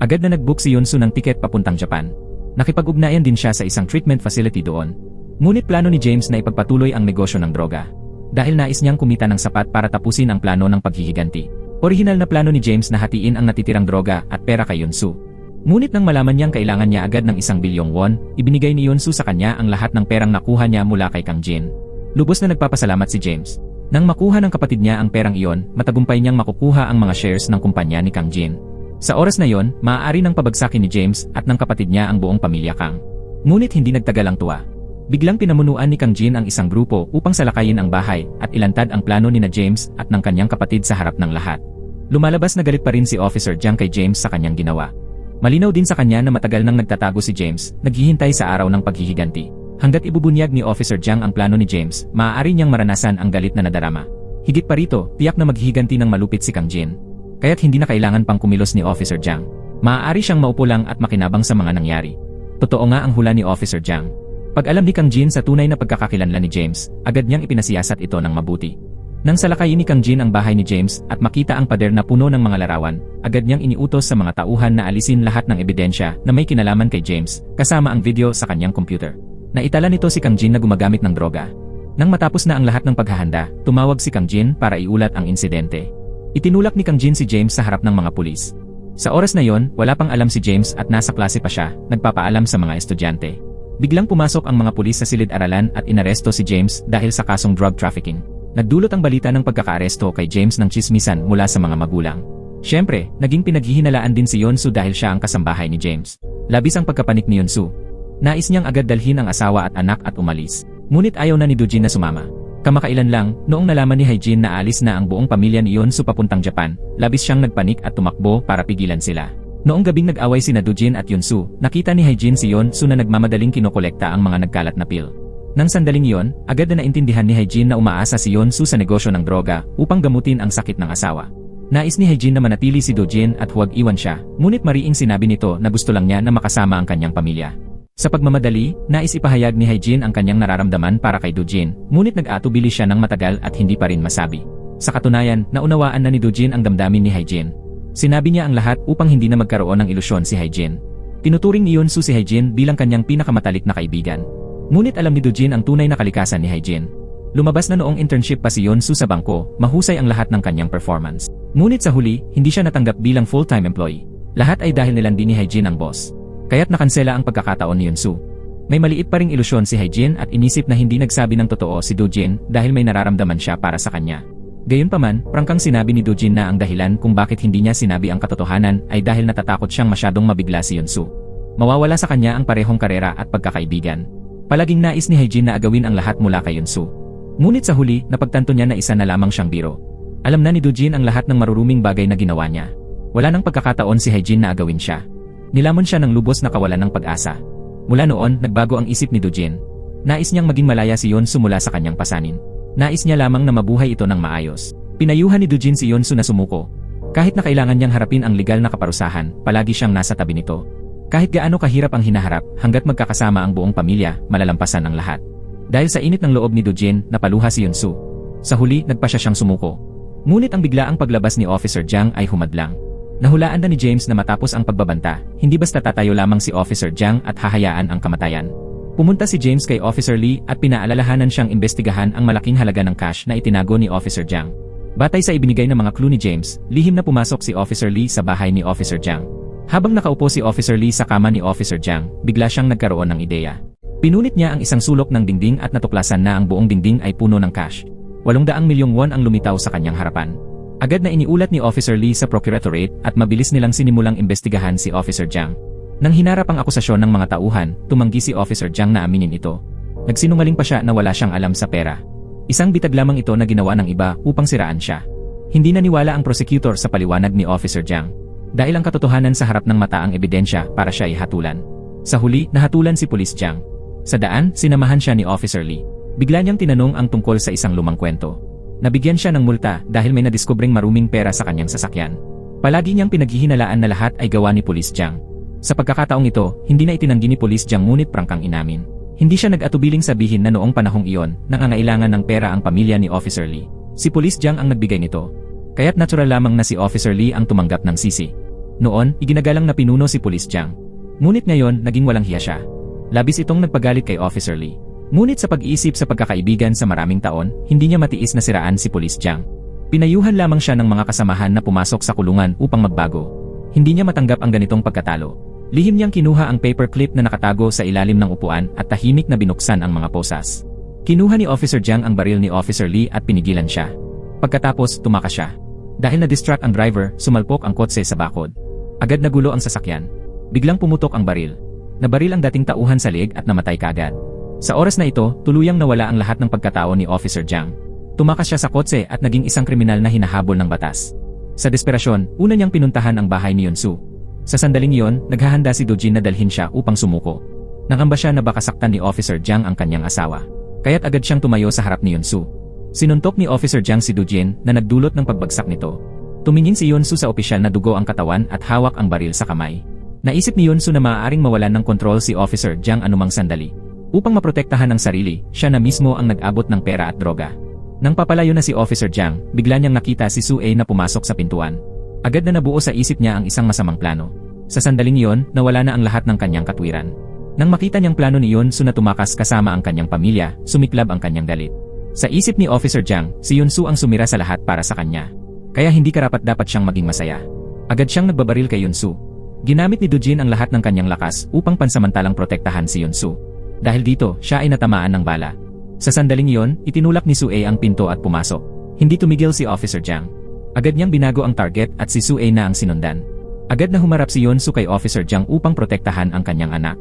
Agad na nag-book si Yunsu ng tiket papuntang Japan. Nakipag-ugnayan din siya sa isang treatment facility doon. Ngunit plano ni James na ipagpatuloy ang negosyo ng droga. Dahil nais niyang kumita ng sapat para tapusin ang plano ng paghihiganti. Orihinal na plano ni James na hatiin ang natitirang droga at pera kay Yunsu. Ngunit nang malaman niyang kailangan niya agad ng 1 bilyong won, ibinigay ni Yunsu sa kanya ang lahat ng perang nakuha niya mula kay Kang Jin. Lubos na nagpapasalamat si James. Nang makuha ng kapatid niya ang perang iyon, matagumpay niyang makukuha ang mga shares ng kumpanya ni Kang Jin. Sa oras na iyon, maaari nang pabagsakin ni James at ng kapatid niya ang buong pamilya Kang. Ngunit hindi nagtagal ang tuwa. Biglang pinamunuan ni Kang Jin ang isang grupo upang salakayin ang bahay at ilantad ang plano ni na James at ng kanyang kapatid sa harap ng lahat. Lumalabas na galit pa rin si Officer Jiang kay James sa kanyang ginawa. Malinaw din sa kanya na matagal nang nagtatago si James, naghihintay sa araw ng paghihiganti. Hanggat ibubunyag ni Officer Jiang ang plano ni James, maaari niyang maranasan ang galit na nadarama. Higit pa rito, tiyak na maghihiganti ng malupit si Kang Jin. Kaya't hindi na kailangan pang kumilos ni Officer Jiang. Maaari siyang maupo lang at makinabang sa mga nangyari. Totoo nga ang hula ni Officer Jiang. Pag alam ni Kang Jin sa tunay na pagkakakilanlan ni James, agad niyang ipinasiyasat ito ng mabuti. Nang salakayin ni Kang Jin ang bahay ni James at makita ang pader na puno ng mga larawan, agad niyang iniutos sa mga tauhan na alisin lahat ng ebidensya na may kinalaman kay James, kasama ang video sa kanyang computer. Naitala nito si Kang Jin na gumagamit ng droga. Nang matapos na ang lahat ng paghahanda, tumawag si Kang Jin para iulat ang insidente. Itinulak ni Kang Jin si James sa harap ng mga pulis. Sa oras na yon, wala pang alam si James at nasa klase pa siya, nagpapaalam sa mga estudyante. Biglang pumasok ang mga pulis sa silid-aralan at inaresto si James dahil sa kasong drug trafficking. Nagdulot ang balita ng pagkakaaresto kay James ng tsismisan mula sa mga magulang. Siyempre, naging pinaghihinalaan din si Yunsu dahil siya ang kasambahay ni James. Labis ang pagkapanik ni Yunsu. Nais niyang agad dalhin ang asawa at anak at umalis. Ngunit ayaw na ni Dojin na sumama. Kamakailan lang, noong nalaman ni Haejin na alis na ang buong pamilya ni Yunsu papuntang Japan, labis siyang nagpanik at tumakbo para pigilan sila. Noong gabing nag-away sina Dojin at Yunsu, nakita ni Haejin si Yunsu na nagmamadaling kinokolekta ang mga nagkalat na pill. Nang sandaling iyon, agad na naintindihan ni Haejin na umaasa si Yunsu sa negosyo ng droga upang gamutin ang sakit ng asawa. Nais ni Haejin na manatili si Dojin at huwag iwan siya, ngunit mariing sinabi nito na gusto lang niya na makasama ang kanyang pamilya. Sa pagmamadali, nais ipahayag ni Haejin ang kanyang nararamdaman para kay Dojin, ngunit nag-atubili siya ng matagal at hindi pa rin masabi. Sa katunayan, naunawaan na ni Dojin ang damdamin ni Haejin. Sinabi niya ang lahat upang hindi na magkaroon ng ilusyon si Haejin. Tinuturing ni Yunsu si Haejin bilang kanyang pinakamatalik na kaibigan. Ngunit alam ni Dojin ang tunay na kalikasan ni Haejin. Lumabas na noong internship pa si Yunsu sa bangko, mahusay ang lahat ng kanyang performance. Ngunit sa huli, hindi siya natanggap bilang full-time employee. Lahat ay dahil nilandi ni Haejin ang boss. Kaya't nakansela ang pagkakataon ni Yunsu. May maliit pa ring ilusyon si Haejin at inisip na hindi nagsabi ng totoo si Dojin dahil may nararamdaman siya para sa kanya. Gayunpaman, prangkang sinabi ni Dojin na ang dahilan kung bakit hindi niya sinabi ang katotohanan ay dahil natatakot siyang masyadong mabigla si Yunsu. Mawawala sa kanya ang parehong karera at pagkakaibigan. Palaging nais ni Haejin na agawin ang lahat mula kay Yunsu. Ngunit sa huli, napagtanto niya na isa na lamang siyang biro. Alam na ni Dojin ang lahat ng maruruming bagay na ginawa niya. Wala nang pagkakataon si Haejin na agawin siya. Nilamon siya ng lubos na kawalan ng pag-asa. Mula noon, nagbago ang isip ni Dojin. Nais niyang maging malaya si Yunsu mula sa kanyang pasanin. Nais niya lamang na mabuhay ito ng maayos. Pinayuhan ni Dojin si Yunsu na sumuko. Kahit na kailangan niyang harapin ang legal na kaparusahan, palagi siyang nasa tabi nito. Kahit gaano kahirap ang hinaharap, hanggat magkakasama ang buong pamilya, malalampasan ang lahat. Dahil sa init ng loob ni Dojin, napaluha si Yunsu. Sa huli, nagpa siya siyang sumuko. Ngunit ang biglaang paglabas ni Officer Jiang ay humadlang. Nahulaan na ni James na matapos ang pagbabanta, hindi basta tatayo lamang si Officer Jiang at hahayaan ang kamatayan. Pumunta si James kay Officer Lee at pinaalalahanan siyang imbestigahan ang malaking halaga ng cash na itinago ni Officer Jiang. Batay sa ibinigay ng mga clue ni James, lihim na pumasok si Officer Lee sa bahay ni Officer Jiang. Habang nakaupo si Officer Lee sa kama ni Officer Jiang, bigla siyang nagkaroon ng ideya. Pinunit niya ang isang sulok ng dingding at natuklasan na ang buong dingding ay puno ng cash. 800 milyong won ang lumitaw sa kanyang harapan. Agad na iniulat ni Officer Lee sa Procuratorate at mabilis nilang sinimulang imbestigahan si Officer Jiang. Nang hinarap ang akusasyon ng mga tauhan, tumanggi si Officer Jiang na aminin ito. Nagsinungaling pa siya na wala siyang alam sa pera. Isang bitag lamang ito na ginawa ng iba upang siraan siya. Hindi naniwala ang prosecutor sa paliwanag ni Officer Jiang. Dahil ang katotohanan sa harap ng mata ang ebidensya para siya ihatulan. Sa huli, nahatulan si Police Jiang. Sa daan, sinamahan siya ni Officer Lee. Bigla niyang tinanong ang tungkol sa isang lumang kwento. Nabigyan siya ng multa dahil may nadiskubring maruming pera sa kanyang sasakyan. Palagi niyang pinaghihinalaan na lahat ay gawa ni Police Jiang. Sa pagkakataong ito, hindi na itinanggi ni Police Jiang ngunit prangkang inamin. Hindi siya nag-atubiling sabihin na noong panahong iyon, nangangailangan ng pera ang pamilya ni Officer Lee. Si Police Jiang ang nagbigay nito. Kaya't natural lamang na si Officer Lee ang tumanggap ng sisi. Noon, iginagalang na pinuno si Police Jiang. Ngunit ngayon, naging walang hiya siya. Labis itong nagpagalit kay Officer Lee. Ngunit sa pag-iisip sa pagkakaibigan sa maraming taon, hindi niya matiis na siraan si Police Jiang. Pinayuhan lamang siya ng mga kasamahan na pumasok sa kulungan upang magbago. Hindi niya matanggap ang ganitong pagkatalo. Lihim niyang kinuha ang paperclip na nakatago sa ilalim ng upuan at tahimik na binuksan ang mga posas. Kinuha ni Officer Jiang ang baril ni Officer Lee at pinigilan siya. Pagkatapos, tumakas siya. Dahil na-distract ang driver, sumalpok ang kotse sa bakod. Agad nagulo ang sasakyan. Biglang pumutok ang baril. Nabaril ang dating tauhan sa leeg at namatay kaagad. Sa oras na ito, tuluyang nawala ang lahat ng pagkatao ni Officer Jiang. Tumakas siya sa kotse at naging isang kriminal na hinahabol ng batas. Sa desperasyon, una niyang pinuntahan ang bahay ni Yunsu. Sa sandaling iyon, naghahanda si Dojin na dalhin siya upang sumuko. Nangamba siya na baka saktan ni Officer Jiang ang kanyang asawa. Kaya't agad siyang tumayo sa harap ni Yunsu. Sinuntok ni Officer Jiang si Dojin na nagdulot ng pagbagsak nito. Tumingin si Yunsu sa opisyal na dugo ang katawan at hawak ang baril sa kamay. Naisip ni Yunsu na maaaring mawalan ng kontrol si Officer Jiang anumang sandali. Upang maprotektahan ang sarili, siya na mismo ang nag-abot ng pera at droga. Nang papalayo na si Officer Jiang, bigla niyang nakita si Sue na pumasok sa pintuan. Agad na nabuo sa isip niya ang isang masamang plano. Sa sandaling iyon, nawala na ang lahat ng kanyang katwiran. Nang makita niyang plano ni Yunsu na tumakas kasama ang kanyang pamilya, sumiklab ang kanyang galit. Sa isip ni Officer Jiang, si Yunsu ang sumira sa lahat para sa kanya. Kaya hindi karapat-dapat siyang maging masaya. Agad siyang nagbabaril kay Yunsu. Ginamit ni Dojin ang lahat ng kanyang lakas upang pansamantalang protektahan si Yunsu. Dahil dito, siya ay natamaan ng bala. Sa sandaling iyon, itinulak ni Sue ang pinto at pumasok. Hindi tumigil si Officer Jiang. Agad niyang binago ang target at si Sue na ang sinundan. Agad na humarap si Yunsu kay Officer Jiang upang protektahan ang kanyang anak.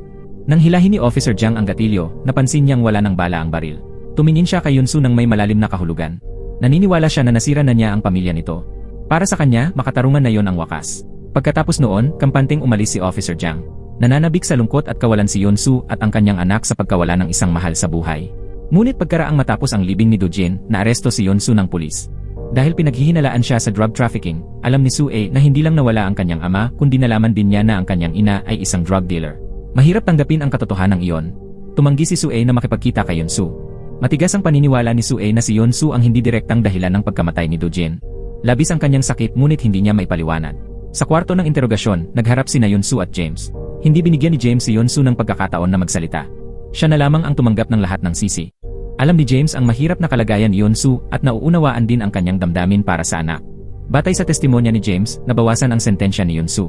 Nang hilahin ni Officer Jiang ang gatilyo, napansin niyang wala ng bala ang baril. Tumingin siya kay Yunsu nang may malalim na kahulugan. Naniniwala siya na nasira na niya ang pamilya nito. Para sa kanya, makatarungan na yon ang wakas. Pagkatapos noon, kampanteng umalis si Officer Jiang. Nananabik sa lungkot at kawalan si Yunsu at ang kanyang anak sa pagkawala ng isang mahal sa buhay. Ngunit pagkaraang matapos ang libing ni Dojin, naaresto si Yunsu ng pulis. Dahil pinaghihinalaan siya sa drug trafficking, alam ni Sue na hindi lang nawala ang kanyang ama kundi nalaman din niya na ang kanyang ina ay isang drug dealer. Mahirap tanggapin ang katotohanan iyon. Tumanggi si Sue na makipagkita kay Yunsu. Matigas ang paniniwala ni Sue na si Yunsu ang hindi direktang dahilan ng pagkamatay ni Dojin. Labis ang kanyang sakit ngunit hindi niya maipaliwanag. Sa kwarto ng interogasyon, nagharap sina Yunsu at James. Hindi binigyan ni James si Yunsu ng pagkakataon na magsalita. Siya na lamang ang tumanggap ng lahat ng sisi. Alam ni James ang mahirap na kalagayan ni Yunsu at nauunawaan din ang kanyang damdamin para sa anak. Batay sa testimonya ni James, nabawasan ang sentensya ni Yunsu.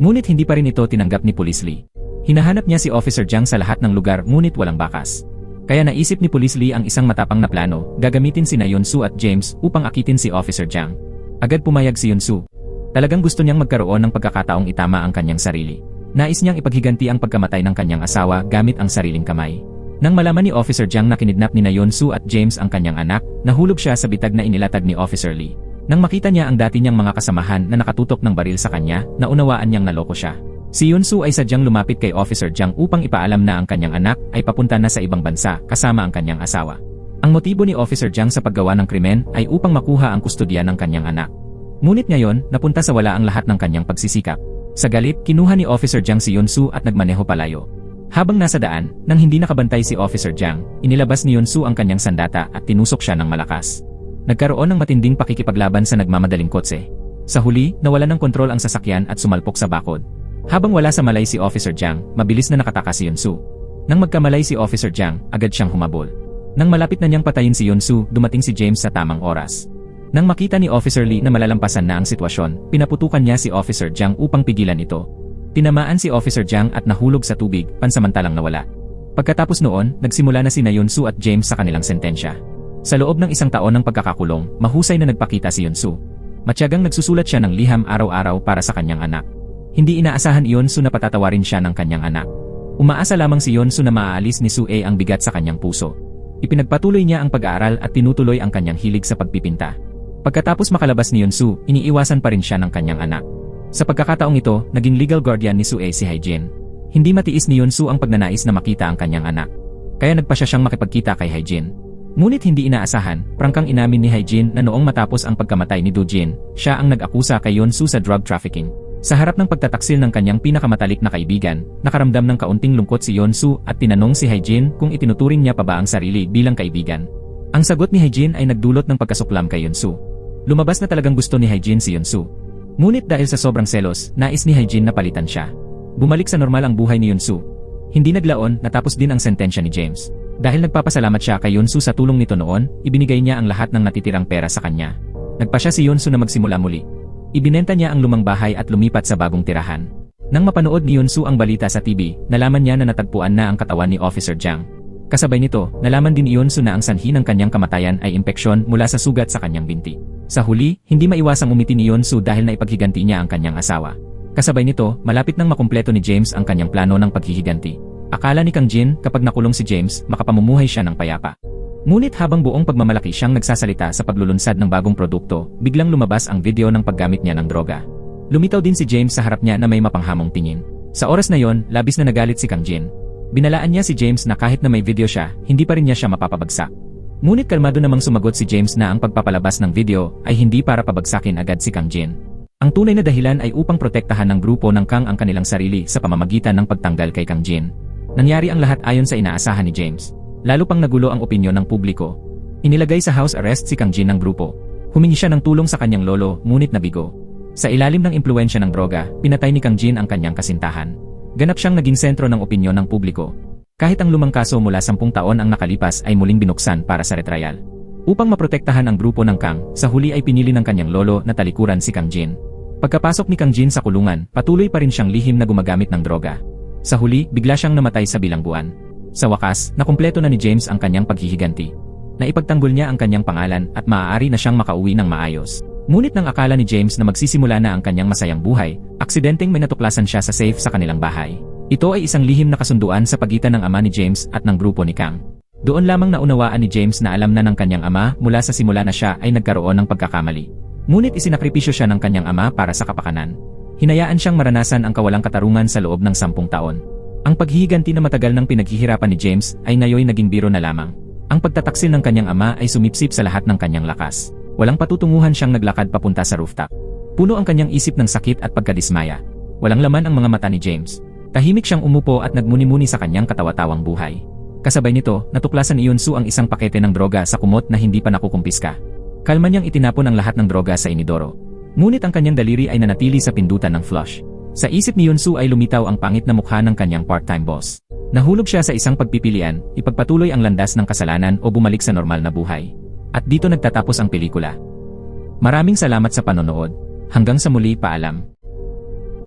Ngunit hindi pa rin ito tinanggap ni Police Lee. Hinahanap niya si Officer Jiang sa lahat ng lugar ngunit walang bakas. Kaya naisip ni Police Lee ang isang matapang na plano, gagamitin sina Yunsu at James upang akitin si Officer Jiang. Agad pumayag si Yunsu. Talagang gusto niyang magkaroon ng pagkakataong itama ang kanyang sarili. Nais niyang ipaghiganti ang pagkamatay ng kanyang asawa gamit ang sariling kamay. Nang malaman ni Officer Jiang na kinidnap nina Yunsu at James ang kanyang anak, nahulog siya sa bitag na inilatag ni Officer Lee. Nang makita niya ang dati niyang mga kasamahan na nakatutok ng baril sa kanya, naunawaan niyang naloko siya. Si Yunsu ay sadyang lumapit kay Officer Jiang upang ipaalam na ang kanyang anak ay papunta na sa ibang bansa kasama ang kanyang asawa. Ang motibo ni Officer Jiang sa paggawa ng krimen ay upang makuha ang kustodiya ng kanyang anak. Ngunit ngayon, napunta sa wala ang lahat ng kanyang pagsisikap. Sa galit, kinuha ni Officer Jiang si Yunsu at nagmaneho palayo. Habang nasa daan, nang hindi nakabantay si Officer Jiang, inilabas ni Yunsu ang kanyang sandata at tinusok siya ng malakas. Nagkaroon ng matinding pakikipaglaban sa nagmamadaling kotse. Sa huli, nawala ng kontrol ang sasakyan at sumalpok sa bakod. Habang wala sa malay si Officer Jiang, mabilis na nakatakas si Yunsu. Nang magkamalay si Officer Jiang, agad siyang humabol. Nang malapit na niyang patayin si Yunsu, dumating si James sa tamang oras. Nang makita ni Officer Lee na malalampasan na ang sitwasyon, pinaputukan niya si Officer Jiang upang pigilan ito. Tinamaan si Officer Jiang at nahulog sa tubig, pansamantalang nawala. Pagkatapos noon, nagsimula na sina Yunsu at James sa kanilang sentensya. Sa loob ng isang taon ng pagkakakulong, mahusay na nagpakita si Yunsu. Matyagang nagsusulat siya ng liham araw-araw para sa kanyang anak. Hindi inaasahan ni Yunsu na patatawarin siya ng kanyang anak. Umaasa lamang si Yunsu na maaalis ni Sue ang bigat sa kanyang puso. Ipinagpatuloy niya ang pag-aaral at tinutuloy ang kanyang hilig sa pagpipinta. Pagkatapos makalabas ni Yunsu, iniiwasan pa rin siya ng kanyang anak. Sa pagkakataong ito, naging legal guardian ni Sue si Haijin. Hindi matiis ni Yunsu ang pagnanais na makita ang kanyang anak. Kaya nagpasya siyang makipagkita kay Haijin. Ngunit hindi inaasahan, prangkang inamin ni Hae-jin na noong matapos ang pagkamatay ni Do-jin, siya ang nag-akusa kay Yeon-soo sa drug trafficking. Sa harap ng pagtataksil ng kanyang pinakamatalik na kaibigan, nakaramdam ng kaunting lungkot si Yeon-soo at tinanong si Hae-jin kung itinuturing niya pa ba ang sarili bilang kaibigan. Ang sagot ni Hae-jin ay nagdulot ng pagkasuklam kay Yeon-soo. Lumabas na talagang gusto ni Hae-jin si Yeon-soo. Ngunit dahil sa sobrang selos, nais ni Hae-jin na palitan siya. Bumalik sa normal ang buhay ni Yeon-soo. Hindi naglaon, natapos din ang sentensya ni James. Dahil nagpapasalamat siya kay Yeon-soo sa tulong nito noon, ibinigay niya ang lahat ng natitirang pera sa kanya. Nagpa siya si Yeon-soo na magsimula muli. Ibinenta niya ang lumang bahay at lumipat sa bagong tirahan. Nang mapanood ni Yeon-soo ang balita sa TV, nalaman niya na natagpuan na ang katawan ni Officer Jang. Kasabay nito, nalaman din ni Yeon-soo na ang sanhi ng kanyang kamatayan ay impeksyon mula sa sugat sa kanyang binti. Sa huli, hindi maiwasang umiti ni Yeon-soo dahil naipaghiganti niya ang kanyang asawa. Kasabay nito, malapit nang makumpleto ni James ang kanyang plano ng paghihiganti. Akala ni Kang Jin, kapag nakulong si James, makapamumuhay siya ng payapa. Ngunit habang buong pagmamalaki siyang nagsasalita sa paglulunsad ng bagong produkto, biglang lumabas ang video ng paggamit niya ng droga. Lumitaw din si James sa harap niya na may mapanghamong tingin. Sa oras na yon, labis na nagalit si Kang Jin. Binalaan niya si James na kahit na may video siya, hindi pa rin niya siya mapapabagsak. Ngunit kalmado namang sumagot si James na ang pagpapalabas ng video ay hindi para pabagsakin agad si Kang Jin. Ang tunay na dahilan ay upang protektahan ng grupo ng Kang ang kanilang sarili sa pamamagitan ng pagtanggal kay Kang Jin. Nangyari ang lahat ayon sa inaasahan ni James. Lalo pang nagulo ang opinyon ng publiko. Inilagay sa house arrest si Kang Jin ng grupo. Humingi siya ng tulong sa kanyang lolo, ngunit nabigo. Sa ilalim ng impluwensya ng droga, pinatay ni Kang Jin ang kanyang kasintahan. Ganap siyang naging sentro ng opinyon ng publiko. Kahit ang lumang kaso mula 10 taon ang nakalipas ay muling binuksan para sa retrial. Upang maprotektahan ang grupo ng Kang, sa huli ay pinili ng kanyang lolo na talikuran si Kang Jin. Pagkapasok ni Kang Jin sa kulungan, patuloy pa rin siyang lihim na gumagamit ng droga. Sa huli, bigla siyang namatay sa bilangguan. Sa wakas, nakumpleto na ni James ang kanyang paghihiganti. Naipagtanggol niya ang kanyang pangalan at maaari na siyang makauwi ng maayos. Ngunit nang akala ni James na magsisimula na ang kanyang masayang buhay, aksidenteng may natuklasan siya sa safe sa kanilang bahay. Ito ay isang lihim na kasunduan sa pagitan ng ama ni James at ng grupo ni Kang. Doon lamang naunawaan ni James na alam na ng kanyang ama mula sa simula na siya ay nagkaroon ng pagkakamali. Ngunit isinakripisyo siya ng kanyang ama para sa kapakanan. Hinayaan siyang maranasan ang kawalang katarungan sa loob ng 10 taon. Ang paghihiganti na matagal ng pinaghihirapan ni James ay ngayon naging biro na lamang. Ang pagtataksil ng kanyang ama ay sumipsip sa lahat ng kanyang lakas. Walang patutunguhan siyang naglakad papunta sa rooftop. Puno ang kanyang isip ng sakit at pagkadismaya. Walang laman ang mga mata ni James. Tahimik siyang umupo at nagmuni-muni sa kanyang katawatawang buhay. Kasabay nito, natuklasan ni Yeon-soo ang isang pakete ng droga sa kumot na hindi pa nakukumpiska. Kalma niyang itinapon ang lahat ng droga sa inidoro. Ngunit ang kanyang daliri ay nanatili sa pindutan ng flush. Sa isip ni Yeon-soo ay lumitaw ang pangit na mukha ng kanyang part-time boss. Nahulog siya sa isang pagpipilian, ipagpatuloy ang landas ng kasalanan o bumalik sa normal na buhay. At dito nagtatapos ang pelikula. Maraming salamat sa panonood. Hanggang sa muli, paalam.